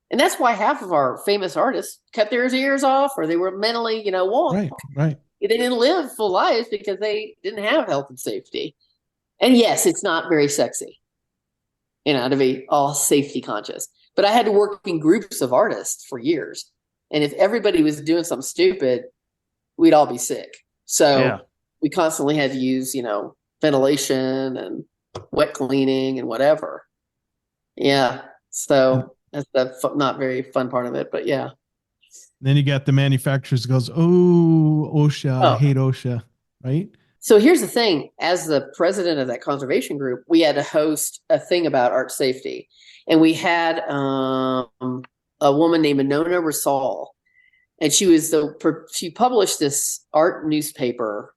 And that's why half of our famous artists cut their ears off or they were mentally, wonk. Right. They didn't live full lives because they didn't have health and safety. And yes, it's not very sexy, to be all safety conscious. But I had to work in groups of artists for years. And if everybody was doing something stupid, we'd all be sick. So we constantly had to use, ventilation and wet cleaning and whatever. Yeah. So that's the not very fun part of it. But yeah. Then you got the manufacturers goes, oh, OSHA, I hate OSHA, right? So here's the thing. As the president of that conservation group, we had to host a thing about art safety. And we had a woman named Nona Rasal. And she published this art newspaper.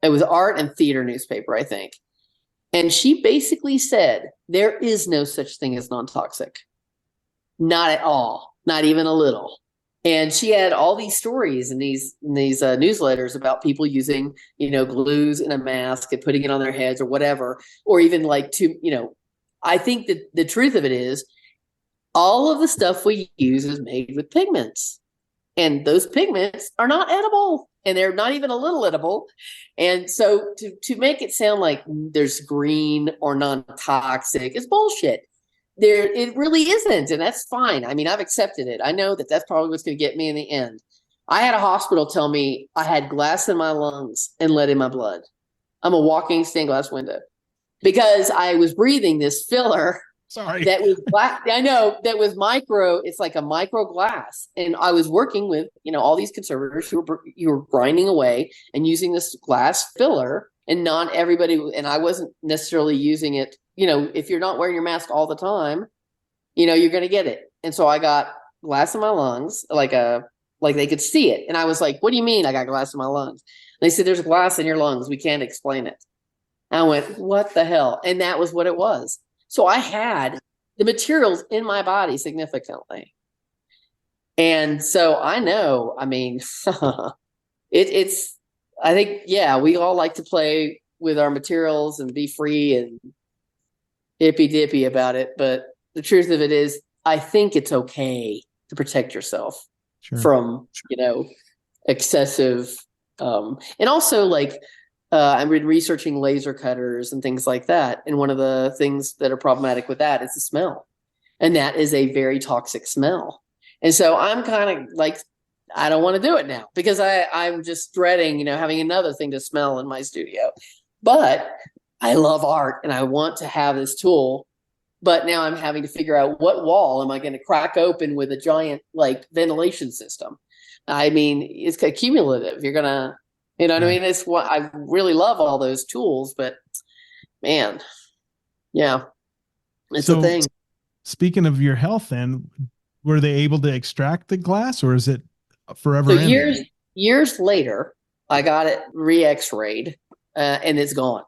It was art and theater newspaper, I think. And she basically said, there is no such thing as non-toxic. Not at all. Not even a little. And she had all these stories and these newsletters about people using, glues in a mask and putting it on their heads or whatever, or even I think that the truth of it is all of the stuff we use is made with pigments, and those pigments are not edible, and they're not even a little edible. And so to make it sound like there's green or non-toxic is bullshit. It really isn't, and that's fine. I mean, I've accepted it. I know that that's probably what's going to get me in the end. I had a hospital tell me I had glass in my lungs and lead in my blood. I'm a walking stained glass window because I was breathing this filler. Sorry. That was black. I know that was micro. It's like a micro glass, and I was working with all these conservators who were grinding away and using this glass filler, and not everybody. And I wasn't necessarily using it. If you're not wearing your mask all the time, you're going to get it. And so I got glass in my lungs, like they could see it. And I was like, what do you mean I got glass in my lungs? And they said, there's glass in your lungs. We can't explain it. And I went, what the hell? And that was what it was. So I had the materials in my body significantly. And so I know, I mean, it's, I think, we all like to play with our materials and be free and hippy dippy about it. But the truth of it is, I think it's okay to protect yourself from, excessive, and also I've been researching laser cutters and things like that. And one of the things that are problematic with that is the smell. And that is a very toxic smell. And so I'm kind of like, I don't want to do it now because I'm just dreading, having another thing to smell in my studio. But I love art and I want to have this tool. But now I'm having to figure out what wall am I going to crack open with a giant like ventilation system. I mean, it's cumulative. You're gonna, what I mean? It's what I really love all those tools, but man, yeah, it's a thing. Speaking of your health, then were they able to extract the glass, or is it forever? So years later, I got it re-X-rayed, and it's gone.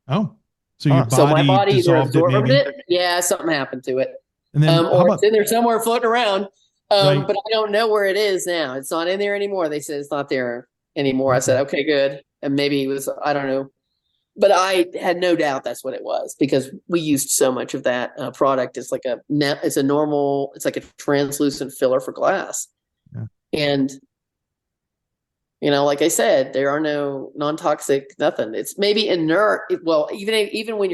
Oh, so your body, so my body either absorbed it. Yeah, something happened to it, and then or it's in there somewhere floating around. Right. But I don't know where it is now. It's not in there anymore. They said it's not there anymore. I said, okay, good. And maybe it was, I don't know. But I had no doubt that's what it was because we used so much of that product. It's like it's like a translucent filler for glass. Yeah. And, like I said, there are no non-toxic, nothing. It's maybe inert. Well, even when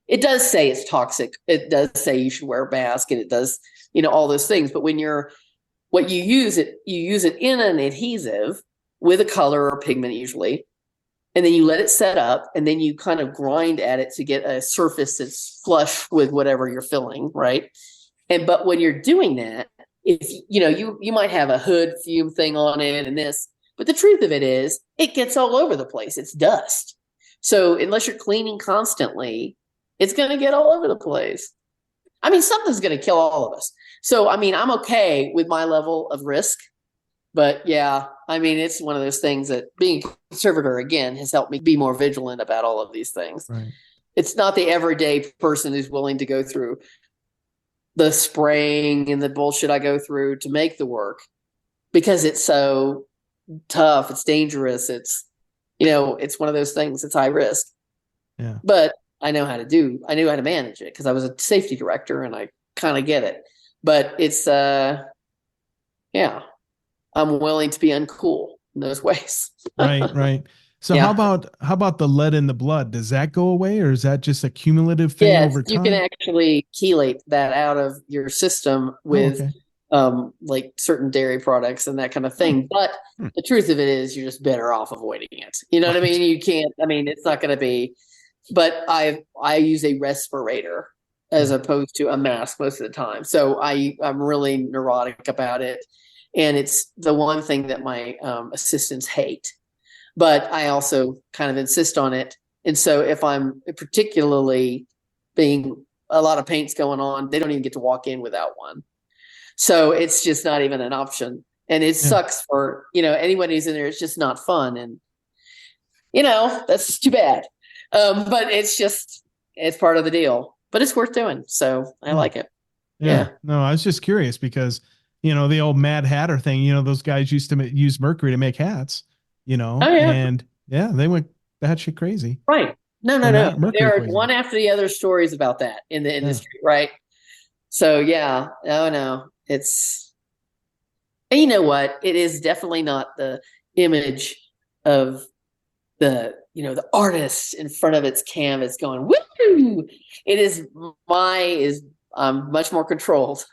it does say it's toxic. It does say you should wear a mask and it does, all those things. But when you use it in an adhesive with a color or pigment usually, and then you let it set up and then you kind of grind at it to get a surface that's flush with whatever you're filling, right? But when you're doing that, if you might have a hood fume thing on it and this, but the truth of it is it gets all over the place. It's dust. So unless you're cleaning constantly, it's going to get all over the place. I mean, something's going to kill all of us. So, I mean, I'm okay with my level of risk, but yeah, I mean, it's one of those things that being a conservator, again, has helped me be more vigilant about all of these things. Right. It's not the everyday person who's willing to go through the spraying and the bullshit I go through to make the work because it's so tough. It's dangerous. It's, it's one of those things. It's high risk. Yeah. But I knew how to manage it because I was a safety director and I kind of get it. But it's, yeah, I'm willing to be uncool in those ways. Right. So how about the lead in the blood? Does that go away or is that just a cumulative thing over time? You can actually chelate that out of your system with like certain dairy products and that kind of thing. But the truth of it is you're just better off avoiding it. You know what I mean? You can't, it's not going to be, but I use a respirator as opposed to a mask most of the time. So I'm really neurotic about it. And it's the one thing that my assistants hate, but I also kind of insist on it. And so if I'm particularly being a lot of paint's going on, they don't even get to walk in without one. So it's just not even an option. And it sucks for, anyone who's in there. It's just not fun. And, that's too bad. But it's part of the deal, but it's worth doing. So I like it. Yeah. No, I was just curious because, the old Mad Hatter thing, those guys used to use mercury to make hats, and they went batshit crazy. Right. No. There are one after the other stories about that in the industry. Right. So yeah. Oh no, it's, and you know what? It is definitely not the image of the artist in front of its canvas going, woo! It is much more controlled.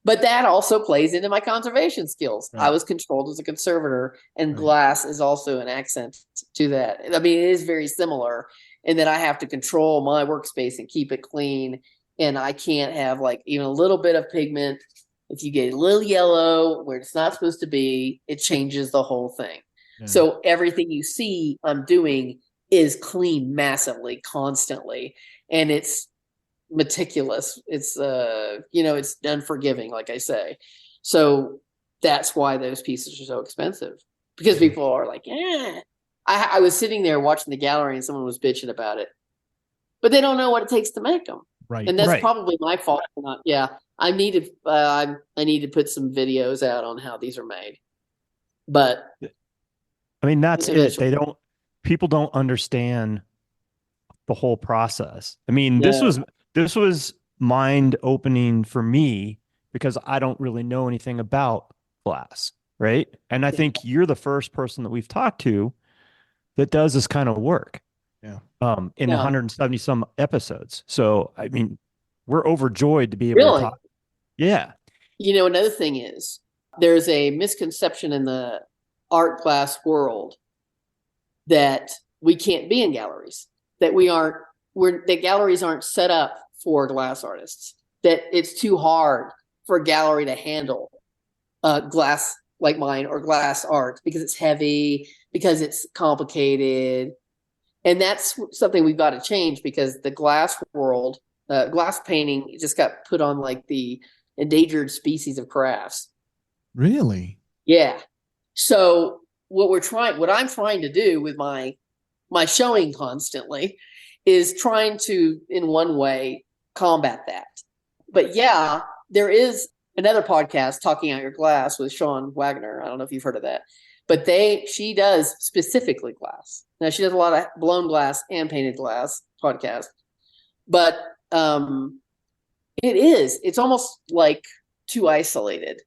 But that also plays into my conservation skills. Right. I was controlled as a conservator, and glass is also an accent to that. I mean, it is very similar in that I have to control my workspace and keep it clean. And I can't have like even a little bit of pigment. If you get a little yellow where it's not supposed to be, it changes the whole thing. Yeah. So everything you see I'm doing is clean massively, constantly. And it's meticulous. It's it's unforgiving, like I say. So that's why those pieces are so expensive, because people are like, I was sitting there watching the gallery and someone was bitching about it, but they don't know what it takes to make them. Right. And that's probably my fault for not. I need to put some videos out on how these are made. But I mean, that's it. People don't understand the whole process. I mean, this was mind opening for me because I don't really know anything about glass, right? And I think you're the first person that we've talked to that does this kind of work. Yeah. In 170 some episodes. So, I mean, we're overjoyed to be able to talk. Yeah. Another thing is there's a misconception in the art glass world that we can't be in galleries, that that galleries aren't set up for glass artists, that it's too hard for a gallery to handle glass like mine or glass art because it's heavy, because it's complicated. And that's something we've got to change, because the glass world, glass painting just got put on like the endangered species of crafts. Really? Yeah. So what I'm trying to do with my showing constantly is trying to, in one way, combat that. But yeah, there is another podcast, Talking Out Your Glass, with Sean Wagner. I don't know if you've heard of that, but she does specifically glass. Now she does a lot of blown glass and painted glass podcast, but it's almost like too isolated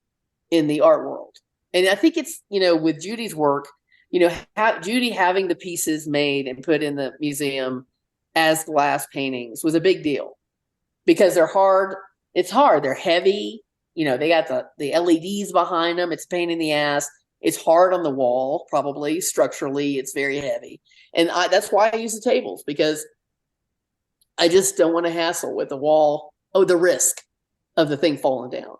in the art world. And I think it's, with Judy's work, Judy having the pieces made and put in the museum as glass paintings was a big deal, because they're hard. It's hard. They're heavy. They got the LEDs behind them. It's a pain in the ass. It's hard on the wall, probably structurally. It's very heavy. And that's why I use the tables, because I just don't want to hassle with the wall. Oh, the risk of the thing falling down.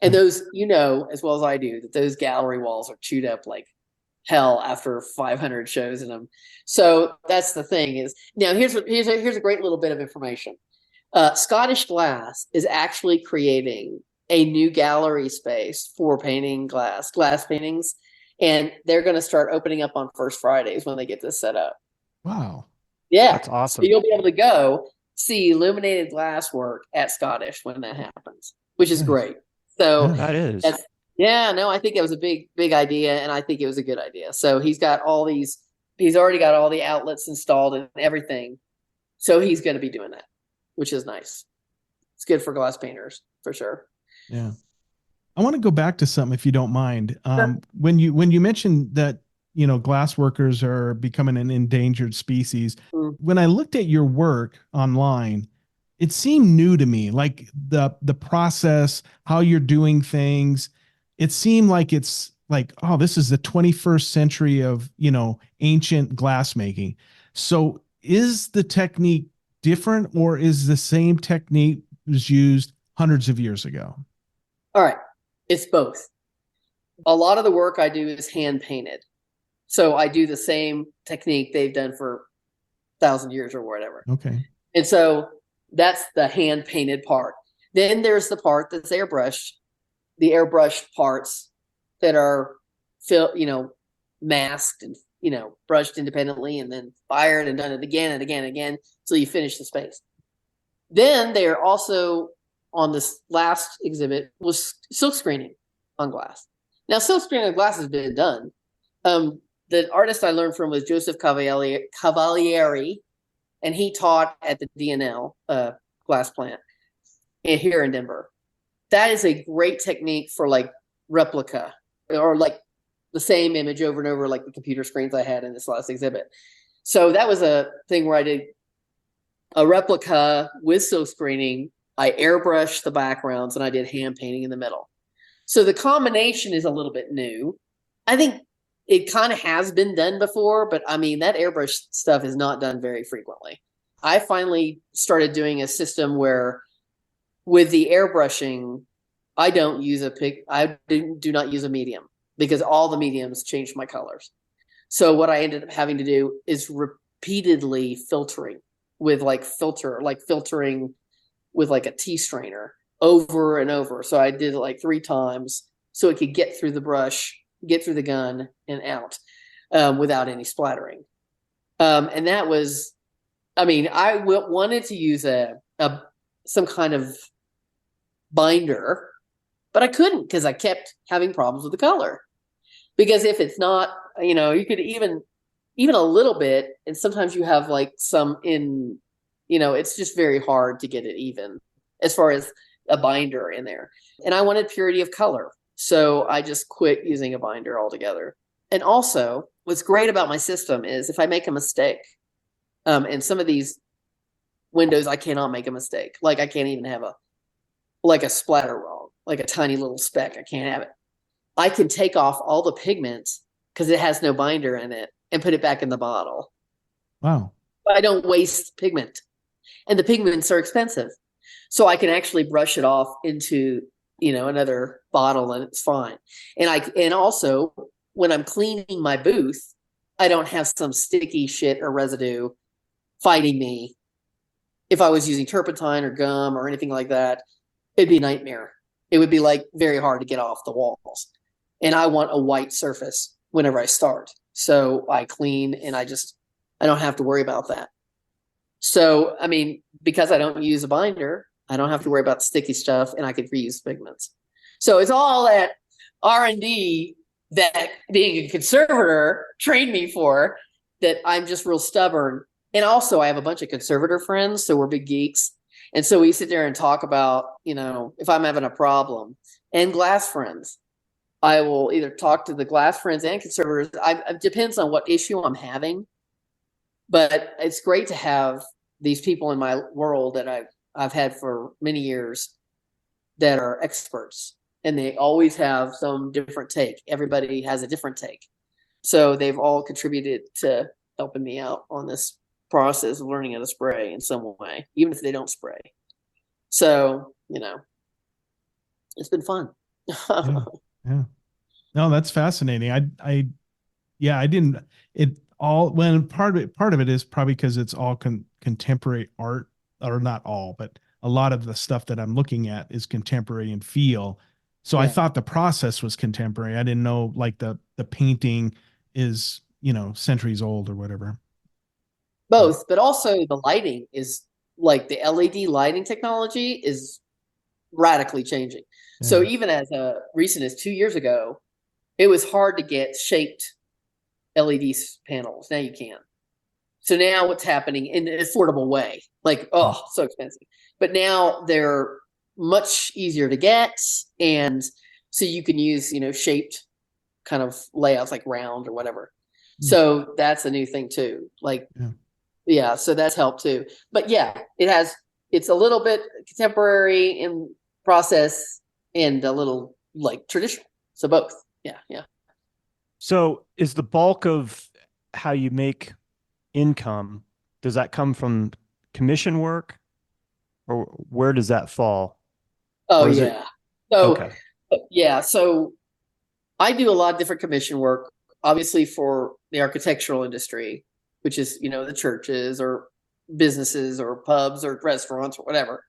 And those, as well as I do, that those gallery walls are chewed up like hell after 500 shows in them. So that's the thing is, now here's a great little bit of information. Scottish Glass is actually creating a new gallery space for painting glass paintings. And they're going to start opening up on First Fridays when they get this set up. Wow. Yeah. That's awesome. So you'll be able to go see illuminated glass work at Scottish when that happens, which is great. So that is. I think it was a big idea, and I think it was a good idea. So he's already got all the outlets installed and everything. So he's going to be doing that, which is nice. It's good for glass painters for sure. Yeah. I want to go back to something, if you don't mind. Sure. When you mentioned that, glass workers are becoming an endangered species. When I looked at your work online, it seemed new to me, like the process, how you're doing things. It seemed like it's like, oh, this is the 21st century of, ancient glass making. So is the technique different, or is the same technique was used hundreds of years ago? All right. It's both. A lot of the work I do is hand painted. So I do the same technique they've done for 1,000 years or whatever. Okay. And so that's the hand painted part. Then there's the part that's airbrushed, the airbrushed parts that are masked and, brushed independently and then fired and done it again and again and again until you finish the space. Then they're also, on this last exhibit, was silk screening on glass. Now, silk screening on glass has been done. The artist I learned from was Joseph Cavalieri, and he taught at the DNL glass plant here in Denver. That is a great technique for like replica, or like the same image over and over, like the computer screens I had in this last exhibit. So that was a thing where I did a replica with silk screening. I airbrushed the backgrounds and I did hand painting in the middle. So the combination is a little bit new. I think it kind of has been done before, but I mean, that airbrush stuff is not done very frequently. I finally started doing a system where with the airbrushing, I do not use a medium, because all the mediums changed my colors. So what I ended up having to do is repeatedly filtering with filtering with like a tea strainer over and over. So I did it like 3 times so it could get through the brush, get through the gun and out without any splattering. And that was, I wanted to use some kind of binder, but I couldn't, because I kept having problems with the color. Because if it's not, you could even a little bit, and sometimes you have like some in, it's just very hard to get it even as far as a binder in there. And I wanted purity of color. So I just quit using a binder altogether. And also, what's great about my system is if I make a mistake, and some of these windows, I cannot make a mistake. Like I can't even have a splatter wrong. like a tiny little speck. I can't have it. I can take off all the pigments because it has no binder in it and put it back in the bottle. Wow. I don't waste pigment, and the pigments are expensive. So I can actually brush it off into, another bottle and it's fine. And also when I'm cleaning my booth, I don't have some sticky shit or residue fighting me. If I was using turpentine or gum or anything like that, it'd be a nightmare. It would be like very hard to get off the walls. And I want a white surface whenever I start. So I clean and I don't have to worry about that. So, I mean, because I don't use a binder, I don't have to worry about sticky stuff and I could reuse pigments. So it's all that R&D that being a conservator trained me for, that I'm just real stubborn. And also I have a bunch of conservator friends, so we're big geeks. And so we sit there and talk about, if I'm having a problem, and glass friends. I will either talk to the glass friends and conservators. It depends on what issue I'm having. But it's great to have these people in my world that I've had for many years that are experts, and they always have some different take. Everybody has a different take. So they've all contributed to helping me out on this process of learning how to spray in some way, even if they don't spray. So, it's been fun. Yeah. No, that's fascinating. I didn't, it all, when part of it is probably because it's all contemporary art, or not all, but a lot of the stuff that I'm looking at is contemporary in feel. So I thought the process was contemporary. I didn't know like the painting is, centuries old or whatever. Both, but also the lighting is like the LED lighting technology is radically changing. Yeah. So even as recent as 2 years ago, it was hard to get shaped LED panels. Now you can. So now what's happening in an affordable way, like, so expensive, but now they're much easier to get. And so you can use, shaped kind of layouts like round or whatever. So that's a new thing too. Like, yeah, so that's helped too. But yeah, it's a little bit contemporary in process and a little like traditional. So both. Yeah. So is the bulk of how you make income, does that come from commission work, or where does that fall? Oh, yeah. So I do a lot of different commission work, obviously for the architectural industry, which is, the churches or businesses or pubs or restaurants or whatever,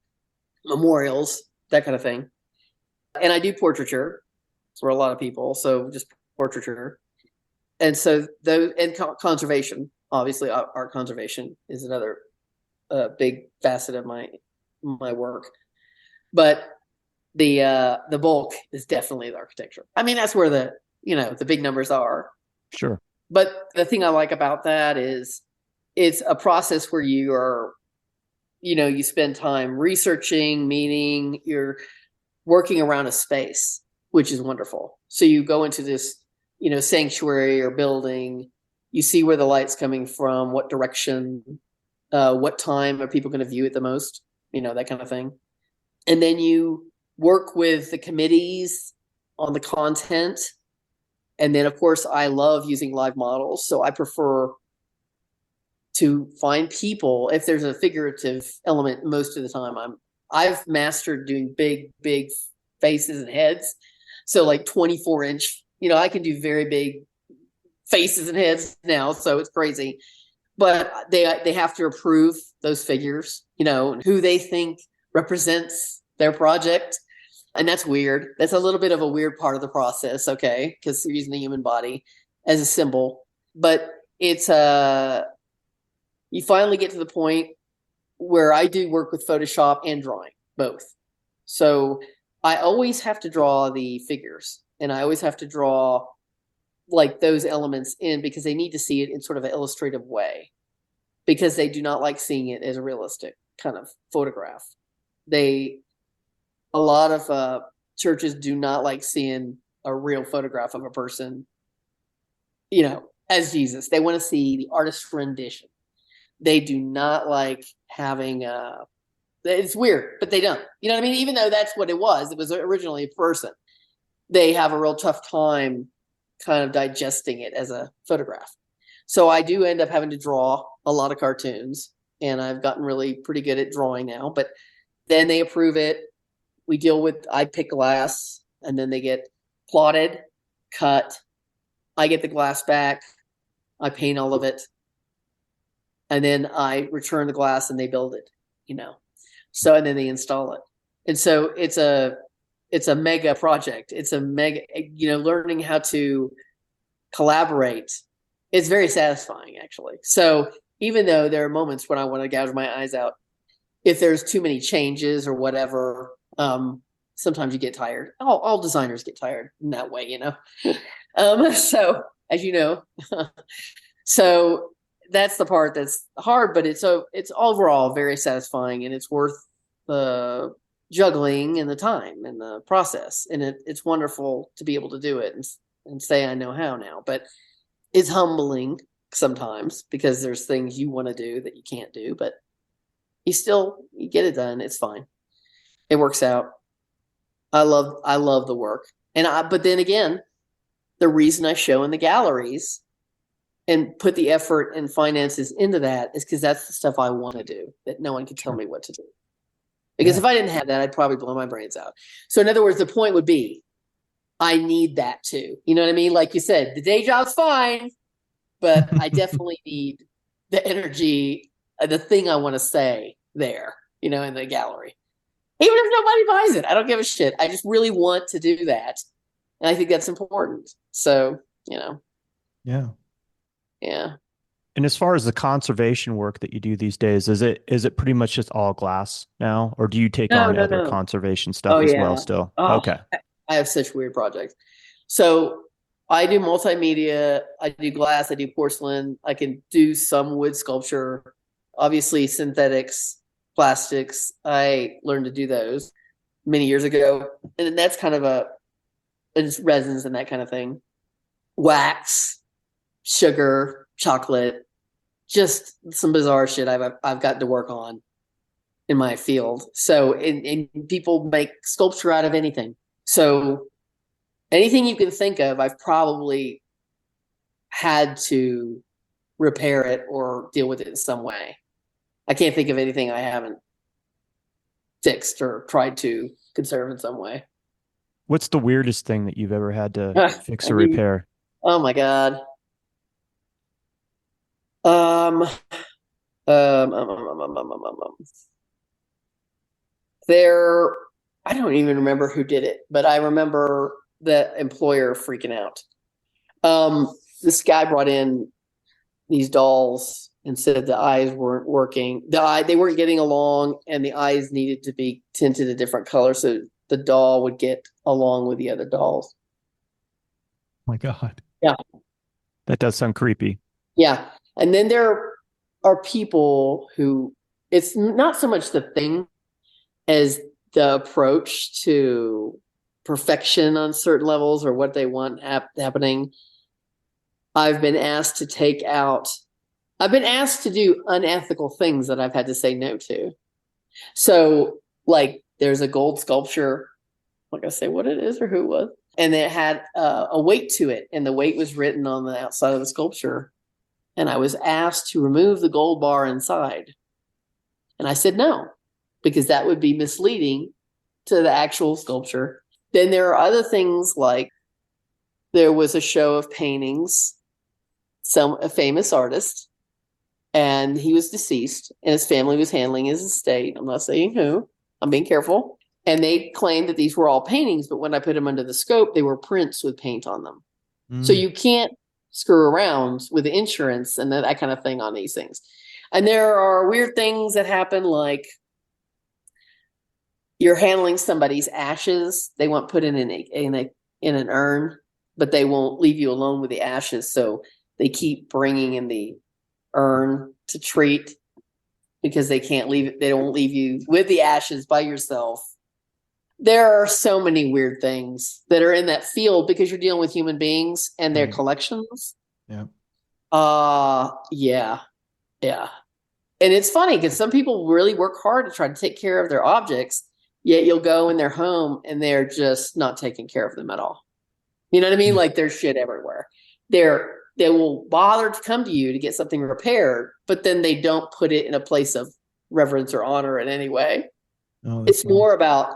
memorials, that kind of thing. And I do portraiture for a lot of people. So just portraiture. And so conservation, obviously art conservation is another big facet of my work. But the bulk is definitely the architecture. I mean, that's where the big numbers are. Sure. But the thing I like about that is it's a process where you are, you spend time researching, meaning you're working around a space, which is wonderful. So you go into this, sanctuary or building, you see where the light's coming from, what direction, what time are people going to view it the most, that kind of thing. And then you work with the committees on the content. And then, of course, I love using live models. So I prefer to find people, if there's a figurative element, most of the time I've mastered doing big faces and heads. So like 24-inch, I can do very big faces and heads now. So it's crazy. But they have to approve those figures, who they think represents their project. And that's weird. That's a little bit of a weird part of the process, okay? Because they're using the human body as a symbol. But it's you finally get to the point where I do work with Photoshop and drawing, both. So I always have to draw the figures, and I always have to draw like those elements in because they need to see it in sort of an illustrative way, because they do not like seeing it as a realistic kind of photograph. A lot of churches do not like seeing a real photograph of a person, as Jesus. They want to see the artist's rendition. They do not like having It's weird, but they don't. You know what I mean? Even though that's what it was originally a person. They have a real tough time kind of digesting it as a photograph. So I do end up having to draw a lot of cartoons, and I've gotten really pretty good at drawing now. But then they approve it. I pick glass, and then they get plotted, cut. I get the glass back. I paint all of it. And then I return the glass and they build it, So, and then they install it. And so it's a mega project. It's a mega, learning how to collaborate. It's very satisfying, actually. So even though there are moments when I want to gouge my eyes out, if there's too many changes or whatever, sometimes you get tired. All designers get tired in that way, So as you know, so that's the part that's hard, but it's overall very satisfying, and it's worth the juggling and the time and the process. And it's wonderful to be able to do it and say I know how now, but it's humbling sometimes because there's things you want to do that you can't do, but you get it done. It's fine. It works out. I love the work. But then again, the reason I show in the galleries and put the effort and finances into that is because that's the stuff I want to do, that no one can tell me what to do. Because if I didn't have that, I'd probably blow my brains out. So in other words, the point would be, I need that too. You know what I mean? Like you said, the day job's fine, but I definitely need the energy, the thing I want to say there, in the gallery. Even if nobody buys it, I don't give a shit. I just really want to do that. And I think that's important. So, Yeah. Yeah. And as far as the conservation work that you do these days, is it pretty much just all glass now, or do you take on other conservation stuff as well still? Okay. I have such weird projects. So I do multimedia, I do glass, I do porcelain, I can do some wood sculpture, obviously synthetics, plastics. I learned to do those many years ago. And that's kind of it's resins and that kind of thing. Wax, sugar, chocolate, just some bizarre shit I've gotten to work on in my field. So, and people make sculpture out of anything. So anything you can think of, I've probably had to repair it or deal with it in some way. I can't think of anything I haven't fixed or tried to conserve in some way. What's the weirdest thing that you've ever had to fix or repair? Oh my God. There, I don't even remember who did it, but I remember the employer freaking out. This guy brought in these dolls and said the eyes weren't working. They weren't getting along, and the eyes needed to be tinted a different color so the doll would get along with the other dolls. Oh my God. Yeah. That does sound creepy. Yeah. And then there are people who, it's not so much the thing as the approach to perfection on certain levels or what they want happening. I've been asked to do unethical things that I've had to say no to. So, like, there's a gold sculpture, like I say what it is or who it was, and it had a weight to it, and the weight was written on the outside of the sculpture. And I was asked to remove the gold bar inside. And I said no, because that would be misleading to the actual sculpture. Then there are other things, like there was a show of paintings, a famous artist, and he was deceased, and his family was handling his estate. I'm not saying who. I'm being careful. And they claimed that these were all paintings, but when I put them under the scope, they were prints with paint on them. So you can't screw around with the insurance and that kind of thing on these things. And there are weird things that happen, like you're handling somebody's ashes. They want put in an urn, but they won't leave you alone with the ashes. So they keep bringing in the urn to treat because they can't leave it. They don't leave you with the ashes by yourself. There are so many weird things that are in that field because you're dealing with human beings and their collections. Yeah. Yeah. And it's funny because some people really work hard to try to take care of their objects, yet you'll go in their home and they're just not taking care of them at all. You know what I mean? Like there's shit everywhere. They will bother to come to you to get something repaired, but then they don't put it in a place of reverence or honor in any way. Oh, It's more about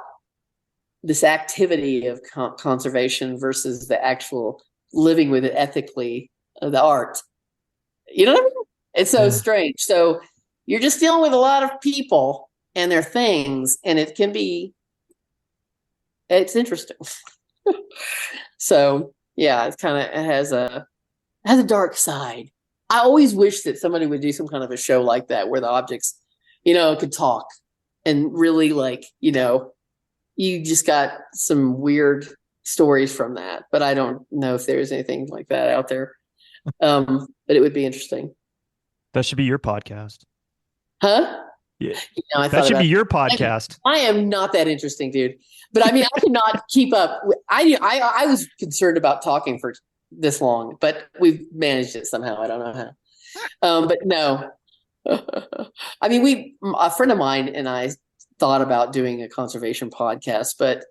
this activity of conservation versus the actual living with it ethically of the art. You know what I mean? It's so strange. So you're just dealing with a lot of people and their things, and it's interesting. So yeah, it has a dark side. I always wish that somebody would do some kind of a show like that where the objects, could talk and really you just got some weird stories from that, but I don't know if there's anything like that out there. But it would be interesting. That should be your podcast. Huh? Yeah. That should be your podcast. I am not that interesting, dude. But I mean, I cannot keep up. I was concerned about talking for this long, but we've managed it somehow. I don't know how. But no. I mean, a friend of mine and I thought about doing a conservation podcast, but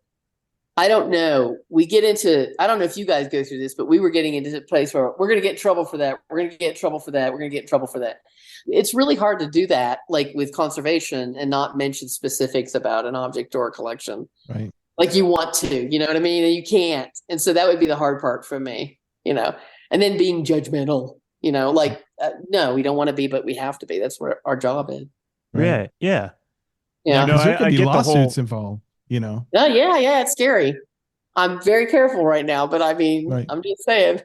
I don't know. I don't know if you guys go through this, but we were getting into a place where we're going to get in trouble for that. We're going to get in trouble for that. We're going to get in trouble for that. It's really hard to do that, like with conservation, and not mention specifics about an object or a collection. Right. Like you want to, you know what I mean? And you can't. And so that would be the hard part for me, and then being judgmental, no, we don't want to be, but we have to be. That's what our job is. Right. Yeah. Yeah. No, there could be lawsuits involved, Oh, yeah. It's scary. I'm very careful right now, but I mean, right. I'm just saying.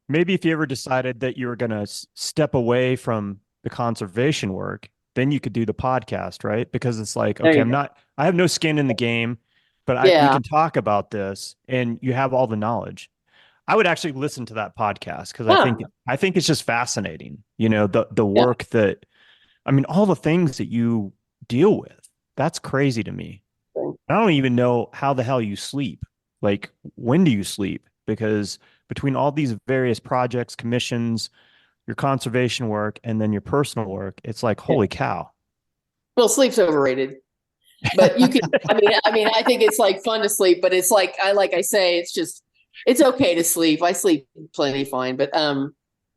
Maybe if you ever decided that you were going to step away from the conservation work, then you could do the podcast, right? Because it's like, okay, I have no skin in the game, but we can talk about this and you have all the knowledge. I would actually listen to that podcast because I think it's just fascinating. The work that, I mean, all the things that you deal with. That's crazy to me. I don't even know how the hell you sleep. Like, when do you sleep? Because between all these various projects, commissions, your conservation work, and then your personal work, it's like, holy cow. Well, sleep's overrated. But you can, I mean, I think it's like fun to sleep, but it's like I say, it's okay to sleep. I sleep plenty fine. But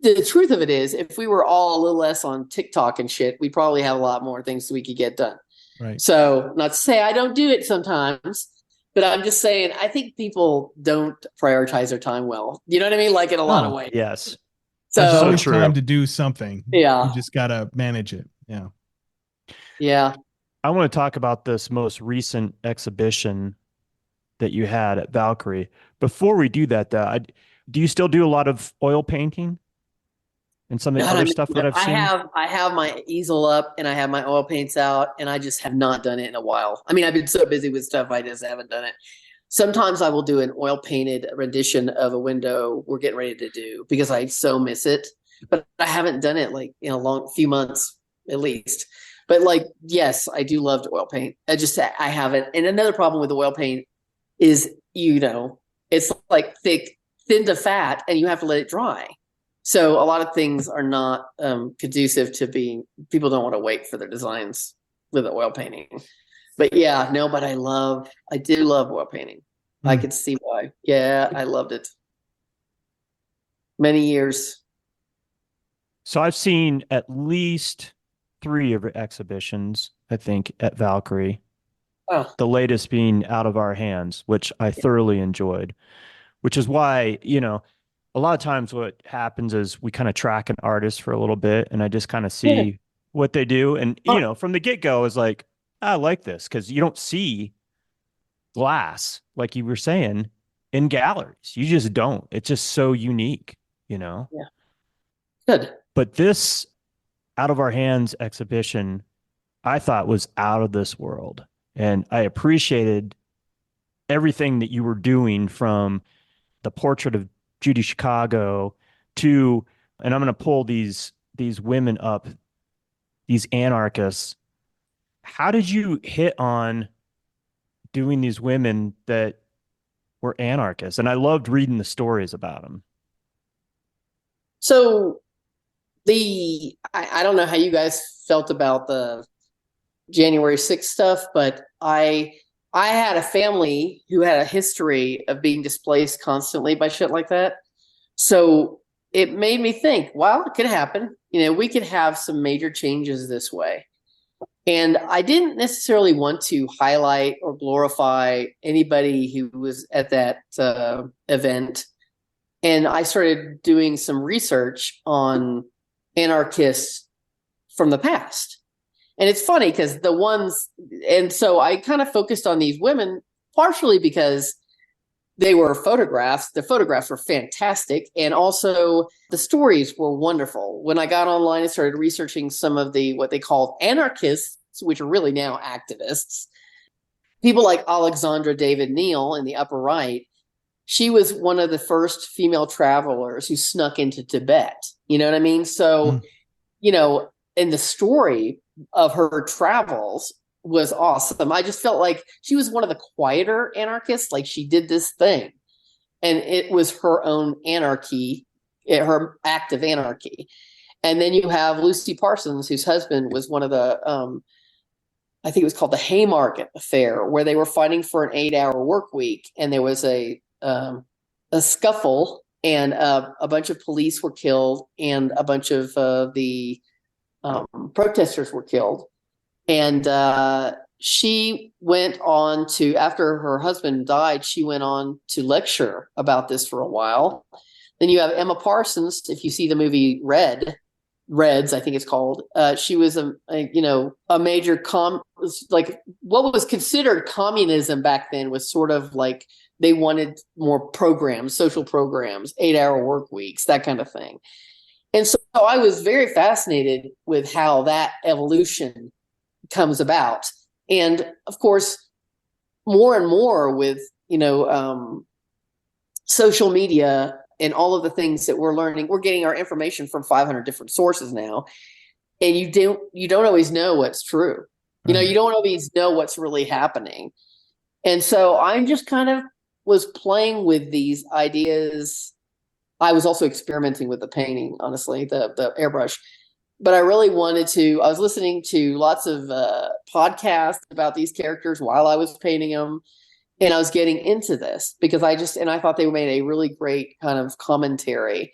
the truth of it is, if we were all a little less on TikTok and shit, we probably have a lot more things we could get done. Right. So not to say I don't do it sometimes, but I'm just saying, I think people don't prioritize their time well. You know what I mean? Like in a lot of ways. Yes. So there's always time to do something. Yeah. You just got to manage it. Yeah. Yeah. I want to talk about this most recent exhibition that you had at Valkyrie. Before we do that, though, do you still do a lot of oil painting? And some of the other stuff that I've seen? I have my easel up and I have my oil paints out, and I just have not done it in a while. I mean, I've been so busy with stuff, I just haven't done it. Sometimes I will do an oil painted rendition of a window we're getting ready to do because I so miss it. But I haven't done it like in a few months at least. But like, yes, I do love to oil paint. I haven't. And another problem with the oil paint is, it's like thin to fat, and you have to let it dry. So a lot of things are not conducive to people don't want to wait for their designs with the oil painting. But yeah, no, but I do love oil painting. I could see why. Yeah, I loved it. Many years. So I've seen at least 3 of your exhibitions, I think, at Valkyrie. Oh. The latest being Out of Our Hands, which I thoroughly enjoyed, which is why, a lot of times what happens is we kind of track an artist for a little bit and I just kind of see what they do. And, from the get-go is like, I like this because you don't see glass, like you were saying, in galleries. You just don't. It's just so unique, Yeah. Good. But this Out of Our Hands exhibition, I thought was out of this world. And I appreciated everything that you were doing, from the portrait of Judy Chicago to, and I'm going to pull these women up, these anarchists. How did you hit on doing these women that were anarchists? And I loved reading the stories about them. So I I don't know how you guys felt about the January 6th stuff, but I had a family who had a history of being displaced constantly by shit like that. So it made me think, well, it could happen. We could have some major changes this way. And I didn't necessarily want to highlight or glorify anybody who was at that event. And I started doing some research on anarchists from the past. And it's funny because so I kind of focused on these women, partially because they were photographs. The photographs were fantastic. And also the stories were wonderful. When I got online and started researching some of what they called anarchists, which are really now activists, people like Alexandra David Neal in the upper right, she was one of the first female travelers who snuck into Tibet. You know what I mean? So, in the story of her travels was awesome. I just felt like she was one of the quieter anarchists. Like, she did this thing and it was her own anarchy, her act of anarchy. And then you have Lucy Parsons, whose husband was one of the, I think it was called the Haymarket Affair, where they were fighting for an 8-hour work week. And there was a scuffle, and a bunch of police were killed, and a bunch of the protesters were killed. And she went on to, after her husband died, she went on to lecture about this for a while. Then you have Emma Parsons. If you see the movie Reds, I think it's called. She was a major like what was considered communism back then was sort of like they wanted more programs, social programs, 8-hour work weeks, that kind of thing. And so I was very fascinated with how that evolution comes about. And of course, more and more with, social media and all of the things that we're learning, we're getting our information from 500 different sources now. And you don't always know what's true. Right. You don't always know what's really happening. And so I'm just kind of was playing with these ideas. I was also experimenting with the painting, honestly, the airbrush. But I really wanted to, I was listening to lots of podcasts about these characters while I was painting them. And I was getting into this because I thought they made a really great kind of commentary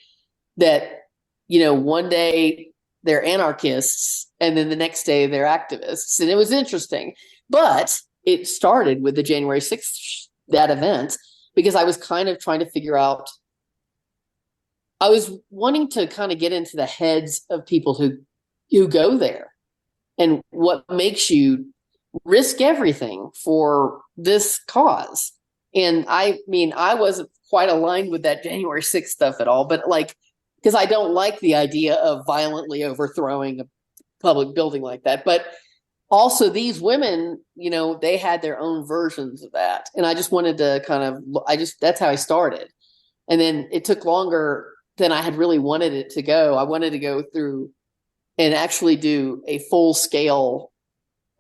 that, one day they're anarchists and then the next day they're activists. And it was interesting. But it started with the January 6th, that event, because I was kind of trying to figure out, I was wanting to kind of get into the heads of people who go there and what makes you risk everything for this cause. And I wasn't quite aligned with that January 6th stuff at all, but because I don't like the idea of violently overthrowing a public building like that. But also these women, they had their own versions of that. And I just wanted to that's how I started. And then it took longer than I had really wanted it to go. I wanted to go through and actually do a full scale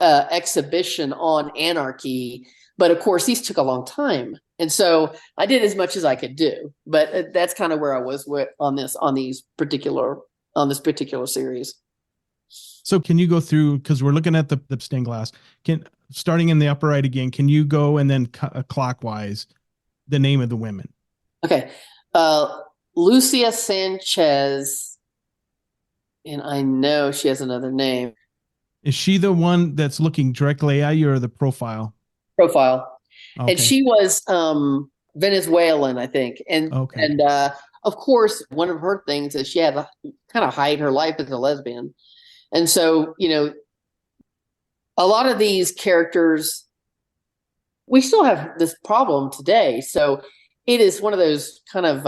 exhibition on anarchy. But of course, these took a long time. And so I did as much as I could do. But that's kind of where I was on this particular series. So can you go through, because we're looking at the stained glass, starting in the upper right again, can you go and then clockwise the name of the women? Okay. Lucia Sanchez, and I know she has another name. Is she the one that's looking directly at you, or the profile? Profile. Okay. And she was Venezuelan, I think. And of course, one of her things is she had to kind of hide her life as a lesbian. And so, a lot of these characters, we still have this problem today. So it is one of those kind of,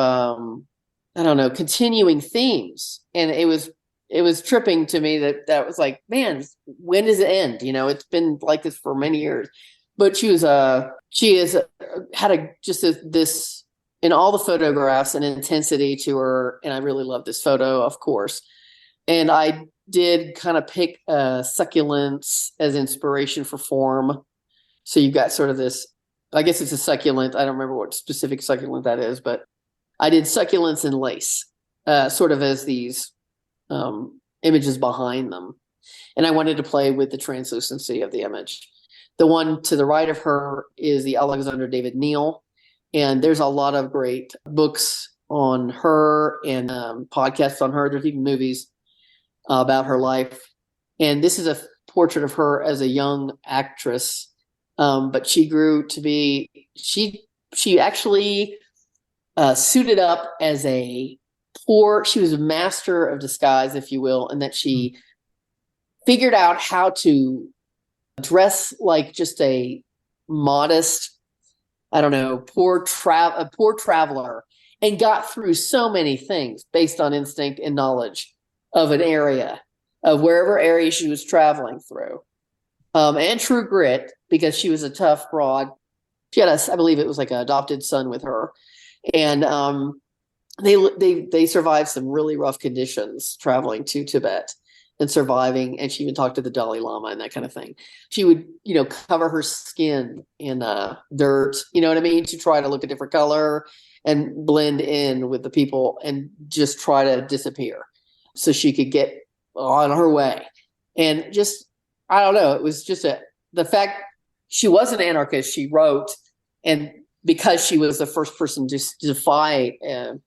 continuing themes. And it was tripping to me that was like, man, when does it end? It's been like this for many years. But she had this in all the photographs, an intensity to her. And I really love this photo, of course. And I did kind of pick succulents as inspiration for form. So you've got sort of this, I guess it's a succulent. I don't remember what specific succulent that is, but I did succulents and lace sort of as these images behind them. And I wanted to play with the translucency of the image. The one to the right of her is the Alexander David Neal. And there's a lot of great books on her and podcasts on her. There's even movies about her life. And this is a portrait of her as a young actress. But she grew to be, she actually suited up as she was a master of disguise, if you will, and that she figured out how to dress like just a modest, I don't know, poor traveler, and got through so many things based on instinct and knowledge of an area, of wherever area she was traveling through. And true grit, because she was a tough broad. She had I believe it was like an adopted son with her. And they survived some really rough conditions traveling to Tibet and surviving. And she even talked to the Dalai Lama and that kind of thing. She would, cover her skin in dirt, you know what I mean, to try to look a different color and blend in with the people and just try to disappear so she could get on her way. And just, I don't know, it was just the fact she was an anarchist, she wrote, and because she was the first person to defy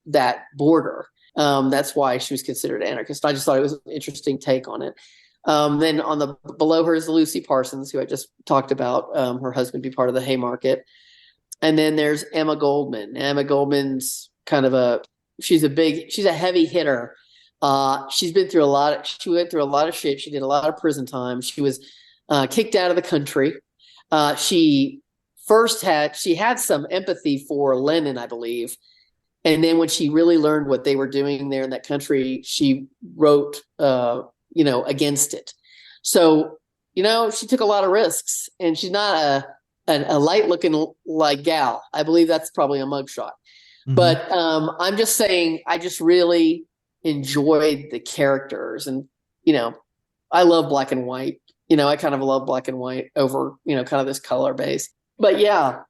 that border, that's why she was considered an anarchist. I just thought it was an interesting take on it. Then below her is Lucy Parsons, who I just talked about. Her husband be part of the Haymarket. And then there's Emma Goldman. Emma Goldman's she's a heavy hitter. She went through a lot of shit. She did a lot of prison time. She was kicked out of the country. She had some empathy for Lenin, I believe. And then when she really learned what they were doing there in that country, she wrote, against it. So, she took a lot of risks, and she's not a light looking like gal. I believe that's probably a mugshot. Mm-hmm. But I'm just saying, I just really enjoyed the characters, and, I love black and white. I kind of love black and white over, kind of this color base. But yeah,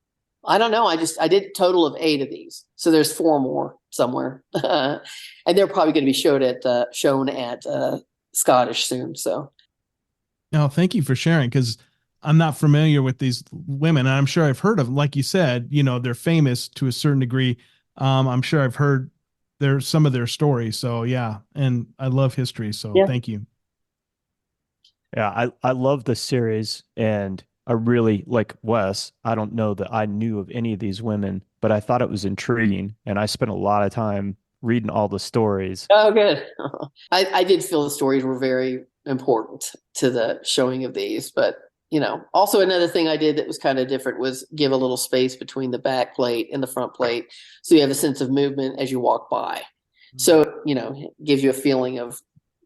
I don't know. I did a total of 8 of these. So there's 4 more somewhere. And they're probably going to be shown at Scottish soon. So. No, thank you for sharing, because I'm not familiar with these women. And I'm sure I've heard of them. Like you said, they're famous to a certain degree. I'm sure I've heard some of their stories. So yeah. And I love history. So yeah. Thank you. Yeah, I love the series, and I really like Wes. I don't know that I knew of any of these women, but I thought it was intriguing, and I spent a lot of time reading all the stories. Oh, good. I did feel the stories were very important to the showing of these, but also another thing I did that was kind of different was give a little space between the back plate and the front plate, so you have a sense of movement as you walk by. Mm-hmm. So it gives you a feeling of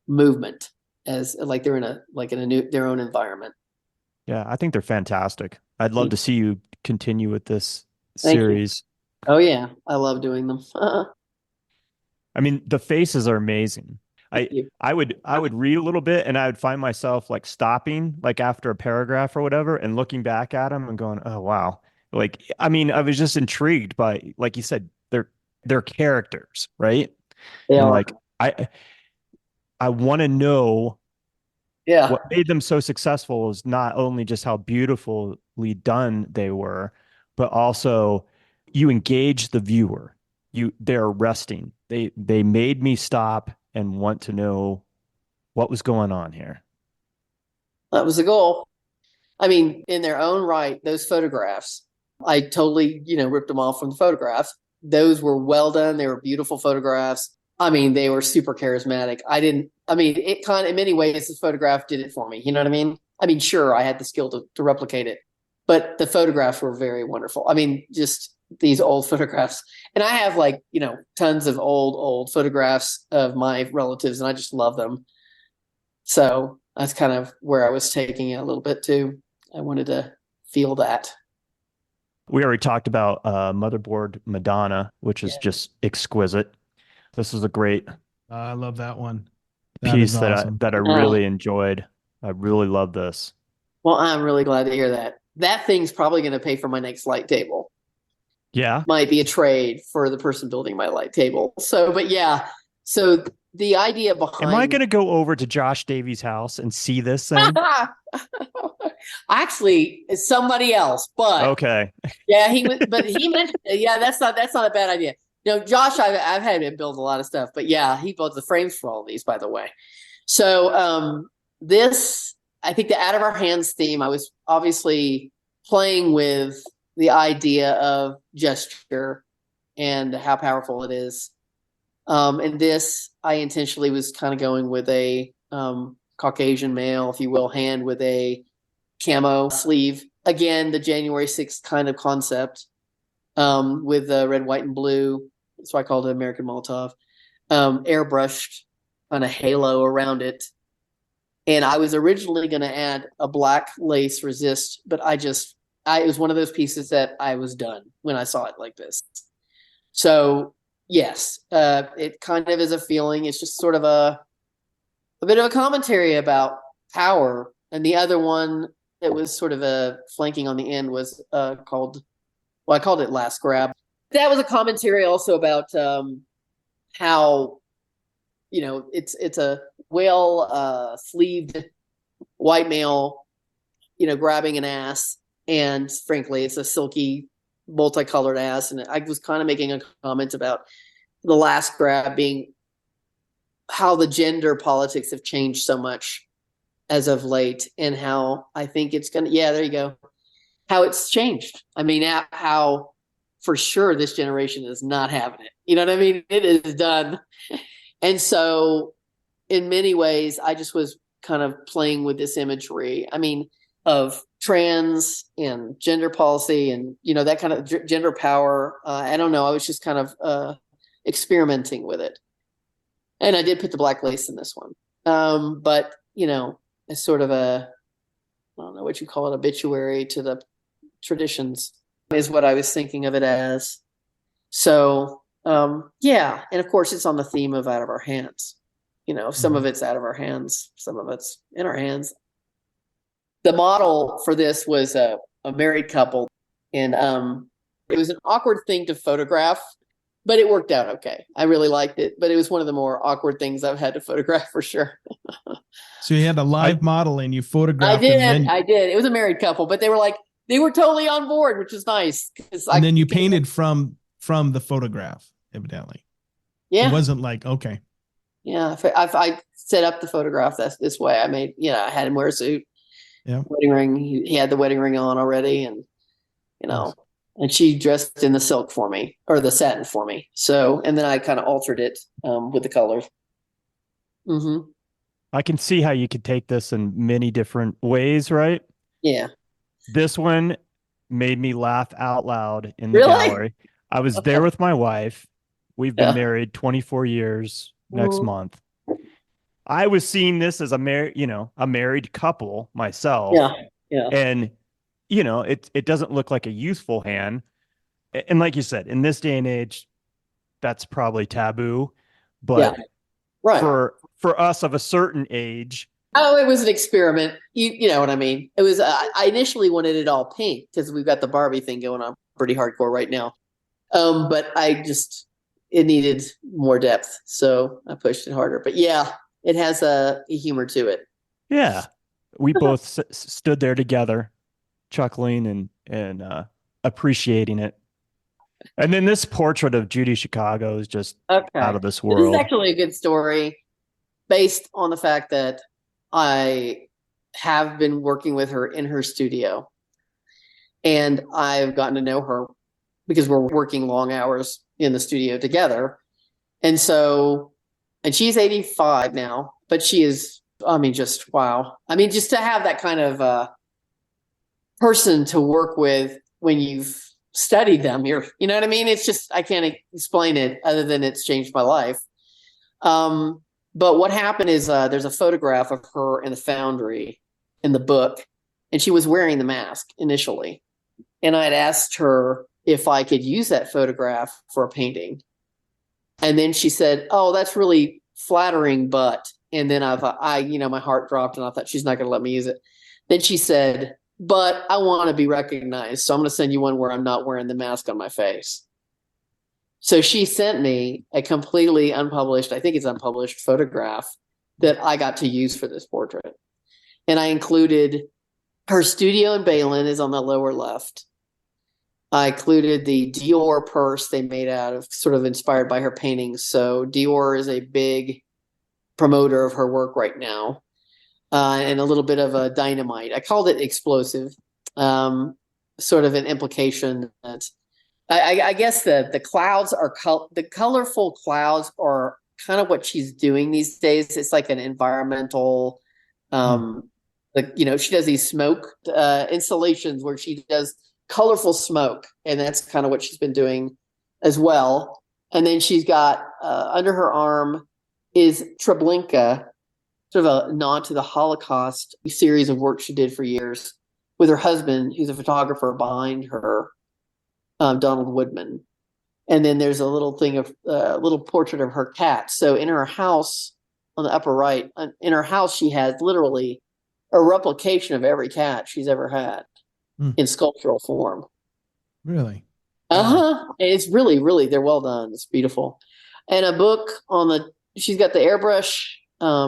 movement, as like they're in their own environment. Yeah, I think they're fantastic. I'd love to see you continue with this series. Oh yeah, I love doing them. I mean, the faces are amazing. I would read a little bit, and I would find myself like stopping like after a paragraph or whatever and looking back at them and going, "Oh wow." Like, I mean, I was just intrigued by, like you said, they're characters, right? They and are. like I want to know what made them so successful is not only just how beautifully done they were, but also you engage the viewer. They're arresting. They made me stop and want to know what was going on here. That was the goal. I mean, in their own right, those photographs, I totally, ripped them off from the photographs. Those were well done. They were beautiful photographs. I mean, they were super charismatic. It kind of, in many ways, the photograph did it for me. You know what I mean? I mean, sure, I had the skill to replicate it, but the photographs were very wonderful. I mean, just these old photographs. And I have tons of old photographs of my relatives, and I just love them. So that's kind of where I was taking it a little bit too. I wanted to feel that. We already talked about Motherboard Madonna, which is just exquisite. This is a great I love that one. Piece awesome. that I really enjoyed. I really love this. Well, I'm really glad to hear that. That thing's probably going to pay for my next light table. Yeah. Might be a trade for the person building my light table. So, but yeah, So the idea behind. Am I going to go over to Josh Davies' house and see this thing? Actually, it's somebody else, but Okay. yeah, he was. But he mentioned, yeah, that's not a bad idea. Josh, I've had him build a lot of stuff, but yeah, he built the frames for all of these, by the way. So this, I think, the Out of Our Hands theme, I was obviously playing with the idea of gesture and how powerful it is. And this, I intentionally was kind of going with a Caucasian male, if you will, hand with a camo sleeve. Again, the January 6th kind of concept with red, white, and blue. That's why I called it American Molotov. Airbrushed on a halo around it. And I was originally going to add a black lace resist, but it was one of those pieces that I was done when I saw it like this. So yes, it kind of is a feeling. It's just sort of a bit of a commentary about power. And the other one that was sort of a flanking on the end was I called it Last Grab. That was a commentary also about how, it's a well sleeved white male, grabbing an ass. And frankly, it's a silky, multicolored ass. And I was kind of making a comment about the last grab being how the gender politics have changed so much as of late, and how I think it's going to, there you go, how it's changed. I mean, how for sure this generation is not having it. You know what I mean? It is done. And so in many ways, I just was kind of playing with this imagery. I mean, of trans and gender policy and, that kind of gender power. I don't know. I was just kind of experimenting with it. And I did put the black lace in this one. But, as sort of I don't know what you call it, obituary to the traditions is what I was thinking of it as. So, and of course it's on the theme of Out of Our Hands. Some of it's out of our hands, some of it's in our hands. The model for this was a married couple, and it was an awkward thing to photograph, but it worked out okay. I really liked it, but it was one of the more awkward things I've had to photograph for sure. So you had a live model and you photographed. I did. It was a married couple, but they were totally on board, which is nice. And then you painted from the photograph, evidently. Yeah. It wasn't like, okay. Yeah. I set up the photograph this way. I made, I had him wear a suit. Yeah. Wedding ring. He had the wedding ring on already, and nice. And she dressed in the silk for me, or the satin for me. So, and then I kind of altered it with the colors. Mm-hmm. I can see how you could take this in many different ways, right? Yeah. This one made me laugh out loud in the gallery. I was there with my wife. We've been married 24 years next month. I was seeing this as a married couple myself. Yeah. Yeah. And, it doesn't look like a youthful hand. And like you said, in this day and age, that's probably taboo. But right. For us of a certain age. Oh, it was an experiment. You know what I mean? It was, I initially wanted it all pink because we've got the Barbie thing going on pretty hardcore right now. But it needed more depth. So I pushed it harder, but yeah, it has a humor to it. Yeah. We both stood there together, chuckling and appreciating it. And then this portrait of Judy Chicago is just out of this world. This is actually a good story based on the fact that I have been working with her in her studio, and I've gotten to know her because we're working long hours in the studio together. And she's 85 now, but she is, just wow. Just to have that kind of person to work with when you've studied them, you know what I mean? It's just, I can't explain it other than it's changed my life. But what happened is there's a photograph of her in the foundry in the book, and she was wearing the mask initially. And I had asked her if I could use that photograph for a painting. And then she said, "Oh, that's really flattering, but," and then my heart dropped and I thought she's not going to let me use it. Then she said, "But I want to be recognized. So I'm going to send you one where I'm not wearing the mask on my face." So she sent me a completely unpublished, I think it's unpublished photograph that I got to use for this portrait. And I included her studio in Balin is on the lower left. I included the Dior purse they made out of, sort of inspired by her paintings. So Dior is a big promoter of her work right now. And a little bit of a dynamite. I called it explosive, sort of an implication that I guess the clouds are the colorful clouds are kind of what she's doing these days. It's like an environmental, she does these smoke installations where she does colorful smoke, and that's kind of what she's been doing as well. And then she's got under her arm is Treblinka, sort of a nod to the Holocaust series of work she did for years with her husband, who's a photographer behind her, Donald Woodman. And then there's a little thing of a little portrait of her cat. So in her house on the upper right, in her house, she has literally a replication of every cat she's ever had in sculptural form. Really? Uh-huh. And it's really, really, they're well done. It's beautiful. And a book she's got the airbrush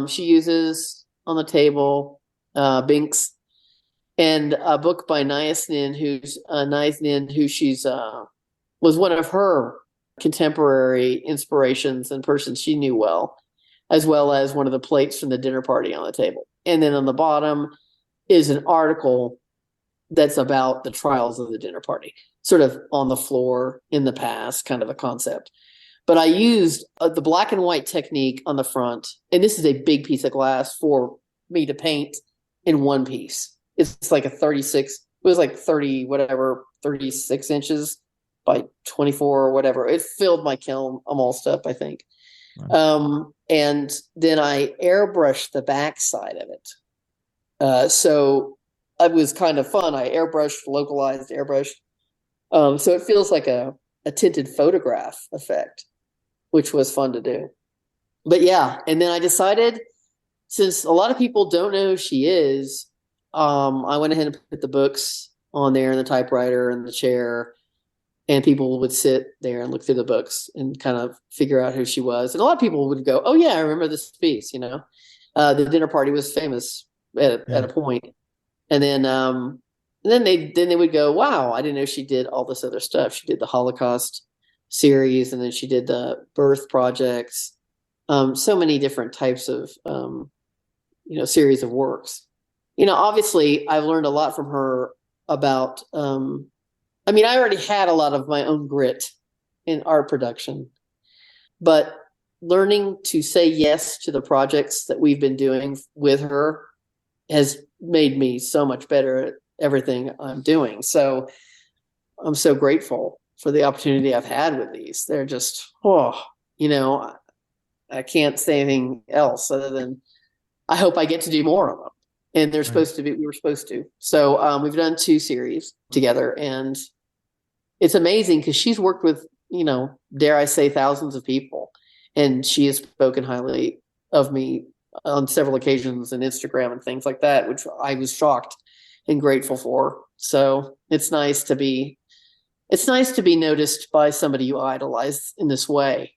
she uses on the table, Binks, and a book by Nias Nin, who she's was one of her contemporary inspirations and persons she knew well as one of the plates from the dinner party on the table. And then on the bottom is an article that's about the trials of the dinner party, sort of on the floor in the past, kind of a concept. But I used the black and white technique on the front, and this is a big piece of glass for me to paint in one piece. It's like a 36 inches by 24 or whatever. It filled my kiln almost up, I think. Wow. And then I airbrushed the back side of it. So it was kind of fun. I localized airbrushed. So it feels like a tinted photograph effect, which was fun to do. But yeah, and then I decided, since a lot of people don't know who she is, I went ahead and put the books on there and the typewriter and the chair, and people would sit there and look through the books and kind of figure out who she was. And a lot of people would go, "Oh yeah, I remember this piece." The dinner party was famous at a point. And then they would go, "Wow, I didn't know she did all this other stuff. She did the Holocaust series, and then she did the birth projects, so many different types of series of works." Obviously, I've learned a lot from her about. I already had a lot of my own grit in art production, but learning to say yes to the projects that we've been doing with her has made me so much better at everything I'm doing. So I'm so grateful for the opportunity I've had with these. They're just, I can't say anything else other than I hope I get to do more of them. And they're supposed to be, we were supposed to. So we've done 2 series together, and it's amazing because she's worked with, dare I say, thousands of people. And she has spoken highly of me on several occasions on Instagram and things like that, which I was shocked and grateful for. So it's nice to be noticed by somebody you idolize in this way,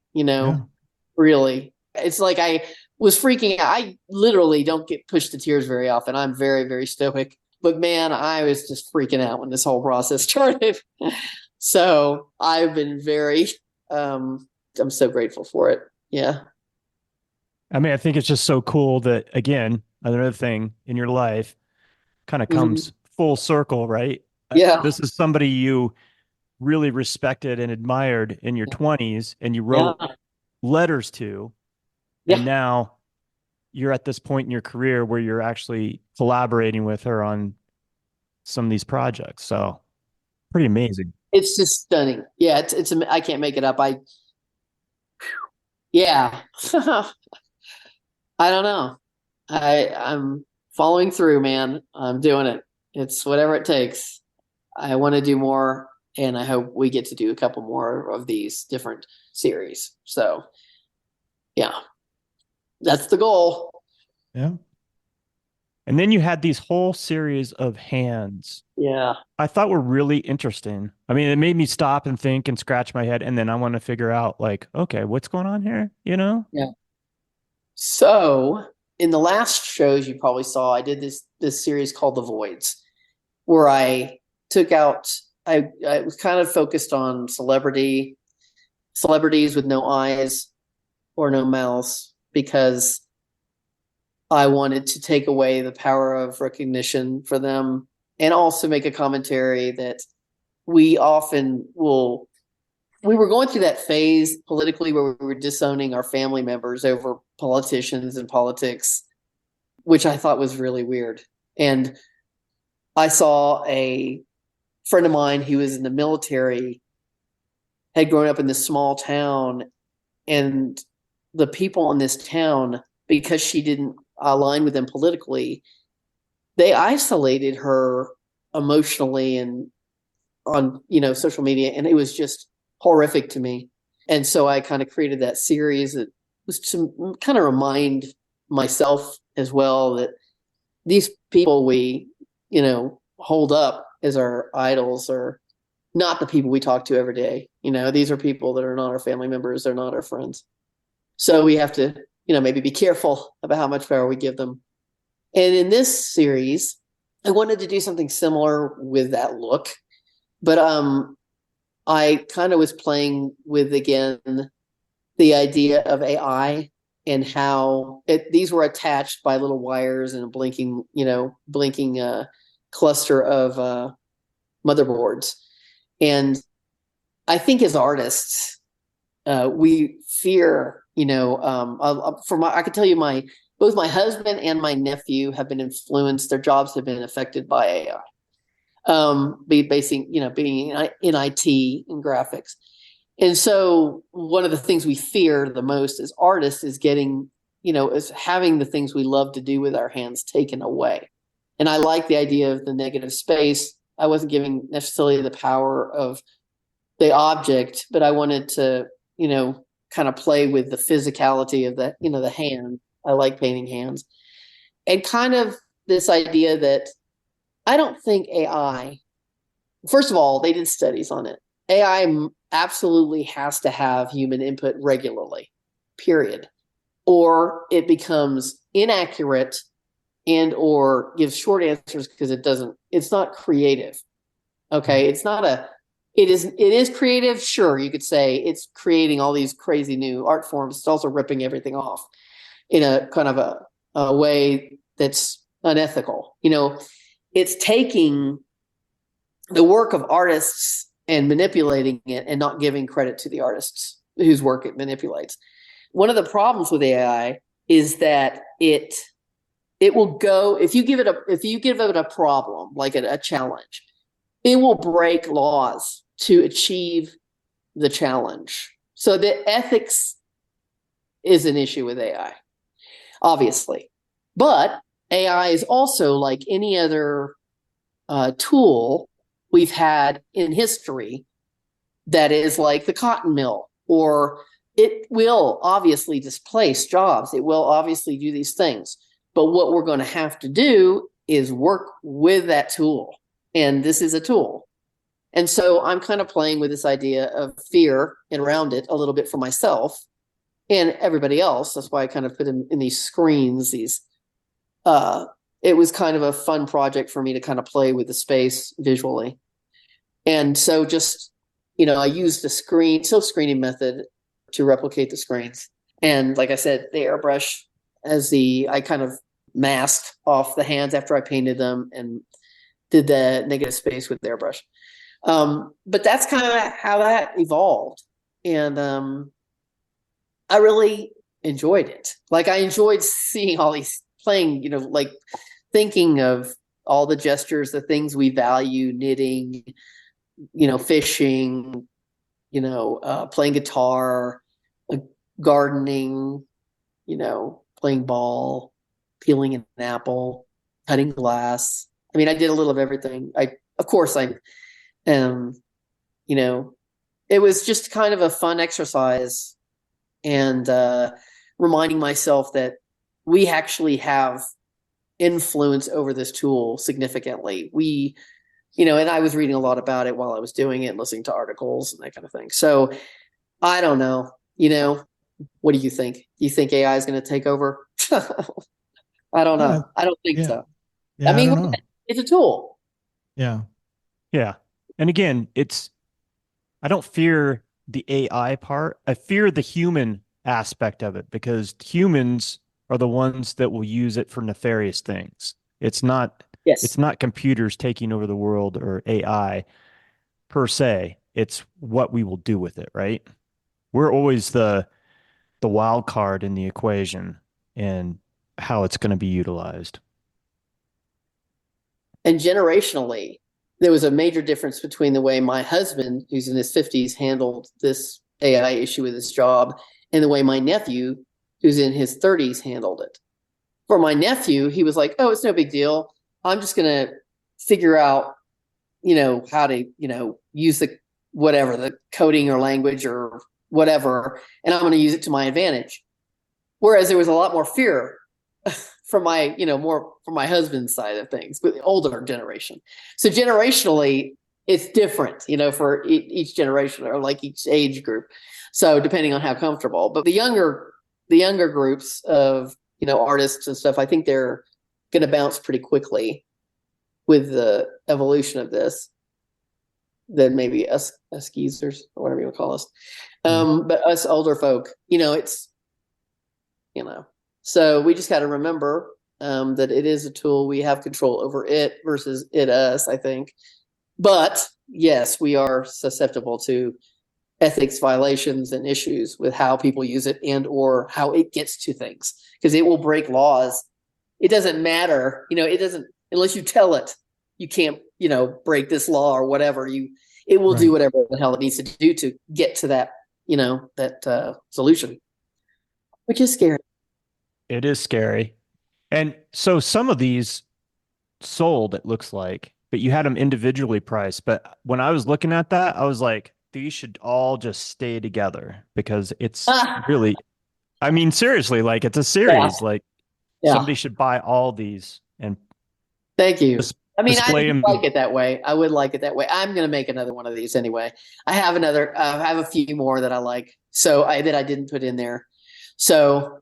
really. It's like I was freaking out. I literally don't get pushed to tears very often. I'm very, very stoic, but man, I was just freaking out when this whole process started. So I've been I'm so grateful for it. Yeah. I think it's just so cool that, again, another thing in your life kind of comes full circle, right? Yeah. This is somebody you really respected and admired in your 20s, and you wrote letters to, and now you're at this point in your career where you're actually collaborating with her on some of these projects. So pretty amazing. It's just stunning. Yeah. It's I can't make it up. Yeah. I don't know. I'm following through, man. I'm doing it. It's whatever it takes. I want to do more, and I hope we get to do a couple more of these different series. So yeah, that's the goal. Yeah. And then you had these whole series of hands Yeah. I thought were really interesting. I mean, it made me stop and think and scratch my head. And then I want to figure out, like, okay, what's going on here? You know? Yeah. So in the last shows you probably saw, I did this series called The Voids, where I took out I was kind of focused on celebrities with no eyes or no mouths, because I wanted to take away the power of recognition for them, and also make a commentary that we often will. We were going through that phase politically where we were disowning our family members over politicians and politics, which I thought was really weird. And I saw a friend of mine who was in the military, had grown up in this small town, and the people in this town, because she didn't align with them politically, they isolated her emotionally and on, social media. And it was just horrific to me. And so I kind of created that series that was to kind of remind myself as well that these people we, hold up as our idols are not the people we talk to every day. These are people that are not our family members. They're not our friends. So we have to, maybe be careful about how much power we give them. And in this series, I wanted to do something similar with that look, but I kind of was playing with, again, the idea of AI and how these were attached by little wires and a blinking cluster of motherboards. And I think as artists, we fear, I could tell you both my husband and my nephew have been influenced. Their jobs have been affected by AI. Being in IT and graphics. And so one of the things we fear the most as artists is is having the things we love to do with our hands taken away. And I like the idea of the negative space. I wasn't giving necessarily the power of the object, but I wanted to, kind of play with the physicality of the hand. I like painting hands. And kind of this idea that I don't think AI, first of all, they did studies on it. AI absolutely has to have human input regularly, period. Or it becomes inaccurate and or gives short answers because it's not creative. Okay. It is creative. Sure. You could say it's creating all these crazy new art forms. It's also ripping everything off in a kind of a way that's unethical. It's taking the work of artists and manipulating it and not giving credit to the artists whose work it manipulates. One of the problems with AI is that it will go, if you give it a problem, like a challenge, it will break laws to achieve the challenge. So the ethics is an issue with AI, obviously. But AI is also like any other tool we've had in history that is like the cotton mill, or it will obviously displace jobs. It will obviously do these things. But what we're going to have to do is work with that tool. And this is a tool. And so I'm kind of playing with this idea of fear and around it a little bit for myself and everybody else. That's why I kind of put in these screens, it was kind of a fun project for me to kind of play with the space visually. And so just, I used the silk screening method to replicate the screens. And like I said, the airbrush I kind of masked off the hands after I painted them and did the negative space with the airbrush. But that's kind of how that evolved. And I really enjoyed it. Like I enjoyed seeing all these playing, like thinking of all the gestures, the things we value, knitting, fishing, playing guitar, gardening, playing ball, peeling an apple, cutting glass. I mean, I did a little of everything. It was just kind of a fun exercise and reminding myself that we actually have influence over this tool significantly. And I was reading a lot about it while I was doing it, listening to articles and that kind of thing. So I don't know, what do you think? Do you think AI is going to take over? I don't know. I don't think so. Yeah, I mean, I don't know. it's a tool. Yeah. Yeah. And again, I don't fear the AI part. I fear the human aspect of it, because humans are the ones that will use it for nefarious things. It's not Yes. it's not computers taking over the world or AI per se. It's what we will do with it, right? We're always the wild card in the equation and how it's going to be utilized. And generationally, there was a major difference between the way my husband, who's in his 50s, handled this AI issue with his job and the way my nephew, who's in his 30s, handled it. For my nephew, he was like, oh, it's no big deal. I'm just going to figure out, how to, use the coding or language or whatever, and I'm going to use it to my advantage. Whereas there was a lot more fear from more from my husband's side of things, with the older generation. So generationally, it's different, for each generation or like each age group. So depending on how comfortable, but the younger groups of, artists and stuff, I think they're going to bounce pretty quickly with the evolution of this than maybe us geezers or whatever you want to call us. But us older folk, it's, so we just got to remember that it is a tool. We have control over it versus it us, I think. But yes, we are susceptible to ethics violations and issues with how people use it and or how it gets to things, because it will break laws. It doesn't matter, it doesn't, unless you tell it you can't, break this law or whatever. It will do whatever the hell it needs to do to get to that, that solution, which is scary. It is scary. And so some of these sold, it looks like, but you had them individually priced. But when I was looking at that, I was like, these should all just stay together, because it's really, I mean, seriously, like it's a series. Like somebody should buy all these and thank you. I mean, I display them. like it that way. I would like it that way. I'm going to make another one of these anyway. I have a few more that I like. So that I didn't put in there. So,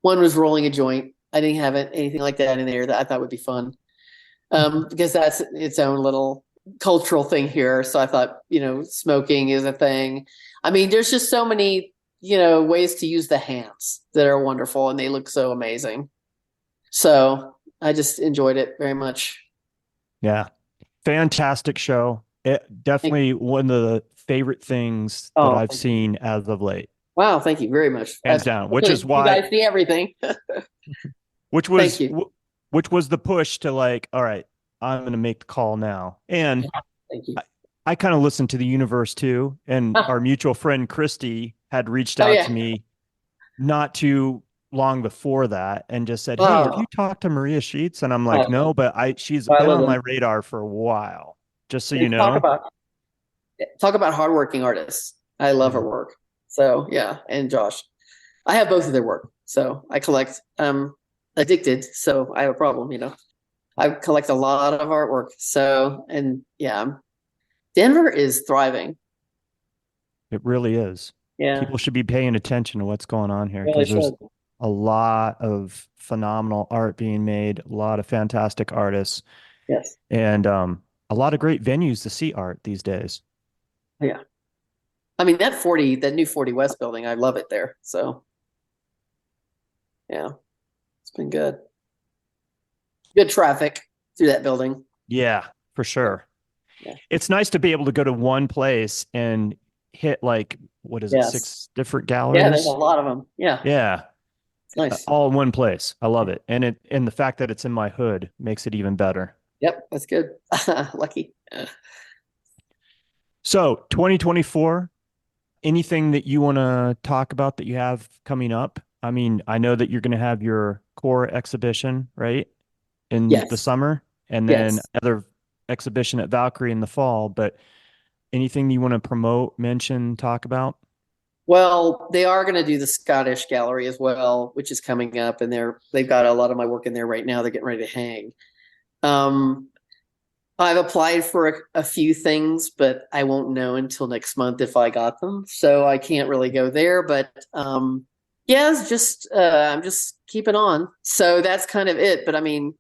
one was rolling a joint. I didn't have anything like that in there that I thought would be fun. Because that's its own little cultural thing here. So I thought, smoking is a thing. I mean, there's just so many, ways to use the hands that are wonderful, and they look so amazing. So I just enjoyed it very much. Yeah. Fantastic show. It definitely one of the favorite things that I've seen as of late. Wow, thank you very much. Hands down, which is why you guys see everything. which was the push to like, all right, I'm going to make the call now. And thank you. I kind of listened to the universe too. And our mutual friend Christy had reached out to me not too long before that and just said, hey, have you talked to Maria Sheets? And I'm like, no, but she's been on my radar for a while, just so you know. Talk about hardworking artists. I love her work. So yeah, and Josh. I have both of their work. So I collect. Addicted, so I have a problem, I collect a lot of artwork. So, and yeah, Denver is thriving. It really is. Yeah. People should be paying attention to what's going on here, because there's a lot of phenomenal art being made, a lot of fantastic artists. Yes. And a lot of great venues to see art these days. Yeah. I mean, that new 40 West building, I love it there. So yeah, it's been good. Good traffic through that building. Yeah, for sure. Yeah. It's nice to be able to go to one place and hit like, what is it, 6 different galleries? Yeah, there's a lot of them. Yeah. Yeah. It's nice. All in one place. I love it. And the fact that it's in my hood makes it even better. Yep, that's good. Lucky. So 2024, anything that you want to talk about that you have coming up? I mean, I know that you're going to have your core exhibition, right? In the summer, and then another exhibition at Valkyrie in the fall. But anything you want to promote, mention, talk about? Well, they are going to do the Scottish Gallery as well, which is coming up, and they've got a lot of my work in there right now. They're getting ready to hang. Um, I've applied for a few things, but I won't know until next month if I got them. So I can't really go there. But yeah, it's just I'm just keeping on. So that's kind of it. But I mean,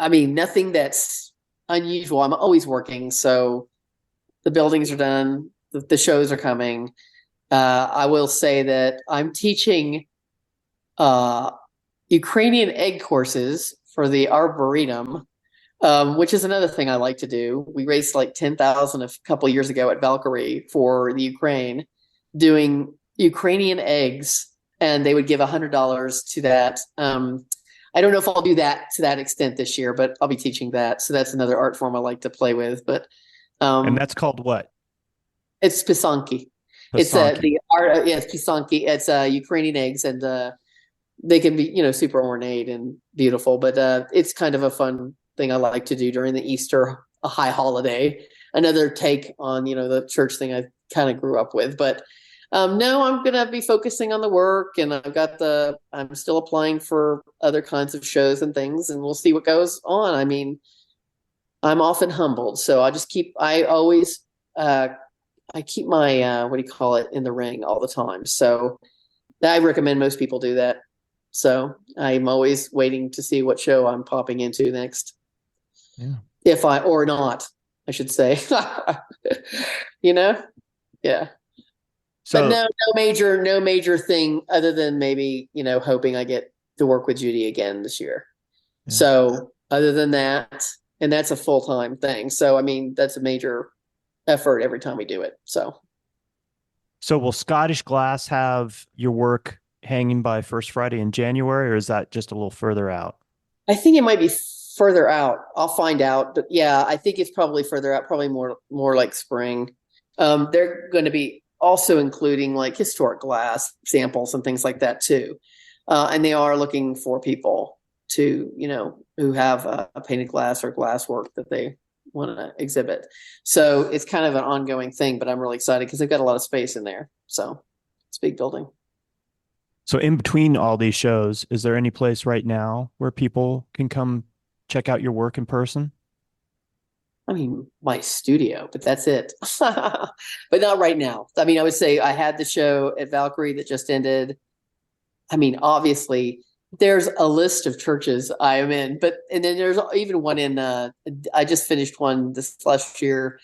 nothing that's unusual. I'm always working. So the buildings are done. The shows are coming. I will say that I'm teaching Ukrainian egg courses for the Arboretum, which is another thing I like to do. We raised like 10,000 a couple of years ago at Valkyrie for the Ukraine, doing Ukrainian eggs, and they would give $100 to that. I don't know if I'll do that to that extent this year, but I'll be teaching that. So that's another art form I like to play with. But And that's called what? it's pisanki. It's the art. Yeah, it's pisanki. It's Ukrainian eggs, and they can be super ornate and beautiful. But it's kind of a fun thing I like to do during the Easter a high holiday. Another take on the church thing I kind of grew up with. But no, I'm gonna be focusing on the work, and I'm still applying for other kinds of shows and things, and we'll see what goes on. I mean, I'm often humbled, so I keep my what do you call it, in the ring all the time. So I recommend most people do that. So I'm always waiting to see what show I'm popping into next. Yeah. Or not, I should say. Yeah. So But no major thing other than maybe, hoping I get to work with Judy again this year. Yeah. So other than that, and that's a full-time thing. So, I mean, that's a major effort every time we do it. So will Scottish Glass have your work hanging by First Friday in January, or is that just a little further out? I think it might be further out. I'll find out. But yeah, I think it's probably further out, probably more like spring. They're going to be also including like historic glass samples and things like that too. And they are looking for people to, who have a painted glass or glass work that they want to exhibit. So it's kind of an ongoing thing, but I'm really excited because they've got a lot of space in there. So it's a big building. So in between all these shows, is there any place right now where people can come check out your work in person? I mean, my studio, but that's it. But not right now. I mean, I would say I had the show at Valkyrie that just ended. I mean, obviously, there's a list of churches I am in, and then there's even one in, I just finished one this last year,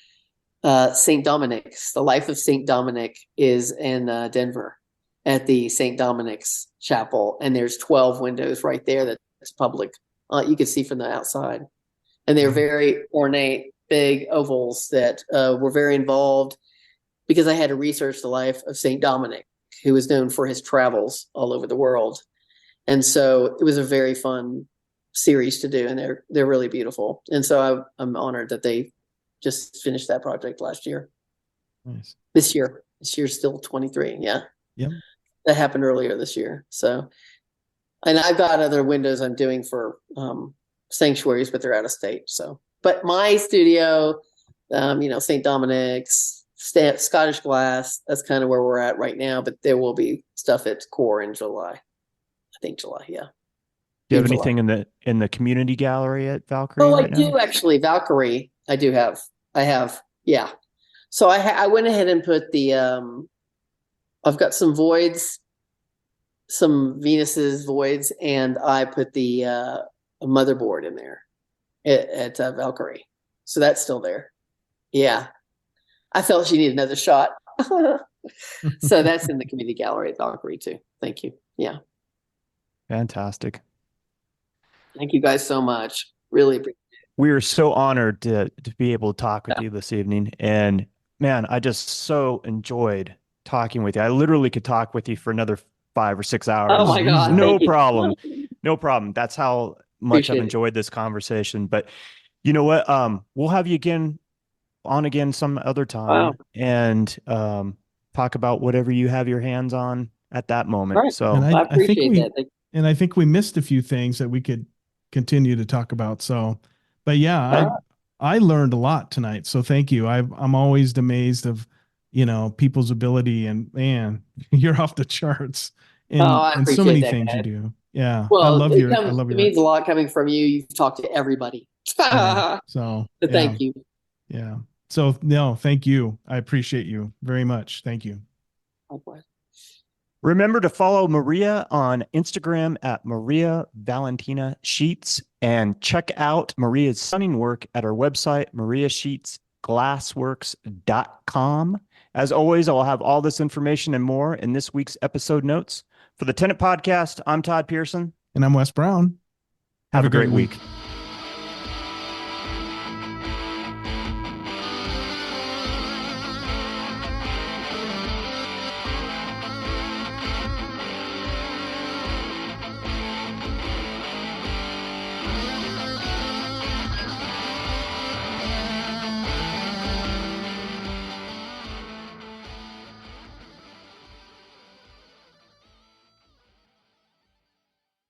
St. Dominic's. The Life of St. Dominic is in Denver at the St. Dominic's Chapel, and there's 12 windows right there that's public. You can see from the outside. And they're very ornate, big ovals that were very involved because I had to research the life of St. Dominic, who was known for his travels all over the world. And so it was a very fun series to do, and they're really beautiful. And so I'm honored that they just finished that project last year. Nice. This year's still 23. Yeah. Yep. That happened earlier this year. So, and I've got other windows I'm doing for sanctuaries, but they're out of state. So, but my studio, St. Dominic's, Scottish Glass, that's kind of where we're at right now. But there will be stuff at Core in July. I think July, yeah. Do you have anything in the community gallery at Valkyrie? Oh, right I do actually. Valkyrie, I do have. I have, yeah. So I went ahead and put the. I've got some voids, some Venus's voids, and I put the motherboard in there at Valkyrie. So that's still there. Yeah. I felt she needed another shot. So that's in the community gallery at Valkyrie too. Thank you. Yeah. Fantastic. Thank you guys so much. Really appreciate it. We are so honored to be able to talk with you this evening. And man, I just so enjoyed talking with you. I literally could talk with you for another 5 or 6 hours. Oh my God. No problem. No problem. That's how much I've Appreciate it. enjoyed this conversation. But you know what? We'll have you on again some other time. Wow. And talk about whatever you have your hands on at that moment. All right. So And I appreciate that. And I think we missed a few things that we could continue to talk about. So, but yeah, I learned a lot tonight. So thank you. I'm always amazed of people's ability, and man, you're off the charts Oh, in I so appreciate many that, things you guys. do. Yeah. I Well, love your, I love it your, means a lot coming from you. You've talked to everybody. yeah. So So yeah, thank you. yeah. So no, thank you. I appreciate you very much. Thank you. Likewise. Remember to follow Maria on Instagram at Maria Valentina Sheets and check out Maria's stunning work at our website, mariasheetsglassworks.com. As always, I'll have all this information and more in this week's episode notes. For the Tenant Podcast, I'm Todd Pearson. And I'm Wes Brown. Have a great week.